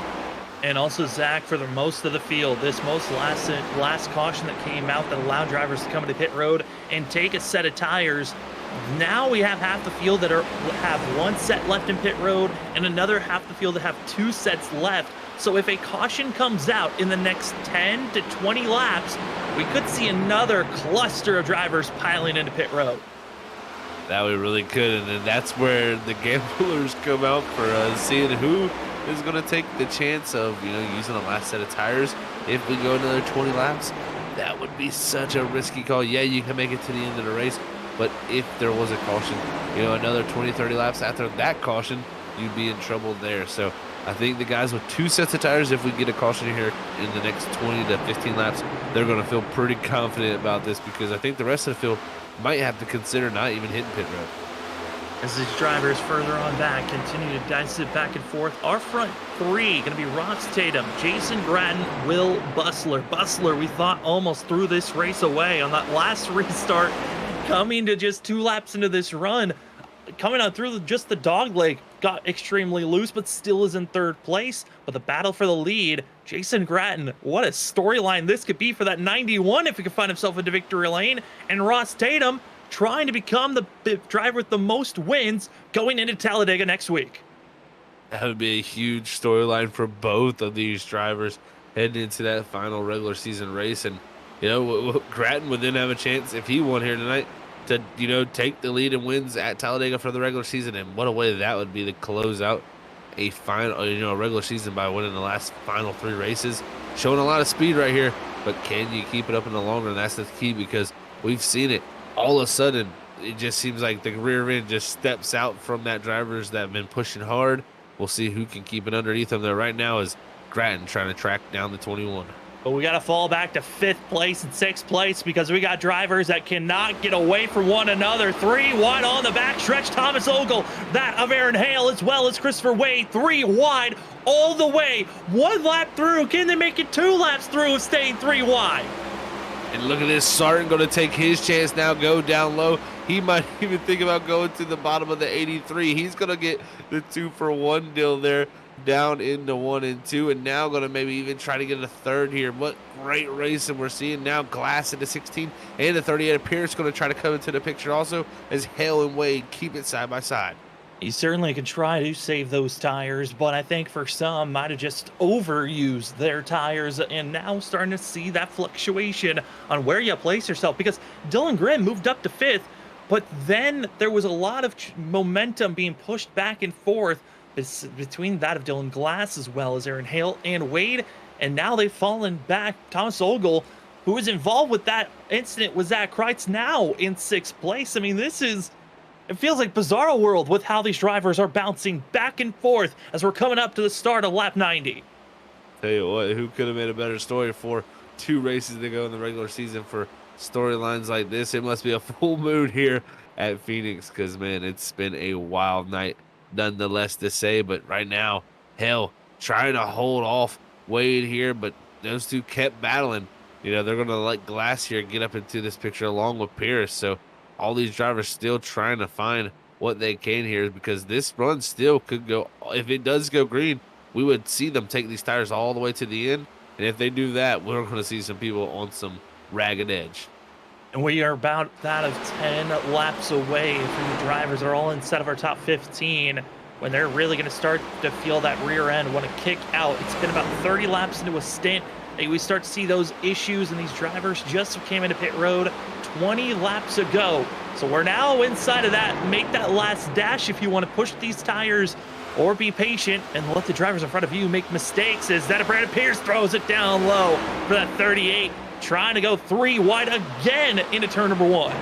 And also Zach, for the most of the field, this most last caution that came out that allowed drivers to come into pit road and take a set of tires. Now we have half the field that have 1 set left in pit road and another half the field that have 2 sets left. So if a caution comes out in the next 10 to 20 laps, we could see another cluster of drivers piling into pit road. That we really could, and then that's where the gamblers come out for seeing who is going to take the chance of, using the last set of tires. If we go another 20 laps, that would be such a risky call. Yeah, you can make it to the end of the race, but if there was a caution, another 20, 30 laps after that caution, you'd be in trouble there. So I think the guys with 2 sets of tires, if we get a caution here in the next 20 to 15 laps, they're going to feel pretty confident about this, because I think the rest of the field might have to consider not even hitting pit road. As these drivers further on back continue to dice it back and forth, our front 3 going to be Ross Tatum, Jason Grattan, Will Bustler. Bustler, we thought almost threw this race away on that last restart, coming to just 2 laps into this run. coming on through just the dog leg, got extremely loose, but still is in third place. But the battle for the lead, Jason Gratton, what a storyline this could be for that 91 if he could find himself into victory lane. And Ross Tatum trying to become the driver with the most wins going into Talladega next week. That would be a huge storyline for both of these drivers heading into that final regular season race. And, you know, Gratton would then have a chance, if he won here tonight, to, you know, take the lead and wins at Talladega for the regular season. And what a way that would be to close out a final, you know, a regular season by winning the last final 3 races. Showing a lot of speed right here, but can you keep it up in the long run? That's the key, because we've seen it. All of a sudden, it just seems like the rear end just steps out from that drivers that have been pushing hard. We'll see who can keep it underneath them. There right now is Gratton trying to track down the 21. But we got to fall back to 5th place and 6th place because we got drivers that cannot get away from one another. 3 wide on the backstretch. Thomas Ogle, that of Aaron Hale, as well as Christopher Wade. 3 wide all the way. 1 lap through. Can they make it 2 laps through of staying 3 wide? And look at this, Sartin going to take his chance now, go down low. He might even think about going to the bottom of the 83. He's going to get the 2-for-1 deal there, down into 1 and 2, and now going to maybe even try to get a 3rd here. What great racing we're seeing now. Glass into 16 and the 38. Pierce going to try to come into the picture also, as Hale and Wade keep it side by side. He certainly can try to save those tires, but I think for some might have just overused their tires, and now starting to see that fluctuation on where you place yourself, because Dylan Grimm moved up to 5th, but then there was a lot of momentum being pushed back and forth between that of Dylan Glass as well as Aaron Hale and Wade, and now they've fallen back. Thomas Ogle, who was involved with that incident with Zach Kreitz, now in 6th place. I mean, it feels like Bizarro World with how these drivers are bouncing back and forth as we're coming up to the start of lap 90. Tell you what, who could have made a better story for 2 races to go in the regular season for storylines like this? It must be a full mood here at Phoenix, because, man, it's been a wild night nonetheless to say. But right now, Hale trying to hold off Wade here, but those 2 kept battling. You know, they're going to let Glass here get up into this picture along with Pierce. So all these drivers still trying to find what they can here, because this run still could go, if it does go green, we would see them take these tires all the way to the end. And if they do that, we're going to see some people on some ragged edge. And we are about that of 10 laps away from the drivers that are all inside of our top 15 when they're really going to start to feel that rear end want to kick out. It's been about 30 laps into a stint. We start to see those issues, and these drivers just came into pit road 20 laps ago. So we're now inside of that. Make that last dash if you want to push these tires, or be patient and let the drivers in front of you make mistakes, as that Brandon Pierce throws it down low for that 38, trying to go 3 wide again into turn number 1.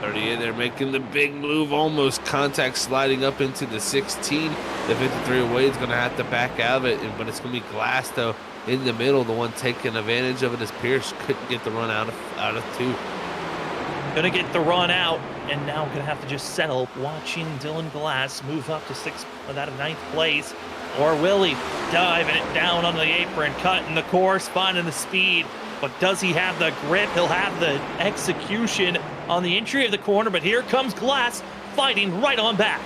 38, they're making the big move, almost contact sliding up into the 16. The 53 Wade's going to have to back out of it, but it's going to be Glass, though, in the middle. The one taking advantage of it is Pierce. Couldn't get the run out of 2. Gonna get the run out, and now gonna have to just settle, watching Dylan Glass move up to 6th, that of 9th place. Or will he? Diving it down on the apron, cutting the course, finding the speed. But does he have the grip? He'll have the execution on the entry of the corner, but here comes Glass fighting right on back.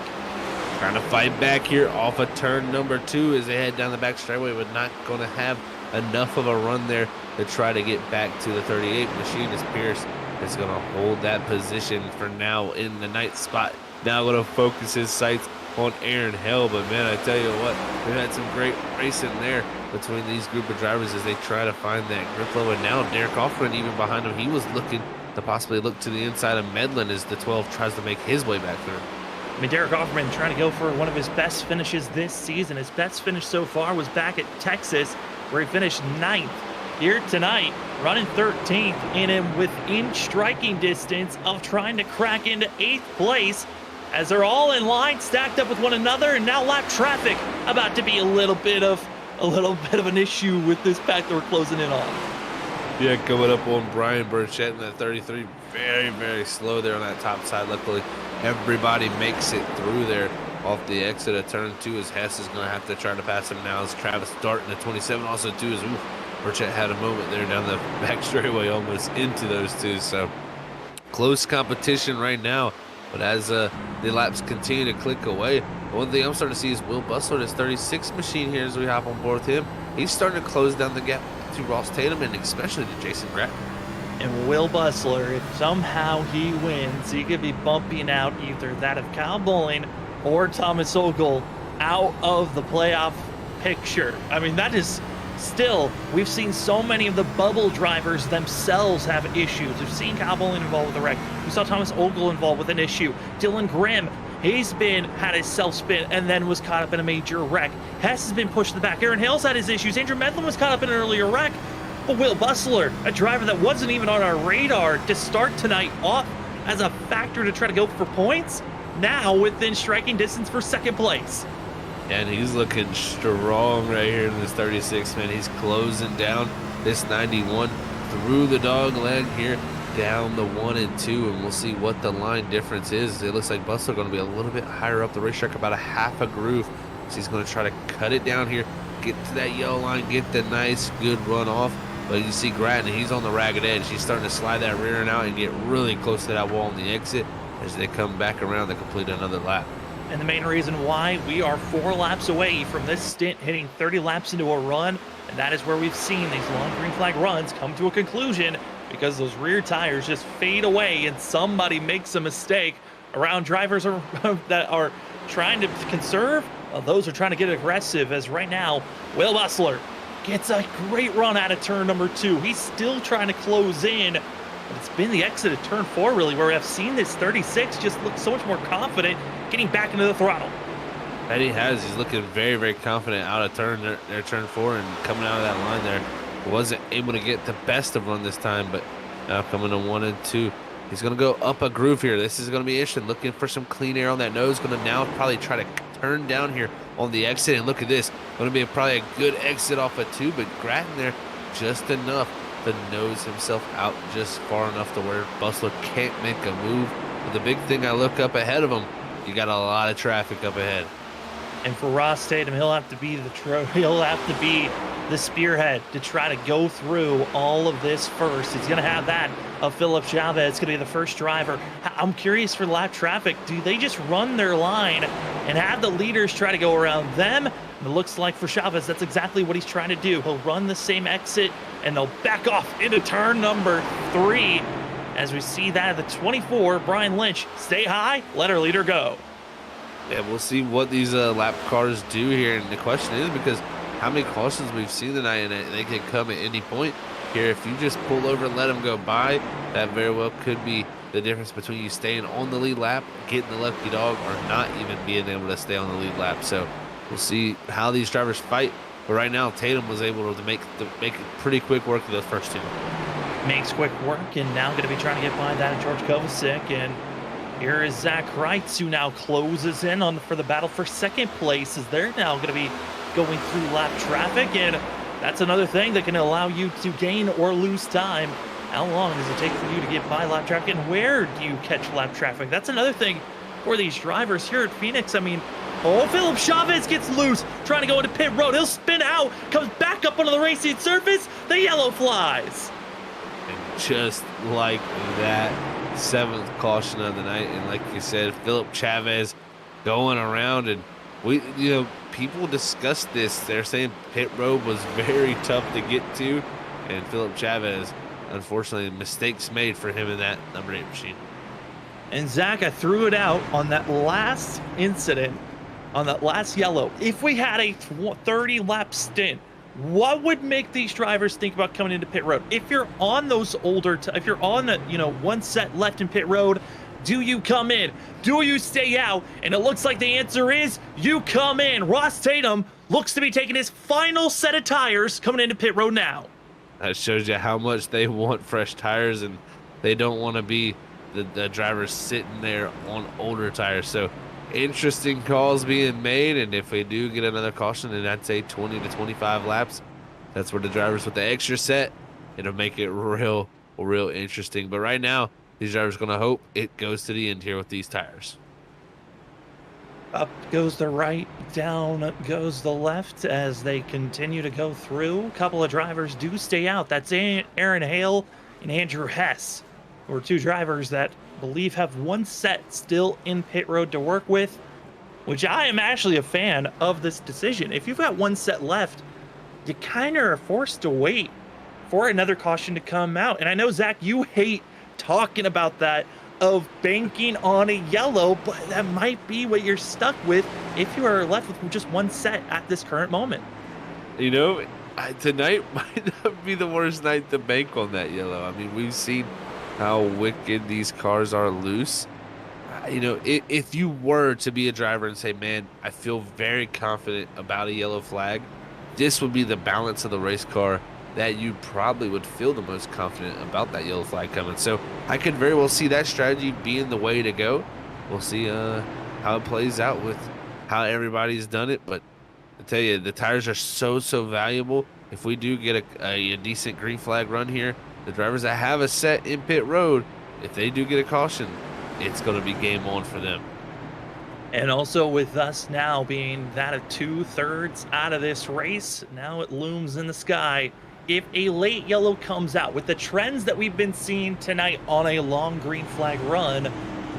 Trying to fight back here off of turn number 2 as they head down the back straightaway, but not going to have enough of a run there to try to get back to the 38. Machinist Pierce is going to hold that position for now in the 9th spot. Now going to focus his sights on Aaron Hale, but man, I tell you what, we've had some great racing there between these group of drivers as they try to find that grip low. And now Derek Hoffman even behind him, he was looking to possibly look to the inside of Medlin as the 12 tries to make his way back through. I mean, Derek Hoffman trying to go for one of his best finishes this season. His best finish so far was back at Texas, where he finished 9th. Here tonight, running 13th, and within striking distance of trying to crack into 8th place, as they're all in line, stacked up with one another, and now lap traffic about to be a little bit of an issue with this pack that we're closing in on. Yeah, coming up on Brian Burchett in that 33, very, very slow there on that top side. Luckily, everybody makes it through there off the exit of turn 2, as Hess is going to have to try to pass him now. As Travis starting at 27, also too, as Burchett had a moment there down the back straightaway, almost into those 2. So close competition right now But as the laps continue to click away, one thing I'm starting to see is Will Bustler, his 36 machine here as we hop on board with him. He's starting to close down the gap to Ross Tatum and especially to Jason Gratton. And Will Bustler, if somehow he wins, he could be bumping out either that of Kyle Bowling or Thomas Ogle out of the playoff picture. I mean, that is still, we've seen so many of the bubble drivers themselves have issues. We've seen Kyle Bowling involved with a wreck. We saw Thomas Ogle involved with an issue. Dylan Grimm, he's had his self-spin and then was caught up in a major wreck. Hess has been pushed to the back. Aaron Hale's had his issues. Andrew Medlin was caught up in an earlier wreck. But Will Bustler, a driver that wasn't even on our radar to start tonight off as a factor to try to go for points, now within striking distance for second place. And he's looking strong right here in this 36, man. He's closing down this 91 through the dog leg here, down the 1 and 2, and we'll see what the line difference is. It looks like Bustler going to be a little bit higher up the racetrack, about a half a groove. So he's going to try to cut it down here, get to that yellow line, get the nice, good run off. But you see Gratton, he's on the ragged edge. He's starting to slide that rear end out and get really close to that wall on the exit as they come back around to complete another lap. And the main reason why we are 4 laps away from this stint hitting 30 laps into a run, and that is where we've seen these long green flag runs come to a conclusion because those rear tires just fade away and somebody makes a mistake around drivers that are trying to conserve. Well, those are trying to get aggressive, as right now, Will Bustler gets a great run out of turn number 2. He's still trying to close in, but it's been the exit of turn 4 really where I've seen this 36 just look so much more confident getting back into the throttle. And he has. He's looking very, very confident out of turn there, turn 4, and coming out of that line there. Wasn't able to get the best of run this time, but now coming to 1 and 2. He's going to go up a groove here. This is going to be interesting. Looking for some clean air on that nose. Going to now probably try to turn down here on the exit. And look at this. Going to be probably a good exit off of 2, but Gratton there just enough to nose himself out just far enough to where Bustler can't make a move. But the big thing, I look up ahead of him, you got a lot of traffic up ahead. And for Ross Tatum, he'll have to be the spearhead to try to go through all of this first. He's going to have that of Philip Chavez. It's going to be the first driver. I'm curious for lap traffic. Do they just run their line and have the leaders try to go around them? And it looks like for Chavez, that's exactly what he's trying to do. He'll run the same exit and they'll back off into turn number 3. As we see that at the 24, Brian Lynch, stay high, let our leader go. Yeah, we'll see what these lap cars do here. And the question is, because how many cautions we've seen tonight, and they can come at any point here. If you just pull over and let them go by, that very well could be the difference between you staying on the lead lap, getting the lucky dog, or not even being able to stay on the lead lap. So we'll see how these drivers fight. But right now, Tatum was able to make pretty quick work of those first 2. Makes quick work, and now going to be trying to get by that of George Kovacic. And here is Zach Reitz, who now closes in for the battle for second place, as they're now going to be going through lap traffic. And that's another thing that can allow you to gain or lose time. How long does it take for you to get by lap traffic, and where do you catch lap traffic? That's another thing for these drivers here at Phoenix. I mean, Philip Chavez gets loose, trying to go into pit road. He'll spin out, comes back up onto the racing surface. The yellow flies. And just like that, 7th caution of the night. And like you said, Philip Chavez going around, and people discussed this. They're saying pit road was very tough to get to, and Philip Chavez, unfortunately, mistakes made for him in that number 8 machine. And Zach, I threw it out on that last incident, on that last yellow. If we had a 30-lap stint, what would make these drivers think about coming into pit road? If you're on those if you're on one set left in pit road, do you come in? Do you stay out? And it looks like the answer is you come in. Ross Tatum looks to be taking his final set of tires coming into pit road now. That shows you how much they want fresh tires, and they don't want to be the drivers sitting there on older tires. So interesting calls being made, and if we do get another caution, and I'd say 20 to 25 laps, that's where the drivers with the extra set, it'll make it real interesting. But right now, these drivers are going to hope it goes to the end here with these tires. Up goes the right, down goes the left as they continue to go through. A couple of drivers do stay out. That's Aaron Hale and Andrew Hess, who are 2 drivers that believe have one set still in pit road to work with, which I am actually a fan of this decision. If you've got one set left, you kind of are forced to wait for another caution to come out. And I know, Zach, you hate talking about that, of banking on a yellow, but that might be what you're stuck with if you are left with just one set at this current moment. You know, tonight might not be the worst night to bank on that yellow. I mean, we've seen how wicked these cars are loose. You know, if you were to be a driver and say, man, I feel very confident about a yellow flag, this would be the balance of the race car that you probably would feel the most confident about that yellow flag coming. So I could very well see that strategy being the way to go. We'll see how it plays out with how everybody's done it. But I tell you, the tires are so valuable. If we do get a decent green flag run here, the drivers that have a set in pit road, if they do get a caution, it's going to be game on for them. And also with us now being that of 2/3 out of this race, now it looms in the sky. If a late yellow comes out with the trends that we've been seeing tonight on a long green flag run,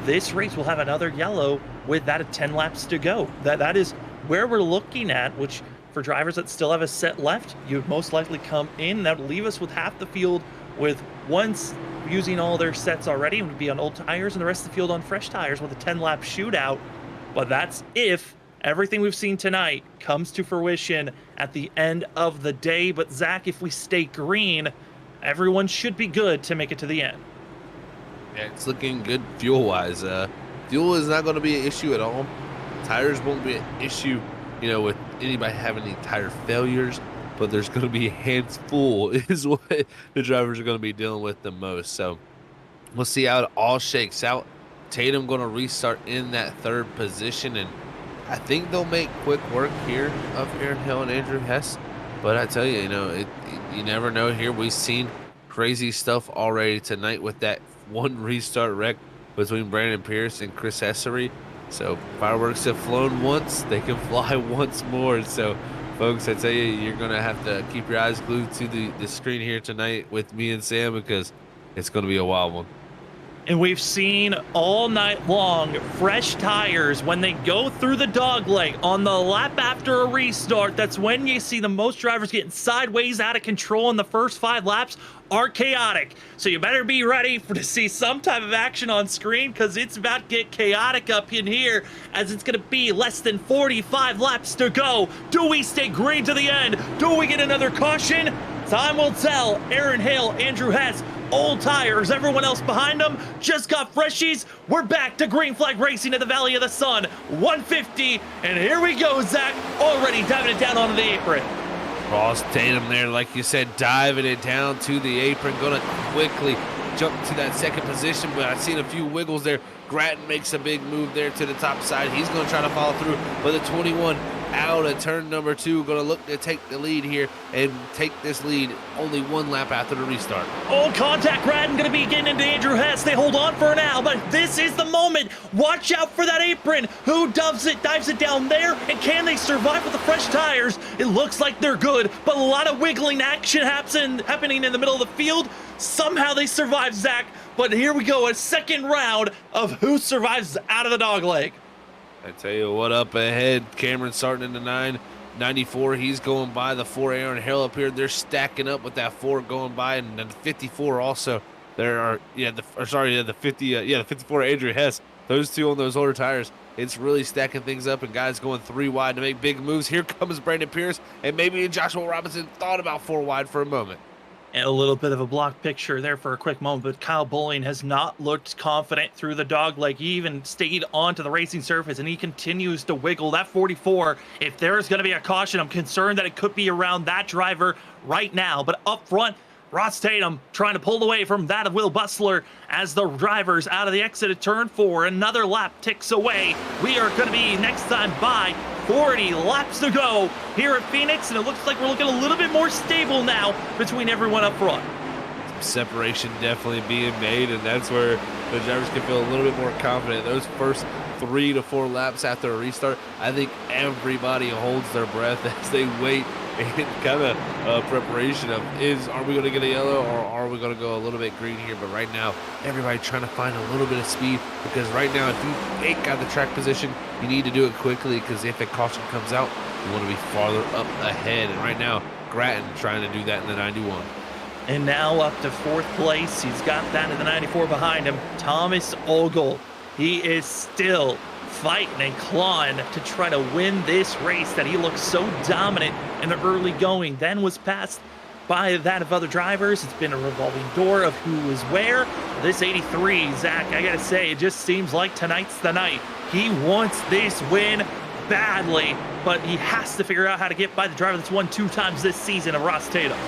this race will have another yellow with that of 10 laps to go. That is where we're looking at, which for drivers that still have a set left, you would most likely come in. That would leave us with half the field with once using all their sets already and would be on old tires, and the rest of the field on fresh tires with a 10-lap shootout. But that's if everything we've seen tonight comes to fruition at the end of the day. But Zach, if we stay green, everyone should be good to make it to the end. Yeah, it's looking good fuel-wise. Fuel is not going to be an issue at all. Tires won't be an issue, you know, with anybody having any tire failures, but there's going to be hands full is what the drivers are going to be dealing with the most. So we'll see how it all shakes out. Tatum going to restart in that third position, and I think they'll make quick work here of Aaron Hill and Andrew Hess. But I tell you, you know, you never know here. We've seen crazy stuff already tonight with that one restart wreck between Brandon Pierce and Chris Hessery. So fireworks have flown once, they can fly once more. So folks, I tell you, you're going to have to keep your eyes glued to the screen here tonight with me and Sam, because it's going to be a wild one. And we've seen all night long fresh tires when they go through the dogleg on the lap after a restart. That's when you see the most drivers getting sideways out of control in the first 5 laps are chaotic. So you better be ready to see some type of action on screen, because it's about to get chaotic up in here, as it's going to be less than 45 laps to go. Do we stay green to the end? Do we get another caution? Time will tell. Aaron Hale, Andrew Hess, old tires, everyone else behind them just got freshies. We're back to green flag racing at the Valley of the Sun, 150, and here we go, Zach, already diving it down onto the apron. Ross Tatum there, like you said, diving it down to the apron, gonna quickly jump to that second position, but I've seen a few wiggles there. Grattan makes a big move there to the top side. He's gonna try to follow through, but the 21 out of turn number 2, gonna look to take the lead here and take this lead only 1 lap after the restart. Oh, contact. Grattan gonna be getting into Andrew Hess. They hold on for now, but this is the moment. Watch out for that apron. Who dives it down there, and can they survive with the fresh tires? It looks like they're good, but a lot of wiggling action happening in the middle of the field. Somehow they survive, Zach, but here we go, a second round of who survives out of the dogleg. I tell you what, up ahead, Cameron starting in the 994. He's going by the 4 Aaron Hill up here. They're stacking up with that 4 going by, and then the 54 also. There are the 54 Andrew Hess. Those two on those older tires. It's really stacking things up, and guys going 3 wide to make big moves. Here comes Brandon Pierce, and maybe Joshua Robinson thought about 4 wide for a moment. And a little bit of a block picture there for a quick moment, but Kyle Bowling has not looked confident through the dogleg. He even stayed onto the racing surface, and he continues to wiggle. That 44, if there's going to be a caution, I'm concerned that it could be around that driver right now. But up front, Ross Tatum trying to pull away from that of Will Bustler as the drivers out of the exit at turn 4. Another lap ticks away. We are going to be next time by 40 laps to go here at Phoenix, and it looks like we're looking a little bit more stable now between everyone up front. Separation definitely being made, and that's where the drivers can feel a little bit more confident. Those first 3 to 4 laps after a restart, I think everybody holds their breath as they wait in kind of preparation of are we going to get a yellow or are we going to go a little bit green here? But right now, everybody trying to find a little bit of speed, because right now, if you ain't got the track position, you need to do it quickly, because if a caution comes out, you want to be farther up ahead. And right now, Grattan trying to do that in the 91. And now up to 4th place. He's got that in the 94 behind him. Thomas Ogle, he is still fighting and clawing to try to win this race that he looked so dominant in the early going, then was passed by that of other drivers. It's been a revolving door of who is where. This 83, Zach, I gotta say, it just seems like tonight's the night. He wants this win badly, but he has to figure out how to get by the driver that's won 2 times this season, of Ross Tatum.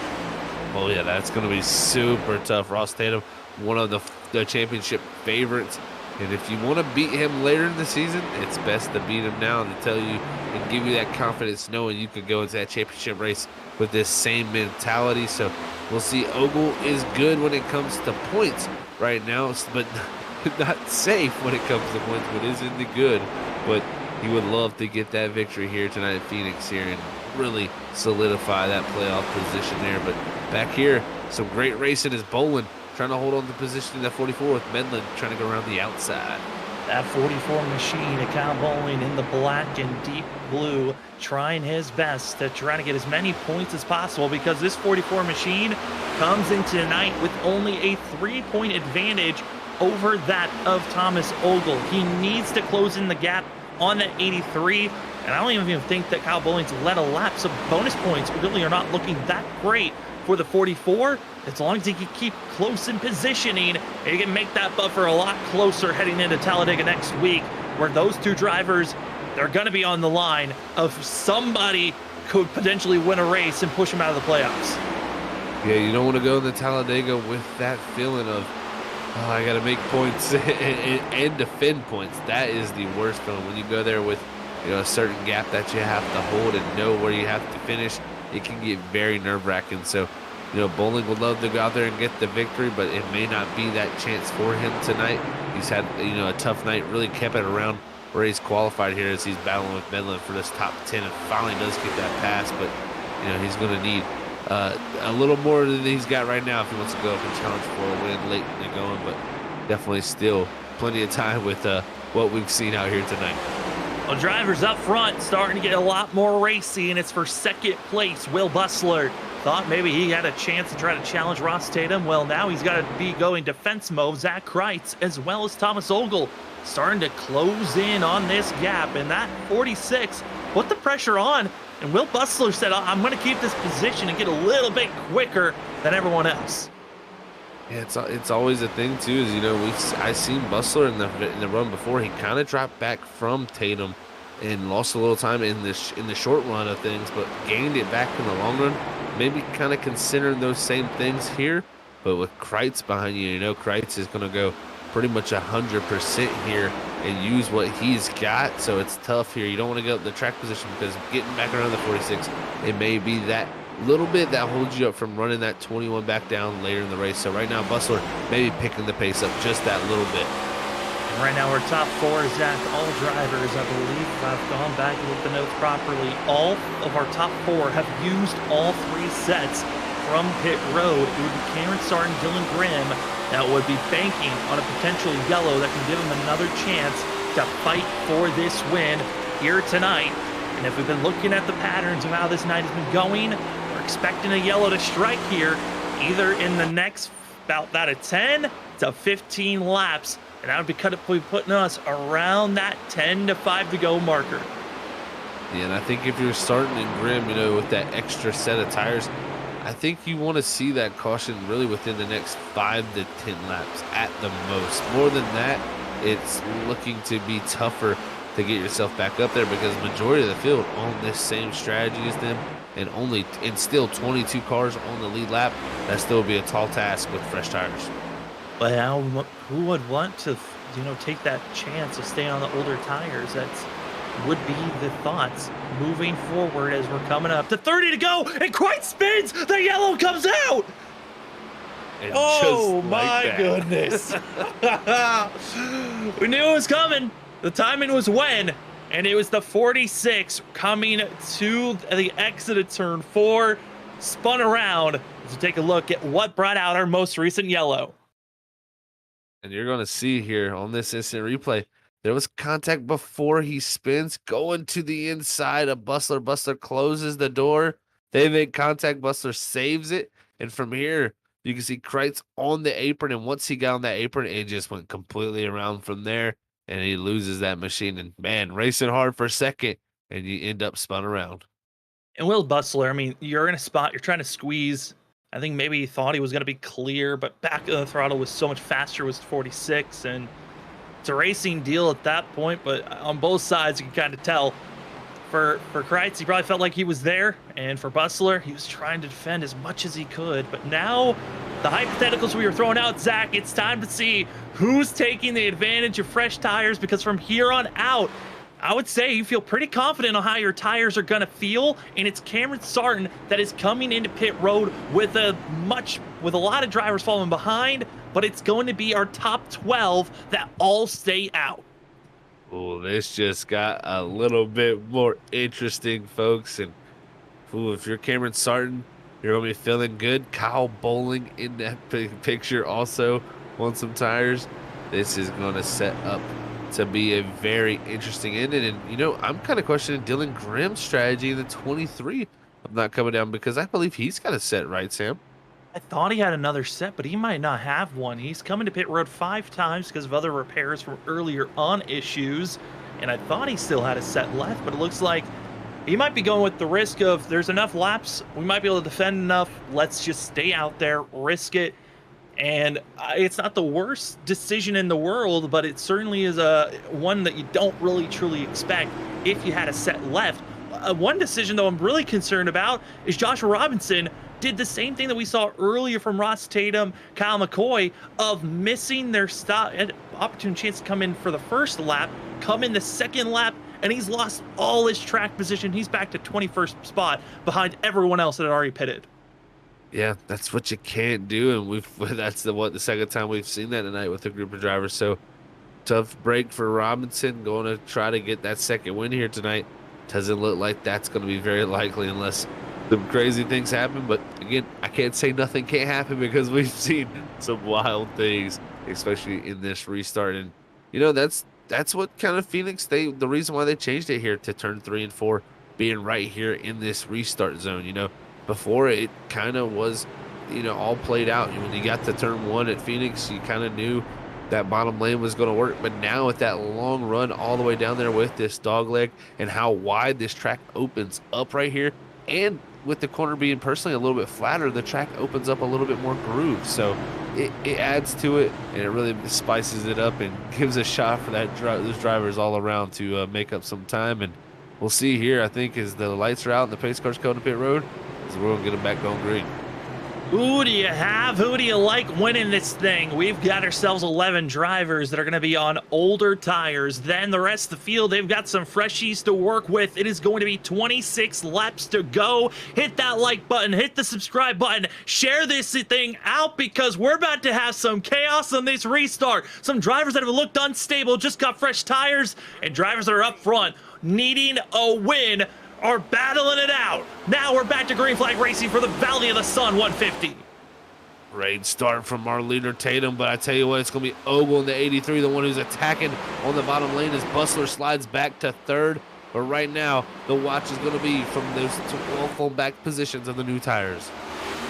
Oh yeah, that's going to be super tough. Ross Tatum, one of the championship favorites. And if you want to beat him later in the season, it's best to beat him now, and to tell you and give you that confidence knowing you could go into that championship race with this same mentality. So we'll see. Ogle is good when it comes to points right now, but not safe when it comes to points, but is in the good. But he would love to get that victory here tonight at Phoenix here and really solidify that playoff position there. But back here, some great racing is Bolin trying to hold on to position in that 44 with Medlin trying to go around the outside. That 44 machine, a Kyle Bowling in the black and deep blue, trying his best to try to get as many points as possible, because this 44 machine comes into tonight with only a 3-point advantage over that of Thomas Ogle. He needs to close in the gap on that 83, and I don't even think that Kyle Bowling's led a lap, so bonus points really are not looking that great for the 44. As long as he can keep close in positioning, he can make that buffer a lot closer heading into Talladega next week, where those 2 drivers, they're going to be on the line of somebody could potentially win a race and push him out of the playoffs. Yeah, you don't want to go into Talladega with that feeling of, oh, I got to make points and defend points. That is the worst feeling when you go there with, a certain gap that you have to hold and know where you have to finish. It can get very nerve-wracking. So, Bowling would love to go out there and get the victory, but it may not be that chance for him tonight. He's had, a tough night, really kept it around where he's qualified here as he's battling with Medlin for this top 10 and finally does get that pass. But, he's going to need a little more than he's got right now if he wants to go up and challenge for a win late in the going, but definitely still plenty of time with what we've seen out here tonight. Well, drivers up front starting to get a lot more racy, and it's for 2nd place. Will Bustler thought maybe he had a chance to try to challenge Ross Tatum. Well, now he's got to be going defense mode. Zach Kreitz as well as Thomas Ogle starting to close in on this gap, and that 46 put the pressure on. And Will Bustler said, I'm going to keep this position and get a little bit quicker than everyone else. Yeah, it's always a thing too. Is I seen Bustler in the run before. He kind of dropped back from Tatum and lost a little time in the short run of things, but gained it back in the long run. Maybe kind of considering those same things here, but with Kreitz behind you, Kreitz is going to go pretty much 100% here and use what he's got. So it's tough here. You don't want to go up the track position, because getting back around the 46, it may be that little bit that holds you up from running that 21 back down later in the race. So right now, Bustler maybe picking the pace up just that little bit. And right now, our top 4, Zach, all drivers, I believe, if I've gone back and looked at the notes properly, all of our top 4 have used all 3 sets from pit road. It would be Cameron Sarton, Dylan Grimm, that would be banking on a potential yellow that can give him another chance to fight for this win here tonight. And if we've been looking at the patterns of how this night has been going, we're expecting a yellow to strike here, either in the next about that of 10 to 15 laps. And that would be putting us around that 10 to 5 to go marker. Yeah, and I think if you're starting in Grimm, with that extra set of tires, I think you want to see that caution really within the next 5 to 10 laps at the most. More than that, it's looking to be tougher to get yourself back up there, because the majority of the field on this same strategy as them, and still 22 cars on the lead lap. That still would be a tall task with fresh tires. But who would want to, take that chance of staying on the older tires? That's would be the thoughts moving forward as we're coming up to 30 to go, and Kreitz spins, the yellow comes out. And oh like my that. goodness. We knew it was coming. The timing was when, And it was the 46 coming to the exit of turn 4, spun around to take a look at what brought out our most recent yellow. And you're going to see here on this instant replay, there was contact before he spins, going to the inside of Bustler. Bustler closes the door. They make contact. Bustler saves it. And from here, you can see Kreitz on the apron. And once he got on that apron, it just went completely around from there. And he loses that machine. And man, racing hard for a second. And you end up spun around. And Will Bustler, I mean, you're in a spot, you're trying to squeeze. I think maybe he thought he was going to be clear, but back of the throttle was so much faster, was 46. And it's a racing deal at that point, but on both sides, you can kind of tell. For Kreitz, he probably felt like he was there, and for Bustler, he was trying to defend as much as he could. But now, the hypotheticals we were throwing out, Zach, it's time to see who's taking the advantage of fresh tires, because from here on out, I would say you feel pretty confident on how your tires are going to feel, and it's Cameron Sarton that is coming into pit road with a lot of drivers falling behind, but it's going to be our top 12 that all stay out. Oh, this just got a little bit more interesting, folks. And if you're Cameron Sarton, you're going to be feeling good. Kyle Bowling in that picture also on some tires. This is going to set up to be a very interesting ending. And, you know, I'm kind of questioning Dylan Grimm's strategy in the 23 of not coming down, because I believe he's got a set, right, Sam? I thought he had another set, but he might not have one. He's coming to pit road 5 times because of other repairs from earlier on issues, and I thought he still had a set left, but it looks like he might be going with the risk of there's enough laps, we might be able to defend enough, let's just stay out there, risk it. And it's not the worst decision in the world, but it certainly is one that you don't really truly expect if you had a set left. One decision, though, I'm really concerned about is Joshua Robinson did the same thing that we saw earlier from Ross Tatum, Kyle McCoy, of missing their stop, opportune chance to come in for the first lap, come in the second lap, and he's lost all his track position. He's back to 21st spot behind everyone else that had already pitted. Yeah, that's what you can't do, and that's the second time we've seen that tonight with a group of drivers. So tough break for Robinson, going to try to get that second win here tonight. Doesn't look like that's going to be very likely unless some crazy things happen. But again, I can't say nothing can't happen, because we've seen some wild things, especially in this restart. And you know, that's what kind of Phoenix, the reason why they changed it here to turn 3 and 4 being right here in this restart zone. You know, before it kind of was, you know, all played out. When you got to turn 1 at Phoenix, you kind of knew that bottom lane was going to work. But now with that long run all the way down there with this dog leg and how wide this track opens up right here, and with the corner being personally a little bit flatter, the track opens up a little bit more groove. So it adds to it, and it really spices it up and gives a shot for those drivers all around to make up some time. And we'll see here, I think, as the lights are out and the pace cars come to pit road, as we're going to get them back going green. Who do you have? Who do you like winning this thing? We've got ourselves 11 drivers that are going to be on older tires. Then the rest of the field, they've got some freshies to work with. It is going to be 26 laps to go. Hit that like button, hit the subscribe button, share this thing out, because we're about to have some chaos on this restart. Some drivers that have looked unstable, just got fresh tires, and drivers that are up front needing a win are battling it out. Now we're back to green flag racing for the Valley of the Sun 150. Great start from our leader Tatum, but I tell you what, it's going to be Ogle in the 83, the one who's attacking on the bottom lane as Bustler slides back to third. But right now, the watch is going to be from those 12 full back positions of the new tires.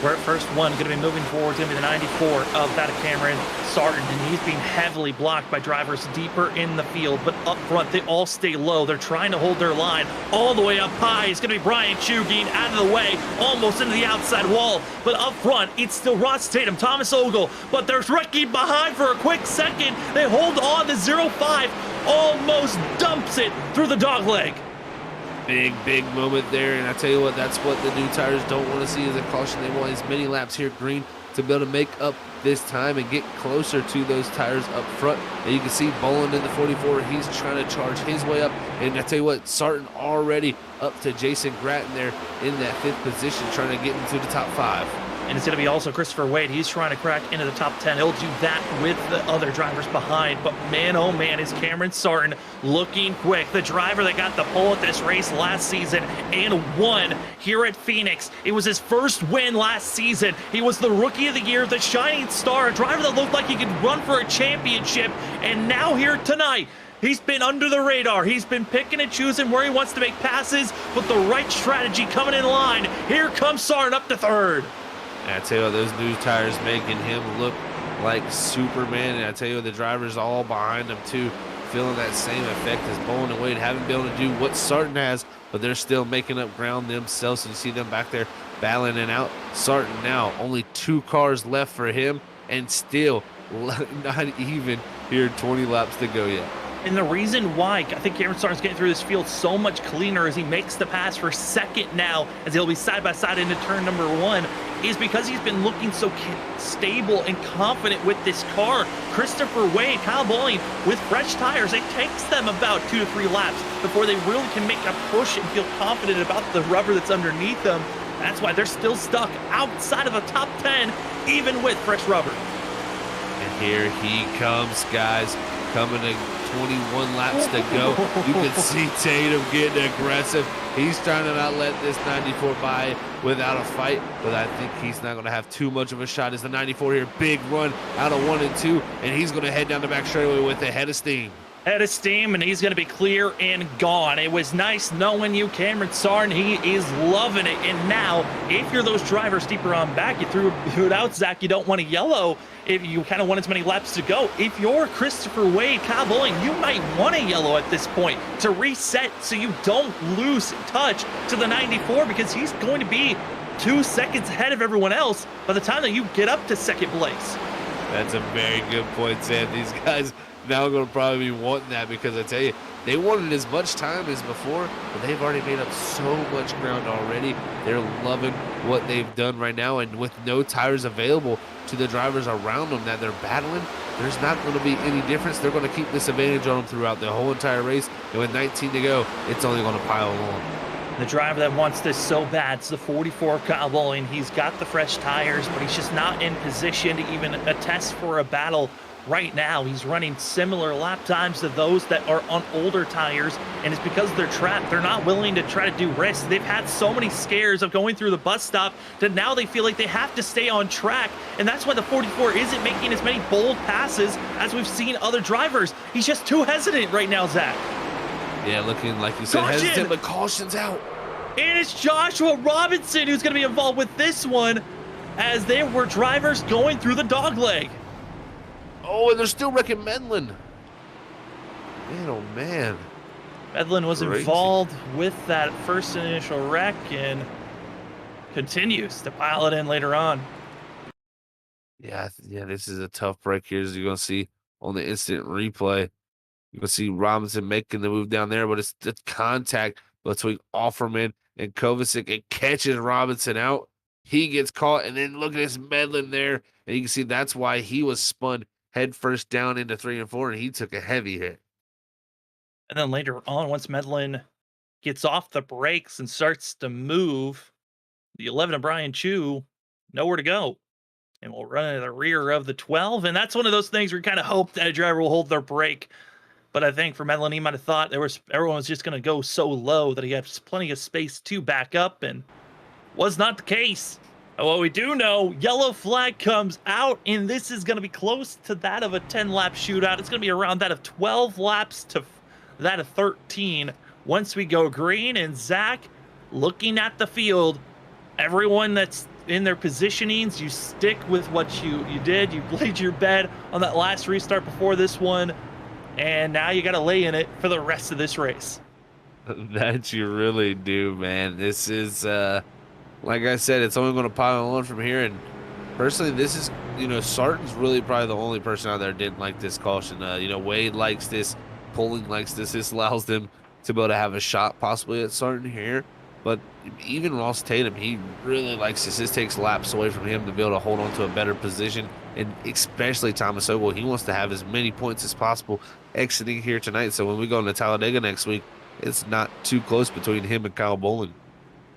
We're at first one, going to be moving forward, going to be the 94 of that of Cameron Sarton, and he's being heavily blocked by drivers deeper in the field, but up front, they all stay low. They're trying to hold their line all the way up high. It's going to be Brian Chugin out of the way, almost into the outside wall, but up front, it's still Ross Tatum, Thomas Ogle, but there's Ricky behind for a quick second. They hold on to 0-5, almost dumps it through the dog leg. Big moment there, and I tell you what, that's what the new tires don't want to see as a caution. They want as many laps here green to be able to make up this time and get closer to those tires up front. And you can see Boland in the 44, he's trying to charge his way up, and I tell you what, Sarton already up to Jason Gratton there in that 5th position, trying to get into the top 5. And it's going to be also Christopher Wade. He's trying to crack into the top 10. He'll do that with the other drivers behind. But man, oh man, is Cameron Sarton looking quick. The driver that got the pole at this race last season and won here at Phoenix. It was his first win last season. He was the Rookie of the Year, the shining star, a driver that looked like he could run for a championship. And now here tonight, he's been under the radar. He's been picking and choosing where he wants to make passes, with the right strategy coming in line. Here comes Sarton up to third. And I tell you what, those new tires making him look like Superman. And I tell you what, the drivers all behind him too, feeling that same effect as Bowen and Wade haven't been able to do what Sarton has, but they're still making up ground themselves. And you see them back there battling it out. Sarton now, only 2 cars left for him, and still not even here 20 laps to go yet. And the reason why I think Cameron Sarton's getting through this field so much cleaner as he makes the pass for second now, as he'll be side by side into turn number 1, is because he's been looking so stable and confident with this car. Christopher Wade, Kyle Bowling, with fresh tires, it takes them about 2 to 3 laps before they really can make a push and feel confident about the rubber that's underneath them. That's why they're still stuck outside of the top 10, even with fresh rubber. And here he comes, guys, coming to 21 laps to go. You can see Tatum getting aggressive. He's trying to not let this 94 by without a fight, but I think he's not going to have too much of a shot as the 94 here. Big run out of 1 and 2, and he's going to head down the back straightaway with a head of steam. Head of steam, and he's going to be clear and gone. It was nice knowing you, Cameron Sarton. He is loving it. And now, if you're those drivers deeper on back, you threw it out, Zach. You don't want a yellow if you kind of want as many laps to go. If you're Christopher Wade, Kyle Bowling, you might want a yellow at this point to reset so you don't lose touch to the 94, because he's going to be 2 seconds ahead of everyone else by the time that you get up to second place. That's a very good point, Sam. These guys now going to probably be wanting that, because I tell you, they wanted as much time as before, but they've already made up so much ground already. They're loving what they've done right now, and with no tires available to the drivers around them that they're battling, there's not going to be any difference. They're going to keep this advantage on them throughout the whole entire race, and with 19 to go, it's only going to pile on. The driver that wants this so bad is the 44 Kyle Bowling. He's got the fresh tires, but he's just not in position to even attest for a battle right now. He's running similar lap times to those that are on older tires, and it's because they're trapped. They're not willing to try to do risks. They've had so many scares of going through the bus stop that now they feel like they have to stay on track, and that's why the 44 isn't making as many bold passes as we've seen other drivers. He's just too hesitant right now, Zach. Yeah, looking like you said, Caution! hesitant, but caution's out. And it's Joshua Robinson who's going to be involved with this one, as there were drivers going through the dogleg. Oh, and they're still wrecking Medlin. Man, oh man. Medlin was Crazy. involved with that first initial wreck and continues to pile it in later on. Yeah, this is a tough break here, as you're going to see on the instant replay. You can see Robinson making the move down there, but it's the contact between Offerman and Kovacic. It catches Robinson out. He gets caught, and then look at this Medlin there. And you can see that's why he was spun head first down into 3 and 4, and he took a heavy hit. And then later on, once Medlin gets off the brakes and starts to move, the 11 of Brian Chu, nowhere to go. And we'll run into the rear of the 12. And that's one of those things where you kind of hope that a driver will hold their brake. But I think for Medlin, he might have thought everyone was just going to go so low that he had plenty of space to back up, and was not the case. What we do know, yellow flag comes out, and this is going to be close to that of a 10-lap shootout. It's going to be around that of 12 laps to that of 13 once we go green. And Zach, looking at the field, everyone that's in their positionings, you stick with what you did. You laid your bed on that last restart before this one, and now you got to lay in it for the rest of this race. That you really do, man. This is, like I said, it's only going to pile on from here. And personally, this is, Sarton's really probably the only person out there that didn't like this caution. Wade likes this, Poling likes this. This allows them to be able to have a shot possibly at Sarton here. But even Ross Tatum, he really likes this. This takes laps away from him to be able to hold on to a better position. And especially Thomas Ogle, he wants to have as many points as possible exiting here tonight. So when we go into Talladega next week, it's not too close between him and Kyle Bowling.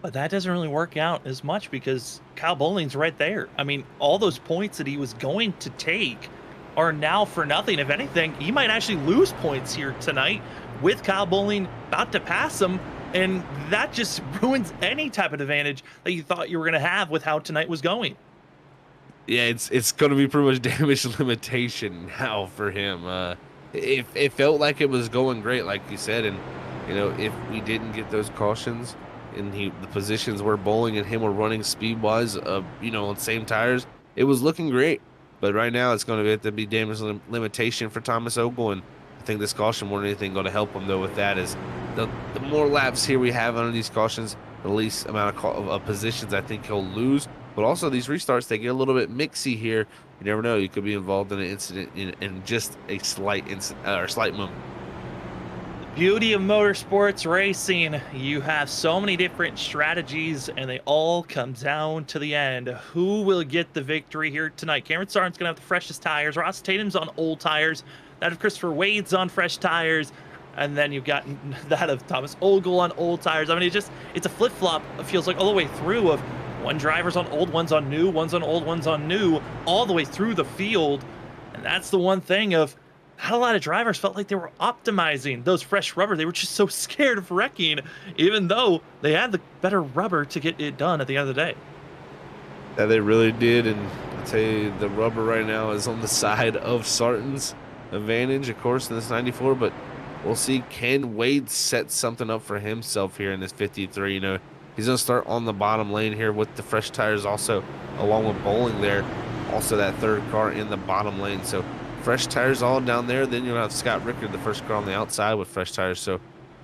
But that doesn't really work out as much because Kyle Bowling's right there. I mean, all those points that he was going to take are now for nothing. If anything, he might actually lose points here tonight with Kyle Bowling about to pass him. And that just ruins any type of advantage that you thought you were going to have with how tonight was going. Yeah, it's going to be pretty much damage limitation now for him. It felt like it was going great, like you said, and if we didn't get those cautions and the positions where Bowling and him were running speed wise, on same tires, it was looking great. But right now, it's going to have to be damage limitation for Thomas Ogle, and I think this caution more than anything going to help him though with that is the more laps here we have under these cautions, the least amount of positions I think he'll lose. But also these restarts, they get a little bit mixy here. You never know. You could be involved in an incident in just a slight incident or slight moment. The beauty of motorsports racing, you have so many different strategies and they all come down to the end. Who will get the victory here tonight? Cameron Sargent's going to have the freshest tires. Ross Tatum's on old tires. That of Christopher Wade's on fresh tires. And then you've got that of Thomas Ogle on old tires. I mean, it's a flip-flop, it feels like, all the way through of one driver's on old, one's on new, one's on old, one's on new, all the way through the field. And that's the one thing of not a lot of drivers felt like they were optimizing those fresh rubber. They were just so scared of wrecking, even though they had the better rubber to get it done at the end of the day. Yeah, they really did. And I'll tell you, the rubber right now is on the side of Sarton's advantage, of course, in this 94. But we'll see, can Wade set something up for himself here in this 53? He's going to start on the bottom lane here with the fresh tires also, along with Bowling there. Also that third car in the bottom lane. So fresh tires all down there. Then you'll have Scott Rickard, the first car on the outside with fresh tires. So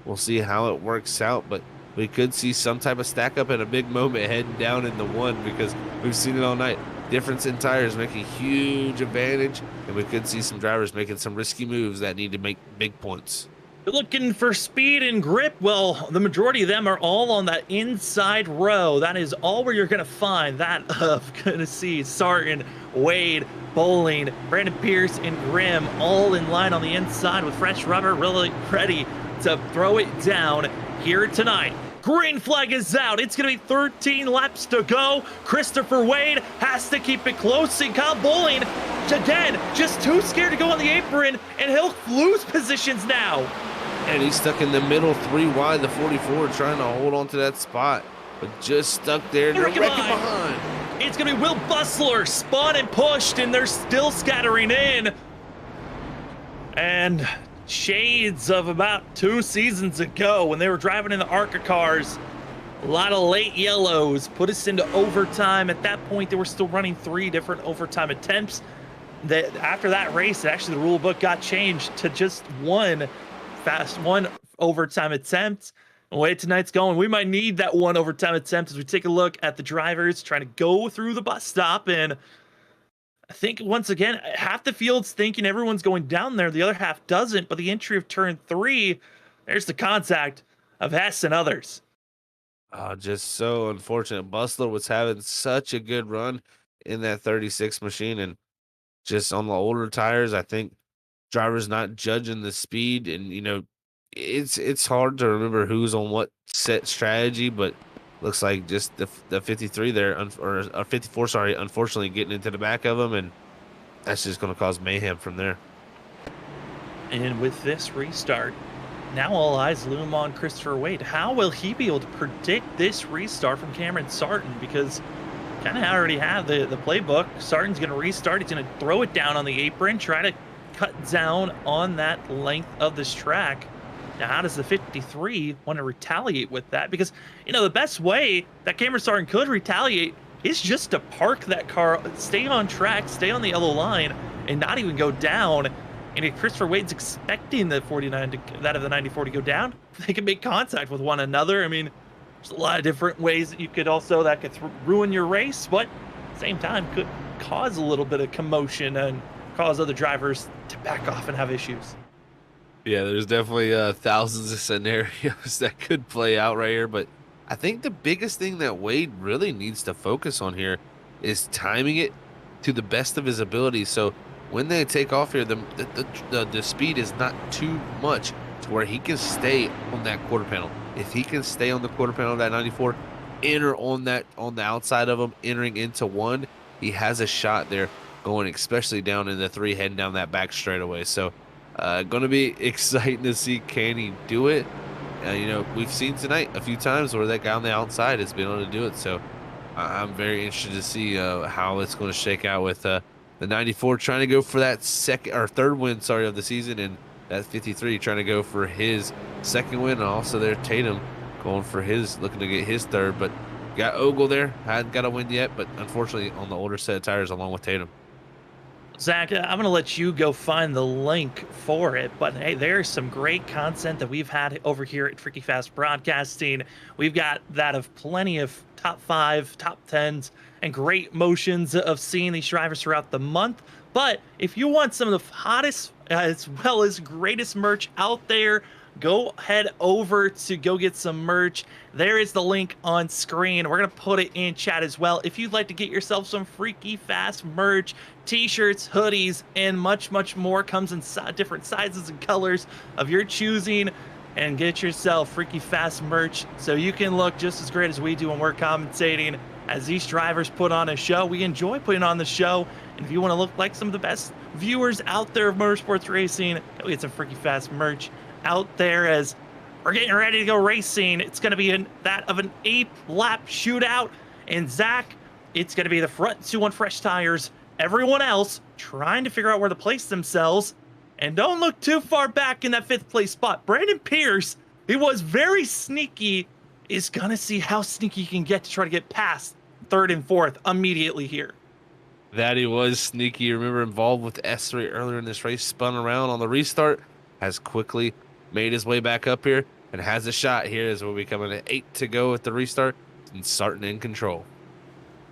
we'll see how it works out. But we could see some type of stack up and a big moment heading down in the one, because we've seen it all night. Difference in tires make a huge advantage. And we could see some drivers making some risky moves that need to make big points. You're looking for speed and grip. Well, the majority of them are all on that inside row. That is all where you're going to find that of going to see Sargent, Wade, Bowling, Brandon Pierce, and Grimm all in line on the inside with fresh rubber, really ready to throw it down here tonight. Green flag is out. It's going to be 13 laps to go. Christopher Wade has to keep it close, and Kyle Bowling, again, just too scared to go on the apron, and he'll lose positions now. And he's stuck in the middle, 3 wide, the 44, trying to hold on to that spot, but just stuck there. They're wrecking behind. It's going to be Will Bustler, spun and pushed, and they're still scattering in. And shades of about 2 seasons ago when they were driving in the ARCA cars, a lot of late yellows put us into overtime. At that point, they were still running 3 different overtime attempts. After that race, actually the rule book got changed to just one overtime attempt. The way tonight's going, we might need that 1 overtime attempt as we take a look at the drivers trying to go through the bus stop. And I think once again, half the field's thinking everyone's going down there, the other half doesn't. But the entry of turn 3, there's the contact of Hess and others. Just so unfortunate. Bustler was having such a good run in that 36 machine, and just on the older tires, I think drivers not judging the speed, and it's hard to remember who's on what set strategy, but looks like just the 53 there, or 54, sorry, unfortunately getting into the back of them, and that's just going to cause mayhem from there. And with this restart, now all eyes loom on Christopher Wade. How will he be able to predict this restart from Cameron Sargent? Because kind of already have the playbook. Sargent's going to restart. He's going to throw it down on the apron, try to cut down on that length of this track. Now, how does the 53 want to retaliate with that? Because, the best way that Cameron Sargent could retaliate is just to park that car, stay on track, stay on the yellow line, and not even go down. And if Christopher Wade's expecting the 49 that of the 94 to go down, they can make contact with one another. I mean, there's a lot of different ways that you could also, that could ruin your race, but at the same time could cause a little bit of commotion and cause other drivers to back off and have issues. Yeah, there's definitely thousands of scenarios that could play out right here, but I think the biggest thing that Wade really needs to focus on here is timing it to the best of his ability. So when they take off here, the speed is not too much to where he can stay on that quarter panel. If he can stay on the quarter panel of that 94, enter on the outside of him, entering into one, he has a shot there going, especially down in the 3, heading down that back straightaway. So, going to be exciting to see, can he do it? You know, we've seen tonight a few times where that guy on the outside has been able to do it. So, I'm very interested to see how it's going to shake out with the 94 trying to go for that third win, sorry, of the season, and that 53 trying to go for his second win, and also there Tatum going for looking to get his third. But got Ogle there, hadn't got a win yet, but unfortunately on the older set of tires along with Tatum. Zach, I'm going to let you go find the link for it, but hey, there's some great content that we've had over here at Freaky Fast Broadcasting. We've got that of plenty of top 5, top 10s, and great motions of seeing these drivers throughout the month. But if you want some of the hottest as well as greatest merch out there, go head over to go get some merch. There is the link on screen. We're going to put it in chat as well. If you'd like to get yourself some Freaky Fast merch, t-shirts, hoodies, and much, much more, comes in different sizes and colors of your choosing, and get yourself Freaky Fast merch so you can look just as great as we do when we're commentating. As these drivers put on a show, we enjoy putting on the show. And if you want to look like some of the best viewers out there of motorsports racing, go get some Freaky Fast merch out there as we're getting ready to go racing. It's going to be that of an 8-lap shootout. And Zach, it's going to be the front 2 on fresh tires. Everyone else trying to figure out where to place themselves. And don't look too far back in that 5th place spot. Brandon Pierce, he was very sneaky, is going to see how sneaky he can get to try to get past 3rd and 4th immediately here. That he was sneaky. Remember, involved with S3 earlier in this race, spun around on the restart, has quickly made his way back up here, and has a shot here as we'll be coming at 8 to go with the restart and starting in control.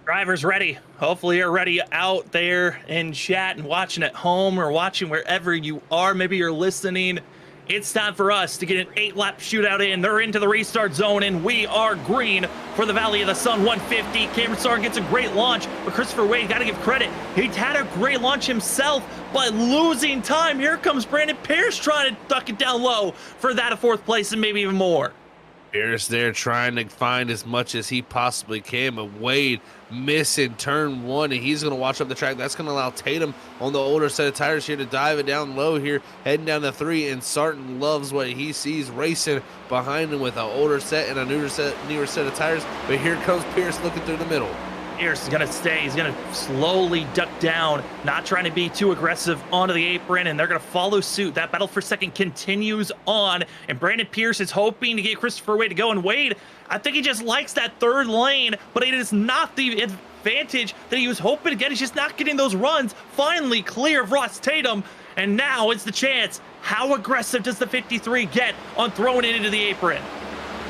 Drivers ready. Hopefully you're ready out there in chat and watching at home or watching wherever you are. Maybe you're listening. It's time for us to get an 8-lap shootout in. They're into the restart zone, and we are green for the Valley of the Sun 150. Cameron Sargent gets a great launch, but Christopher Wade, got to give credit. He had a great launch himself, but losing time. Here comes Brandon Pierce trying to duck it down low for that of 4th place and maybe even more. Pierce there trying to find as much as he possibly can, but Wade missing turn 1, and he's going to watch up the track. That's going to allow Tatum on the older set of tires here to dive it down low here, heading down to 3, and Sarton loves what he sees racing behind him with an older set and a newer set of tires. But here comes Pierce looking through the middle. Pierce is going to stay. He's going to slowly duck down, not trying to be too aggressive onto the apron, and they're going to follow suit. That battle for second continues on, and Brandon Pierce is hoping to get Christopher Wade to go. And Wade, I think he just likes that 3rd lane, but it is not the advantage that he was hoping to get. He's just not getting those runs. Finally clear of Ross Tatum, and now it's the chance. How aggressive does the 53 get on throwing it into the apron?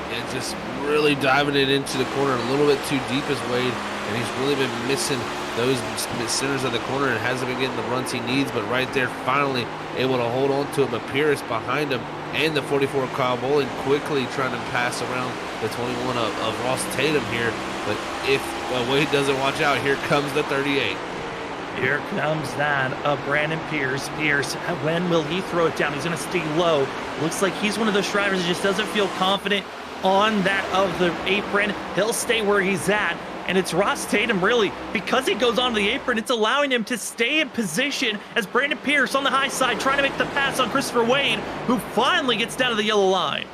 And just really diving it into the corner a little bit too deep as Wade, and he's really been missing those centers of the corner and hasn't been getting the runs he needs. But right there, finally able to hold on to it. But Pierce behind him, and the 44 Kyle Bowling quickly trying to pass around the 21 of Ross Tatum here. But if Wade doesn't watch out, here comes the 38. Here comes that of Brandon Pierce. Pierce, when will he throw it down? He's going to stay low. Looks like he's one of those drivers that just doesn't feel confident on that of the apron. He'll stay where he's at. And it's Ross Tatum, really, because he goes onto the apron, it's allowing him to stay in position as Brandon Pierce on the high side trying to make the pass on Christopher Wade, who finally gets down to the yellow line.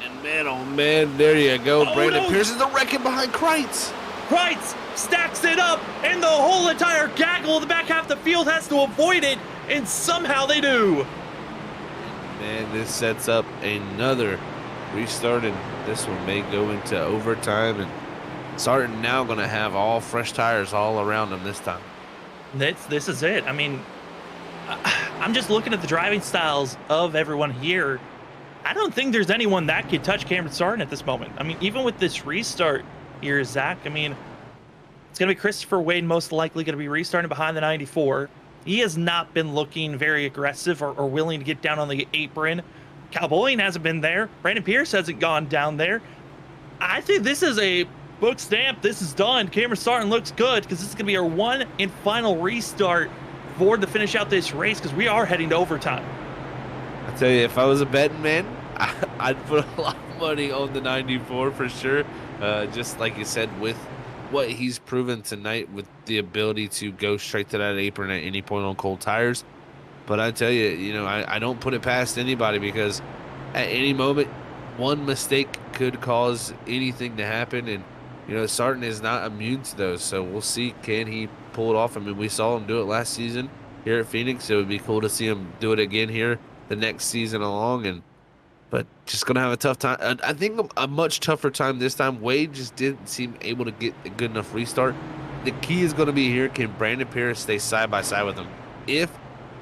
And man, oh man, there you go. Oh, Brandon Pierce is the wrecking behind Kreitz. Kreitz stacks it up, and the whole entire gaggle of the back half of the field has to avoid it, and somehow they do. Man, this sets up another restart, and this one may go into overtime, and Sarton now going to have all fresh tires all around him this time. This is it. I mean, I'm just looking at the driving styles of everyone here. I don't think there's anyone that could touch Cameron Sarton at this moment. I mean, even with this restart here, Zach, I mean, it's going to be Christopher Wade most likely going to be restarting behind the 94. He has not been looking very aggressive or willing to get down on the apron. Kyle Bowling hasn't been there. Brandon Pierce hasn't gone down there. I think this is a book stamp. This is done. Cameron Sarton looks good because this is going to be our one and final restart for to finish out this race because we are heading to overtime. I tell you, if I was a betting man, I'd put a lot of money on the 94 for sure. Just like you said, with what he's proven tonight, with the ability to go straight to that apron at any point on cold tires. But I tell you, I don't put it past anybody, because at any moment, one mistake could cause anything to happen. And, Sarton is not immune to those. So we'll see, can he pull it off? I mean, we saw him do it last season here at Phoenix. It would be cool to see him do it again here the next season along. But just going to have a tough time. I think a much tougher time this time. Wade just didn't seem able to get a good enough restart. The key is going to be here, can Brandon Pierce stay side by side with him? If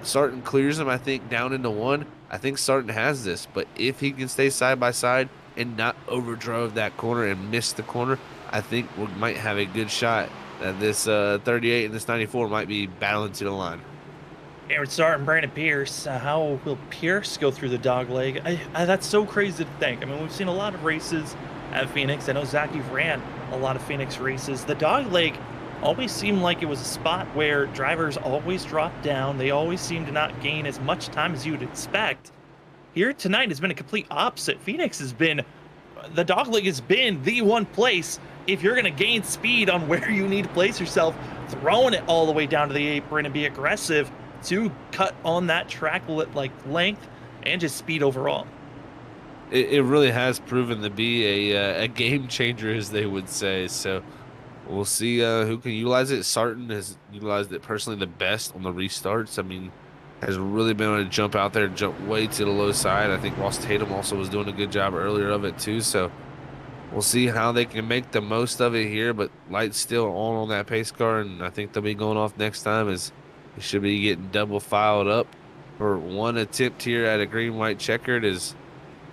Sarton clears him, I think, down into one, I think Sarton has this. But if he can stay side by side and not overdrive that corner and miss the corner, I think we might have a good shot that this 38 and this 94 might be battling to the line. Aaron Sarton, Brandon Pierce. How will Pierce go through the dog leg? That's so crazy to think. I mean, we've seen a lot of races at Phoenix. I know Zach, you've ran a lot of Phoenix races. The dog leg always seemed like it was a spot where drivers always drop down. They always seem to not gain as much time as you would expect. Here tonight has been a complete opposite. Phoenix has been, the dog leg has been the one place, if you're going to gain speed on where you need to place yourself, throwing it all the way down to the apron and be aggressive to cut on that track length and just speed overall. It really has proven to be a game changer, as they would say. So we'll see who can utilize it. Sarton has utilized it personally the best on the restarts. I mean, has really been able to jump out there, jump way to the low side. I think Ross Tatum also was doing a good job earlier of it too. So we'll see how they can make the most of it here. But light's still on that pace car, and I think they'll be going off next time, as he should be getting double filed up for one attempt here at a green-white checkered. Is,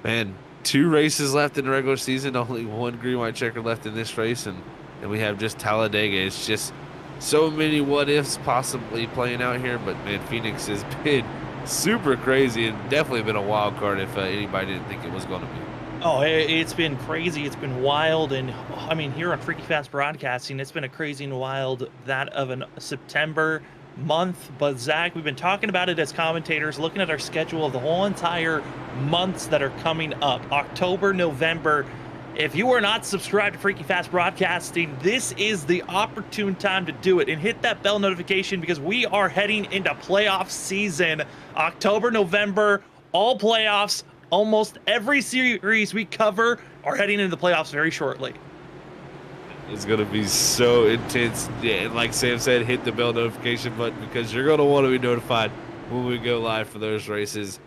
man, 2 races left in the regular season, only 1 green-white checkered left in this race, and we have just Talladega. It's just so many what-ifs possibly playing out here, but, man, Phoenix has been super crazy and definitely been a wild card if anybody didn't think it was going to be. Oh, it's been crazy. It's been wild. And, I mean, here on Freaky Fast Broadcasting, it's been a crazy and wild that of a September month. But Zach, we've been talking about it as commentators, looking at our schedule of the whole entire months that are coming up, October, November. If you are not subscribed to Freaky Fast Broadcasting, this is the opportune time to do it, and hit that bell notification, because we are heading into playoff season. October, November, all playoffs. Almost every series we cover are heading into the playoffs very shortly. It's going to be so intense. Yeah, and like Sam said, hit the bell notification button, because you're going to want to be notified when we go live for those races.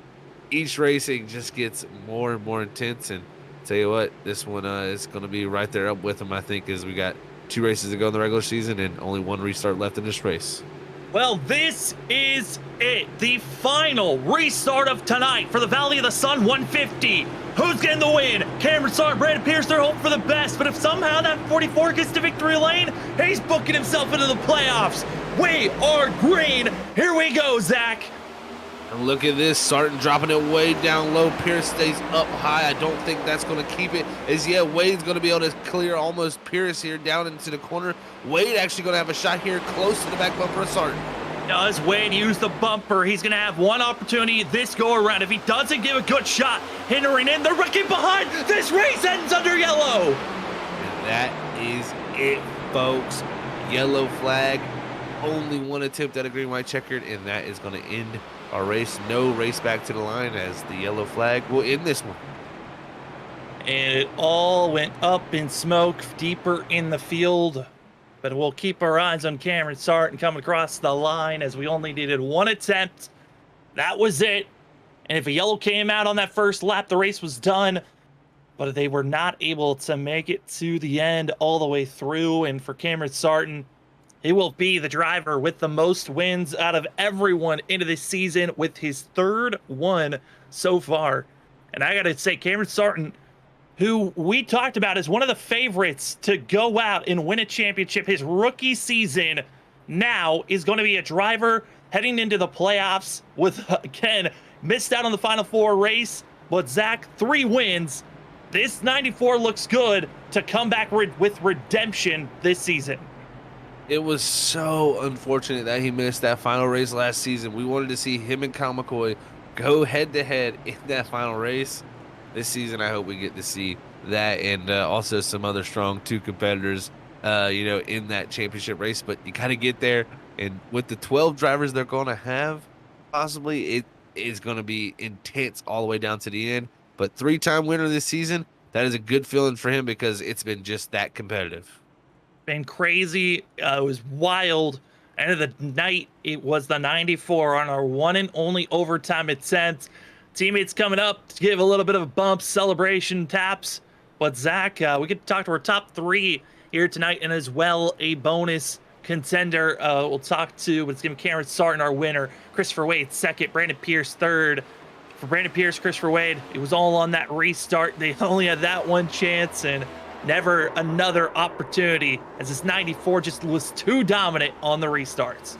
Each racing just gets more and more intense, and tell you what, this one is going to be right there up with them, I think, as we got 2 races to go in the regular season and only 1 restart left in this race. Well, this is it. The final restart of tonight for the Valley of the Sun 150. Who's getting the win? Cameron Sarton, Brandon Pierce, they're hoping for the best. But if somehow that 44 gets to victory lane, he's booking himself into the playoffs. We are green. Here we go, Zach. And look at this, Sarton dropping it way down low. Pierce stays up high. I don't think that's going to keep it. Wade's going to be able to clear almost Pierce here down into the corner. Wade actually going to have a shot here close to the back bumper of Sarton. Does Wade use the bumper? He's going to have one opportunity this go around. If he doesn't give a good shot, hindering in, they're wrecking behind. This race ends under yellow. And that is it, folks. Yellow flag. Only 1 attempt at a green-white checkered, and that is going to end our race. No race back to the line, as the yellow flag will end this one. And it all went up in smoke deeper in the field. But we'll keep our eyes on Cameron Sarton coming across the line, as we only needed 1 attempt. That was it. And if a yellow came out on that first lap, the race was done. But they were not able to make it to the end all the way through. And for Cameron Sarton, he will be the driver with the most wins out of everyone into this season, with his 3rd one so far. And I got to say, Cameron Sarton, who we talked about as one of the favorites to go out and win a championship his rookie season, now is going to be a driver heading into the playoffs with, again, missed out on the Final 4 race. But Zach, 3 wins. This 94 looks good to come back with redemption this season. It was so unfortunate that he missed that final race last season. We wanted to see him and Kyle McCoy go head-to-head in that final race. this season, I hope we get to see that and also some other strong two competitors, in that championship race. But you got to get there, and with the 12 drivers they're going to have, possibly it is going to be intense all the way down to the end. But three-time winner this season, that is a good feeling for him because it's been just that competitive. Been crazy. It was wild. End of the night, it was the 94 on our one and only overtime attempt. Teammates coming up to give a little bit of a bump, celebration taps. But Zach, we get to talk to our top three here tonight, and as well a bonus contender. We'll talk to, but it's going to be Cameron Sarton, our winner. Christopher Wade second, Brandon Pierce third. For Brandon Pierce, Christopher Wade, it was all on that restart. They only had that one chance, and never another opportunity, as this 94 just was too dominant on the restarts.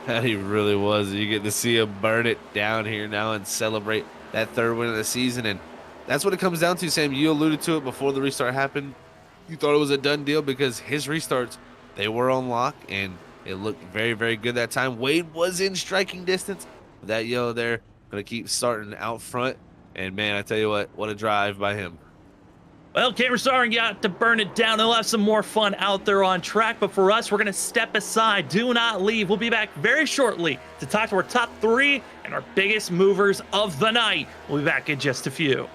He really was. You get to see him burn it down here now and celebrate that third win of the season. And that's what it comes down to, Sam. You alluded to it before the restart happened. You thought it was a done deal because his restarts, they were on lock, and it looked very, very good that time. Wade was in striking distance. That yellow there, going to keep starting out front. And, man, I tell you what a drive by him. Well, Cameron Sarton got to burn it down. They'll have some more fun out there on track. But for us, we're going to step aside. Do not leave. We'll be back very shortly to talk to our top three and our biggest movers of the night. We'll be back in just a few.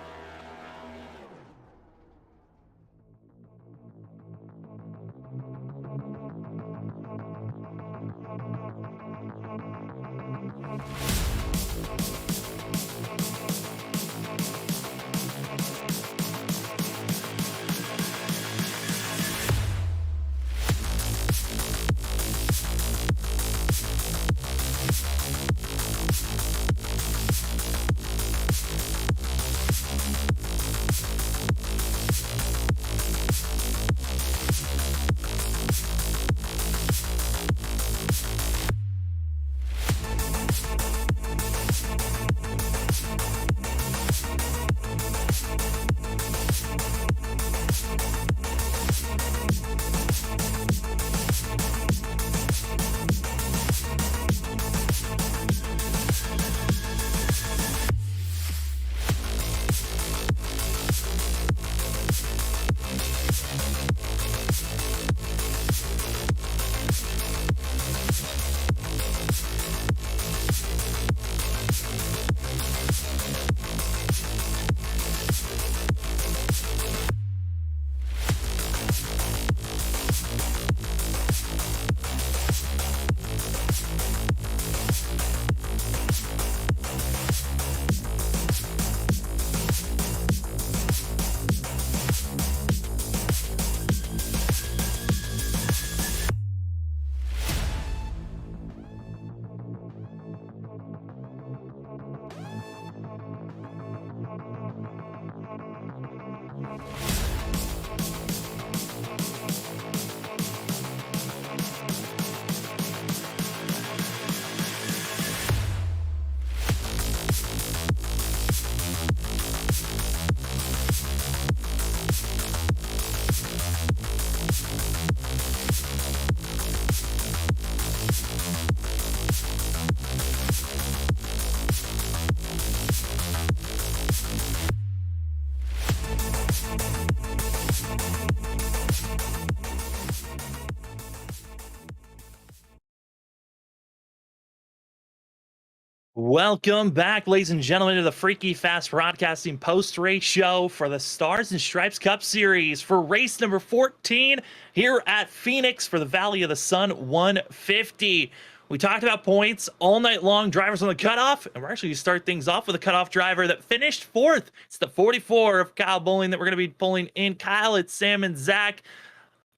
Welcome back, ladies and gentlemen, to the Freaky Fast Broadcasting post-race show for the Stars and Stripes Cup Series for race number 14 here at Phoenix for the Valley of the Sun 150. We talked about points all night long, drivers on the cutoff, and we're actually going to start things off with a cutoff driver that finished fourth. It's the 44 of Kyle Bowling that we're going to be pulling in. Kyle, it's Sam and Zach.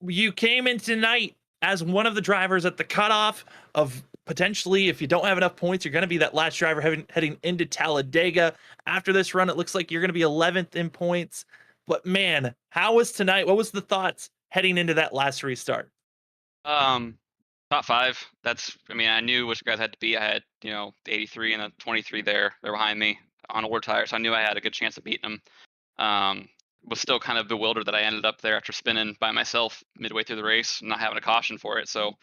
You came in tonight as one of the drivers at the cutoff of potentially, if you don't have enough points, you're going to be that last driver heading into Talladega. After this run, it looks like you're going to be 11th in points. But man, how was tonight? What was the thoughts heading into that last restart? Top five. I knew which guys I had to beat. I had, the 83 and the 23 there. They're behind me on old tires. So I knew I had a good chance of beating them. Was still kind of bewildered that I ended up there after spinning by myself midway through the race, not having a caution for it. So,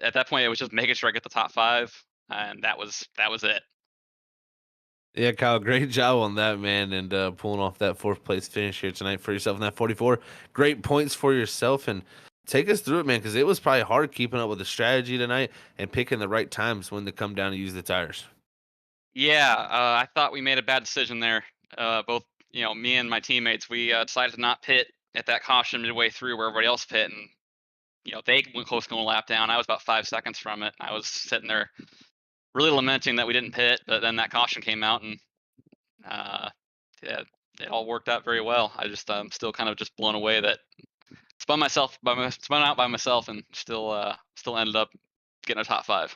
at that point, it was just making sure I get the top five, and that was it. Yeah, Kyle, great job on that, man, and pulling off that fourth place finish here tonight for yourself in that 44. Great points for yourself, and take us through it, man, because it was probably hard keeping up with the strategy tonight and picking the right times when to come down and use the tires. Yeah, I thought we made a bad decision there. Both, me and my teammates, we decided to not pit at that caution midway through where everybody else pit, and they went close going a lap down. I was about 5 seconds from it. I was sitting there really lamenting that we didn't pit, but then that caution came out, and uh, yeah, it all worked out very well. I'm still kind of just blown away that spun out by myself, and still ended up getting a top five.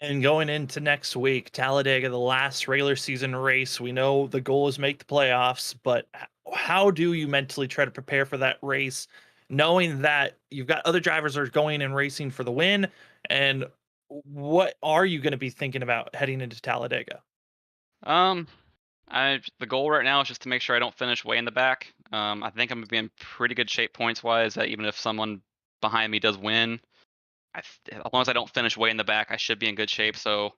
And going into next week, Talladega, the last regular season race, we know the goal is make the playoffs, but how do you mentally try to prepare for that race, knowing that you've got other drivers are going and racing for the win? And what are you going to be thinking about heading into Talladega? Um, the goal right now is just to make sure I don't finish way in the back. I think I'm gonna be in pretty good shape points wise. That even if someone behind me does win, as long as I don't finish way in the back, I should be in good shape. So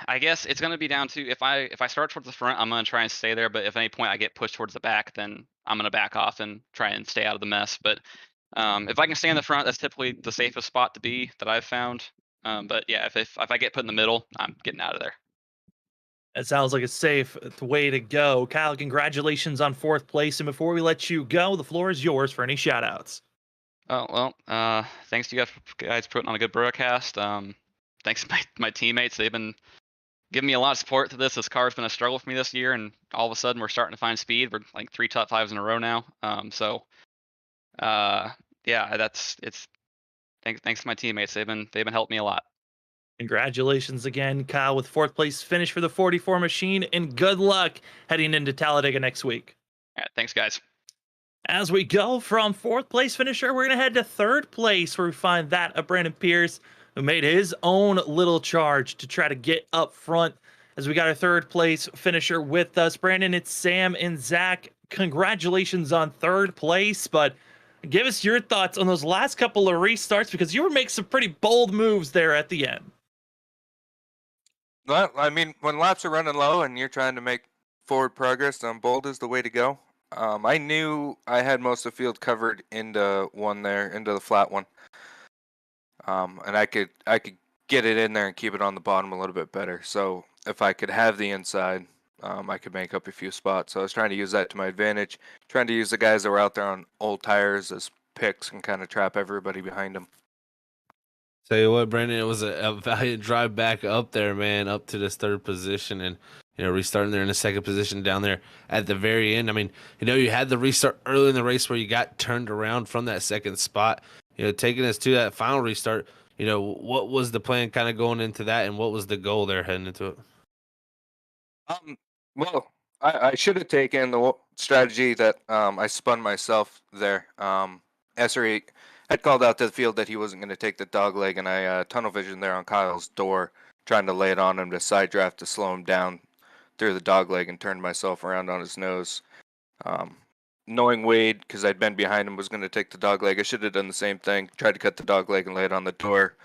I guess it's gonna be down to if I start towards the front, I'm gonna try and stay there. But if at any point I get pushed towards the back, then I'm gonna back off and try and stay out of the mess. But if I can stay in the front, that's typically the safest spot to be that I've found. But yeah, if I get put in the middle, I'm getting out of there. It sounds like a safe way to go. Kyle, congratulations on fourth place. And before we let you go, the floor is yours for any shout outs. Oh well, thanks to you guys for putting on a good broadcast. Thanks to my teammates. They've been giving me a lot of support to this. This car's been a struggle for me this year, and all of a sudden we're starting to find speed. We're like 3 top 5s in a row now. Uh, yeah, it's thanks to my teammates. They've been helping me a lot. Congratulations again, Kyle, with fourth place finish for the 44 machine, and good luck heading into Talladega next week. All right, thanks guys. As we go from fourth place finisher, we're going to head to third place where we find that of Brandon Pierce, who made his own little charge to try to get up front. As we got our third place finisher with us, Brandon, it's Sam and Zach. Congratulations on third place, but give us your thoughts on those last couple of restarts because you were making some pretty bold moves there at the end. Well, I mean, when laps are running low and you're trying to make forward progress, bold is the way to go. I knew I had most of the field covered into the flat one, and I could get it in there and keep it on the bottom a little bit better. So if I could have the inside, I could make up a few spots. So I was trying to use that to my advantage, trying to use the guys that were out there on old tires as picks and kind of trap everybody behind them. Tell you what, Brandon, it was a valiant drive back up there, man, up to this third position, and restarting there in the second position down there at the very end. I mean, you had the restart early in the race where you got turned around from that second spot. Taking us to that final restart. What was the plan kind of going into that, and what was the goal there heading into it? Well, I should have taken the strategy that I spun myself there. SRE had called out to the field that he wasn't going to take the dog leg, and I tunnel vision there on Kyle's door, trying to lay it on him to side draft to slow him down through the dog leg and turned myself around on his nose. Knowing Wade, because I'd been behind him, was going to take the dog leg, I should have done the same thing. Tried to cut the dog leg and lay it on the door.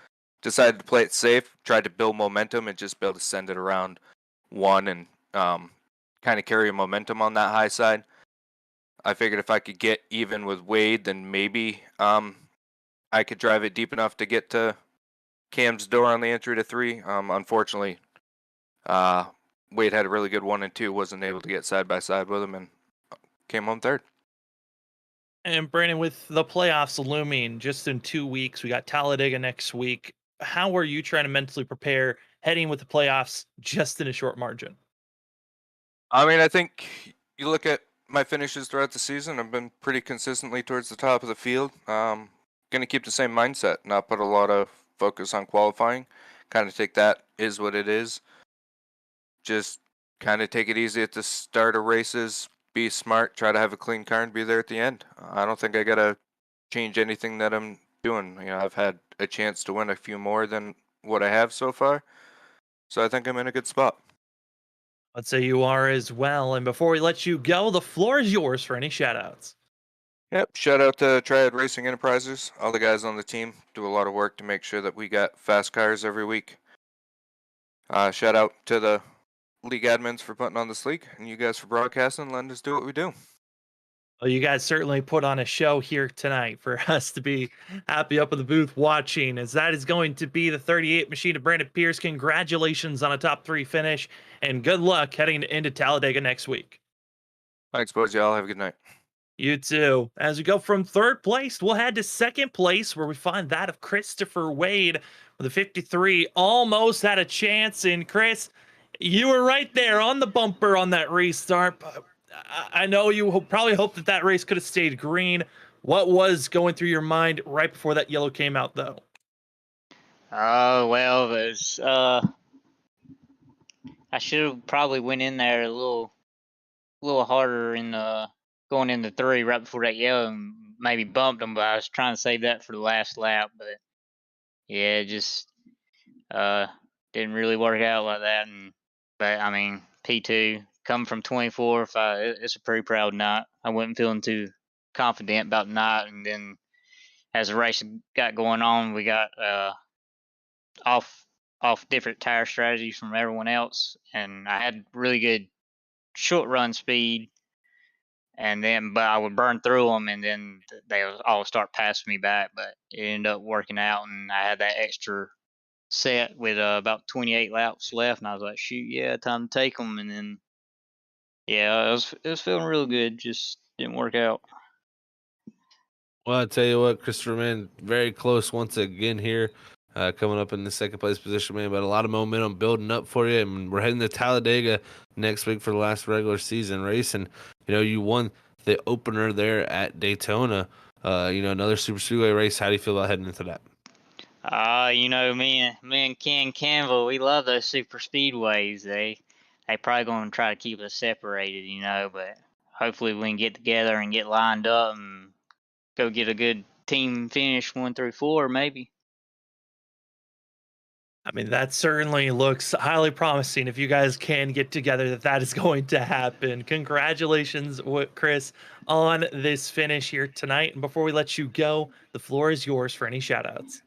Decided to play it safe, tried to build momentum and just be able to send it around one and kind of carry momentum on that high side. I figured if I could get even with Wade, then maybe I could drive it deep enough to get to Cam's door on the entry to 3. Unfortunately, Wade had a really good 1 and 2, wasn't able to get side by side with him, and came home third. And Brandon, with the playoffs looming just in 2 weeks, we got Talladega next week. How are you trying to mentally prepare heading with the playoffs just in a short margin? I mean, I think you look at my finishes throughout the season, I've been pretty consistently towards the top of the field. Going to keep the same mindset, not put a lot of focus on qualifying. Kind of take that is what it is. Just kind of take it easy at the start of races, be smart, try to have a clean car and be there at the end. I don't think I got to change anything that I'm doing. I've had a chance to win a few more than what I have so far. So I think I'm in a good spot. Let's say you are as well. And before we let you go, the floor is yours for any shout outs. Yep, shout out to Triad Racing Enterprises. All the guys on the team do a lot of work to make sure that we got fast cars every week. Shout out to the league admins for putting on this league, and you guys for broadcasting, letting us do what we do. Well, you guys certainly put on a show here tonight for us to be happy up in the booth watching, as that is going to be the 38 machine of Brandon Pierce. Congratulations on a top 3 finish, and good luck heading into Talladega next week. Thanks, boys. Y'all have a good night. You too. As we go from 3rd place, we'll head to 2nd place, where we find that of Christopher Wade with a 53. Almost had a chance. And Chris, you were right there on the bumper on that restart. But I know you probably hoped that race could have stayed green. What was going through your mind right before that yellow came out, though? Oh, well, there's I should have probably went in there a little harder in going into 3 right before that yellow and maybe bumped them, but I was trying to save that for the last lap. But yeah, just didn't really work out like that. But I mean, P2 coming from 24th, it's a pretty proud night. I wasn't feeling too confident about the night, and then as the race got going on, we got off different tire strategies from everyone else, and I had really good short run speed, but I would burn through them, and then they would all start passing me back. But it ended up working out, and I had that extra set with about 28 laps left, and I was like, shoot, yeah, time to take them. And then yeah, it was feeling real good, just didn't work out. Well, I tell you what, Christopher, man, very close once again here, coming up in the 2nd place position, man. But a lot of momentum building up for you, and we're heading to Talladega next week for the last regular season race. And you won the opener there at Daytona. Another super speedway race. How do you feel about heading into that? Me and Ken Campbell, we love those super speedways. They probably gonna try to keep us separated, but hopefully we can get together and get lined up and go get a good team finish 1 through 4, maybe. I mean, that certainly looks highly promising. If you guys can get together, that is going to happen. Congratulations, Chris, on this finish here tonight. And before we let you go, the floor is yours for any shout outs.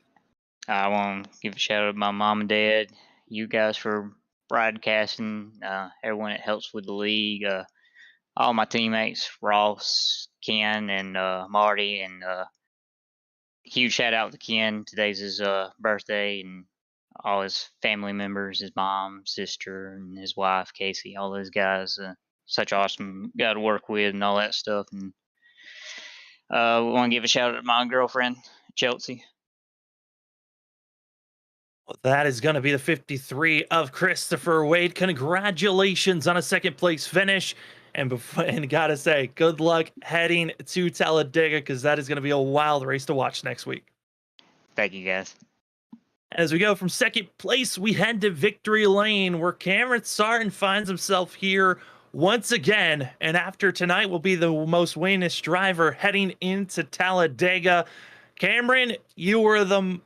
I want to give a shout out to my mom and dad, you guys for broadcasting, everyone that helps with the league, all my teammates, Ross, Ken, and Marty, and huge shout out to Ken. Today's his birthday, and all his family members, his mom, sister, and his wife, Casey, all those guys. Such awesome guy to work with and all that stuff. And we want to give a shout out to my girlfriend, Chelsea. Well, that is going to be the 53 of Christopher Wade. Congratulations on a 2nd place finish. And gotta say, good luck heading to Talladega, because that is going to be a wild race to watch next week. Thank you, guys. As we go from 2nd place, we head to Victory Lane, where Cameron Sarton finds himself here once again. And after tonight, will be the most winningest driver heading into Talladega. Cameron, you were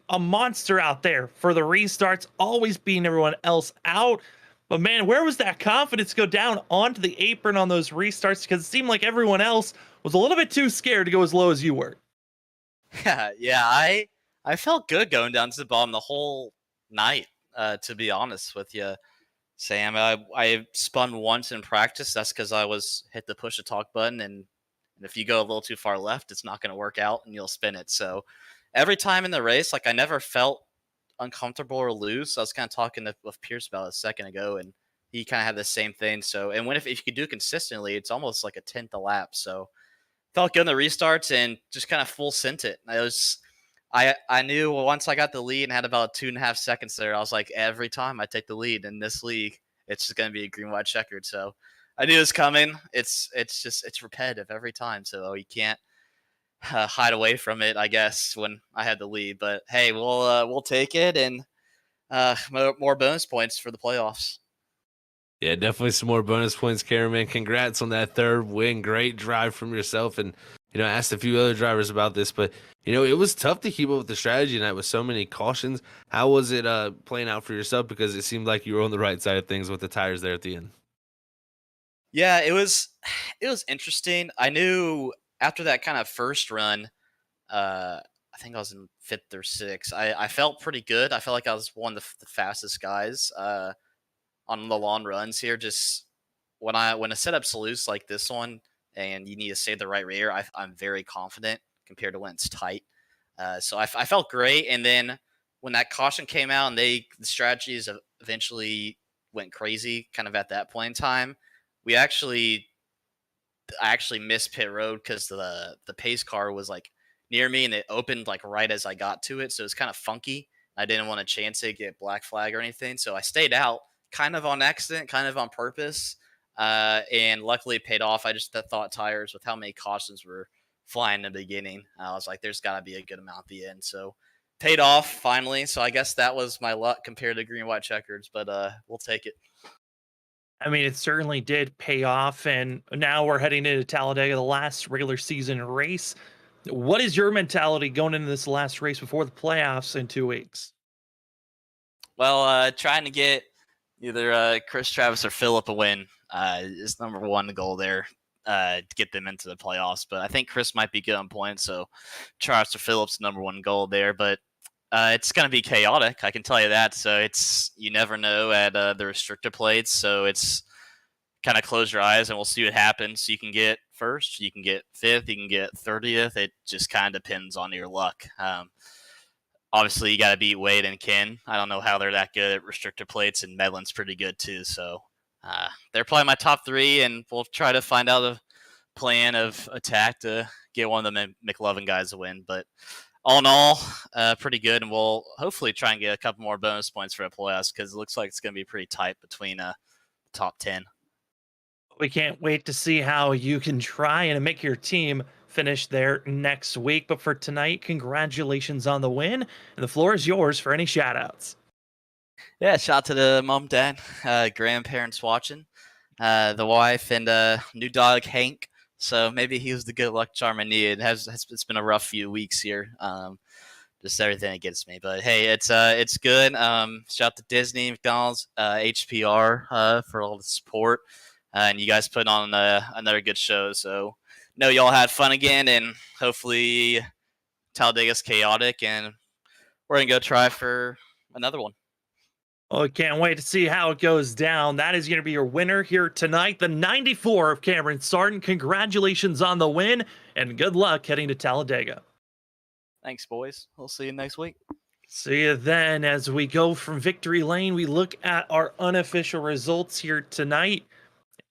a monster out there for the restarts, always beating everyone else out. But man, where was that confidence go down onto the apron on those restarts? Because it seemed like everyone else was a little bit too scared to go as low as you were. Yeah, I felt good going down to the bottom the whole night, to be honest with you, Sam. I spun once in practice. That's because I hit the push to talk button, and if you go a little too far left, it's not going to work out, and you'll spin it. So every time in the race, I never felt uncomfortable or loose. I was kind of talking with Pierce about it a second ago, and he kind of had the same thing. So, and if you could do it consistently, it's almost like a 10th a lap. So felt good in the restarts and just kind of full sent it. I knew once I got the lead and had about 2.5 seconds there, I was like, every time I take the lead in this league, it's just going to be a green, white checkered. So I knew it was coming. It's repetitive every time. So you can't hide away from it, I guess, when I had the lead. But hey, we'll take it, and more bonus points for the playoffs. Yeah, definitely some more bonus points, Cameron, man. Congrats on that 3rd win. Great drive from yourself. And, I asked a few other drivers about this, but, it was tough to keep up with the strategy tonight with so many cautions. How was it playing out for yourself? Because it seemed like you were on the right side of things with the tires there at the end. Yeah, it was interesting. I knew after that kind of first run, I think I was in 5th or 6th. I felt pretty good. I felt like I was one of the fastest guys. on the long runs here. Just when a setup's loose like this one, and you need to save the right rear, I'm very confident compared to when it's tight. So I felt great, and then when that caution came out and the strategies eventually went crazy, kind of at that point in time, I actually missed pit road because the pace car was like near me and it opened like right as I got to it, so it's kind of funky. I didn't want to chance it, get black flag or anything, so I stayed out, kind of on accident, kind of on purpose, and luckily it paid off. I just thought tires with how many cautions were flying in the beginning. I was like, there's got to be a good amount at the end, so paid off finally. So I guess that was my luck compared to green white checkers, but we'll take it. I mean, it certainly did pay off, and now we're heading into Talladega, the last regular season race. What is your mentality going into this last race before the playoffs in 2 weeks? Well, trying to get either Chris, Travis, or Phillip a win is number one goal there to get them into the playoffs. But I think Chris might be good on points, so Travis or Phillip's number one goal there. But it's going to be chaotic, I can tell you that. So you never know at the restrictor plates. So it's kind of close your eyes and we'll see what happens. You can get first, you can get fifth, you can get 30th. It just kind of depends on your luck. Obviously, you got to beat Wade and Ken. I don't know how they're that good at restrictor plates, and Medlin's pretty good too. So they're probably my top three, and we'll try to find out a plan of attack to get one of the McLovin guys to win. But all in all, pretty good, and we'll hopefully try and get a couple more bonus points for the playoffs because it looks like it's going to be pretty tight between top 10. We can't wait to see how you can try and make your team finish there next week. But for tonight, congratulations on the win, and the floor is yours for any shout-outs. Yeah, shout out to the mom, dad, grandparents watching, the wife, and new dog, Hank. So maybe he was the good luck charm I needed. It's been a rough few weeks here. Just everything against me. But hey, it's good. Shout out to Disney, McDonald's, HPR for all the support. And you guys put on another good show. So know y'all had fun again, and hopefully Talladega's chaotic, and we're going to go try for another one. Oh, I can't wait to see how it goes down. That is going to be your winner here tonight, the 94 of Cameron Sarton. Congratulations on the win, and good luck heading to Talladega. Thanks, boys. We'll see you next week. See you then. As we go from victory lane, we look at our unofficial results here tonight.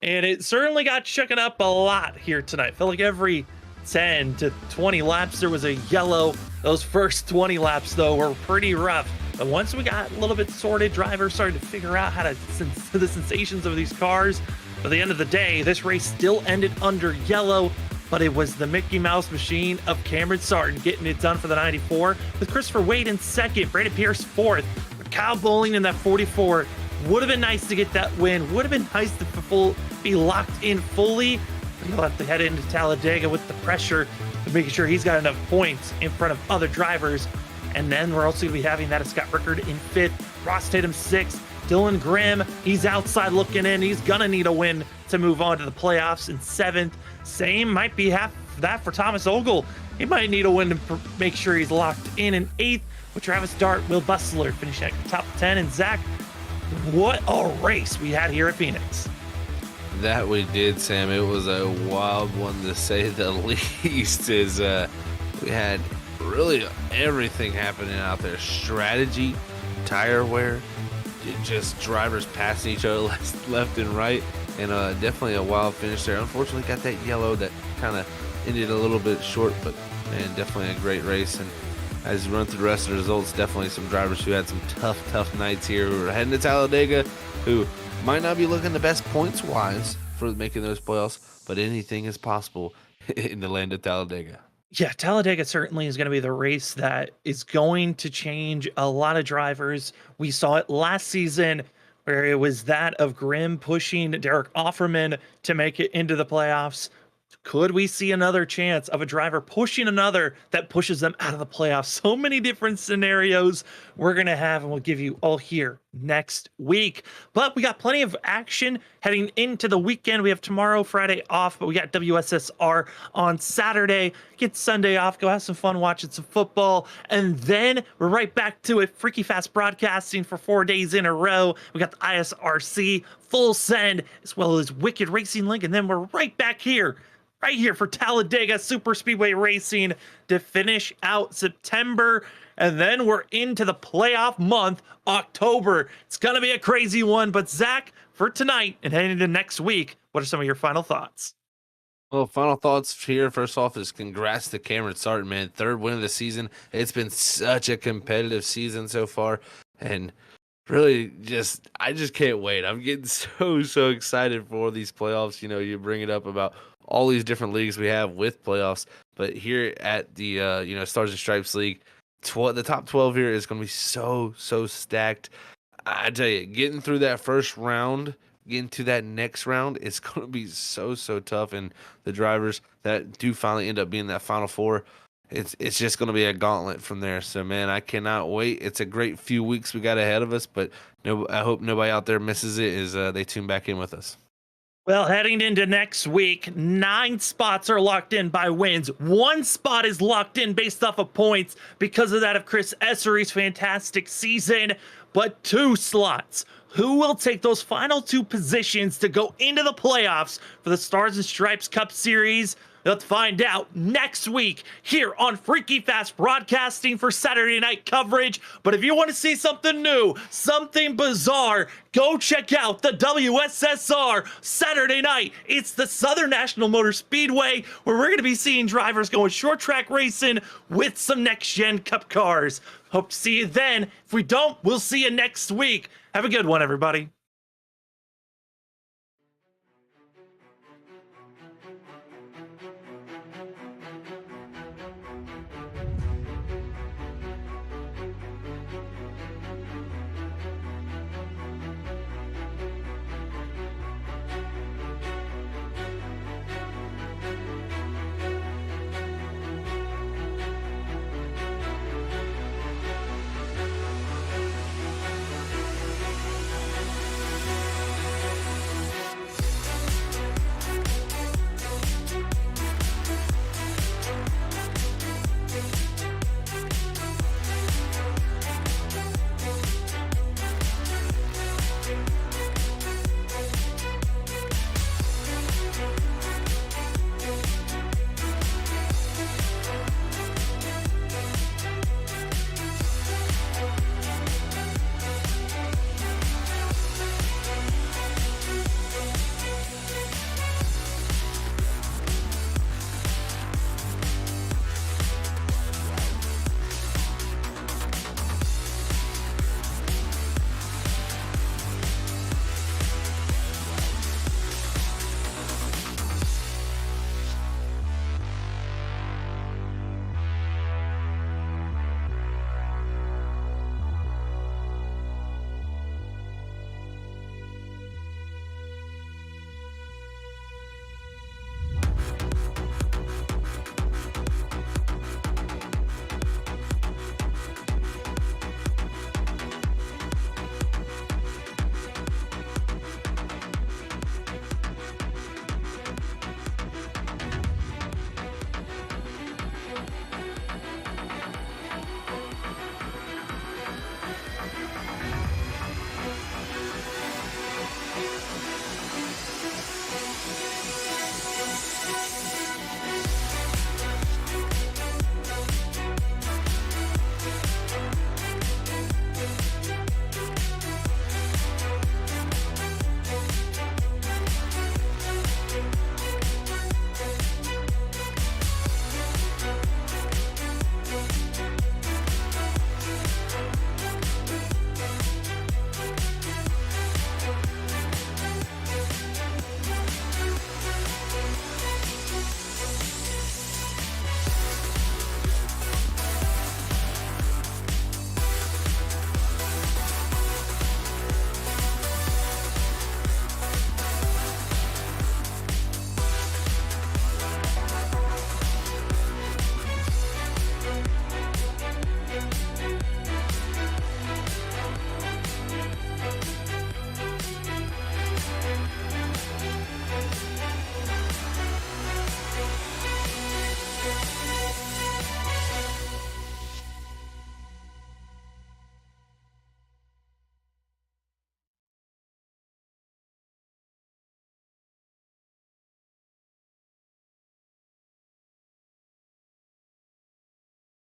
And it certainly got shooken up a lot here tonight. I feel like every 10 to 20 laps there was a yellow. Those first 20 laps, though, were pretty rough. But once we got a little bit sorted, drivers started to figure out how to the sensations of these cars. But at the end of the day, this race still ended under yellow. But it was the Mickey Mouse machine of Cameron Sarton getting it done for the 94, with Christopher Wade in second, Brandon Pierce fourth, Kyle Bowling in that 44. Would have been nice to get that win. Would have been nice to be locked in fully. But he'll have to head into Talladega with the pressure of making sure he's got enough points in front of other drivers. And then we're also going to be having that of Scott Rickard in fifth, Ross Tatum sixth, Dylan Grimm, he's outside looking in. He's going to need a win to move on to the playoffs in seventh. Same might be half that for Thomas Ogle. He might need a win to make sure he's locked in eighth, with Travis Dart, Will Bustler finishing at the top 10, and Zach. What a race we had here at Phoenix. That we did, Sam. It was a wild one to say the least. We had really everything happening out there. Strategy, tire wear, just drivers passing each other left and right, and definitely a wild finish there. Unfortunately, got that yellow that kind of ended a little bit short, but man, definitely a great race. And as you run through the rest of the results, definitely some drivers who had some tough nights here, who are heading to Talladega, who might not be looking the best points-wise for making those playoffs, but anything is possible in the land of Talladega. Yeah, Talladega certainly is going to be the race that is going to change a lot of drivers. We saw it last season where it was that of Grimm pushing Derek Offerman to make it into the playoffs. Could we see another chance of a driver pushing another that pushes them out of the playoffs? So many different scenarios we're going to have, and we'll give you all here next week. But we got plenty of action heading into the weekend. We have tomorrow, Friday off, but we got WSSR on Saturday. Get Sunday off, go have some fun watching some football, and then we're right back to it. Freaky Fast broadcasting for 4 days in a row. We got the ISRC full send as well as Wicked Racing Link, and then we're right back here for Talladega Super Speedway Racing to finish out September. And then we're into the playoff month, October. It's going to be a crazy one. But Zach, for tonight and heading into next week, what are some of your final thoughts? Well, final thoughts here. First off is congrats to Cameron Sarton, man. 3rd win of the season. It's been such a competitive season so far. And really I just can't wait. I'm getting so excited for these playoffs. You know, you bring it up about all these different leagues we have with playoffs. But here at the, Stars and Stripes League, the top 12 here is going to be so stacked. I tell you, getting through that first round, getting to that next round, it's going to be so tough. And the drivers that do finally end up being that Final Four, it's just going to be a gauntlet from there. So, man, I cannot wait. It's a great few weeks we got ahead of us, but I hope nobody out there misses it as they tune back in with us. Well, heading into next week, 9 spots are locked in by wins. 1 spot is locked in based off of points because of that of Chris Essery's fantastic season, but 2 slots. Who will take those final 2 positions to go into the playoffs for the Stars and Stripes Cup Series? Let's find out next week here on Freaky Fast Broadcasting for Saturday night coverage. But if you want to see something new, something bizarre, go check out the WSSR Saturday night. It's the Southern National Motor Speedway, where we're going to be seeing drivers going short track racing with some next gen cup cars. Hope to see you then. If we don't, we'll see you next week. Have a good one, everybody.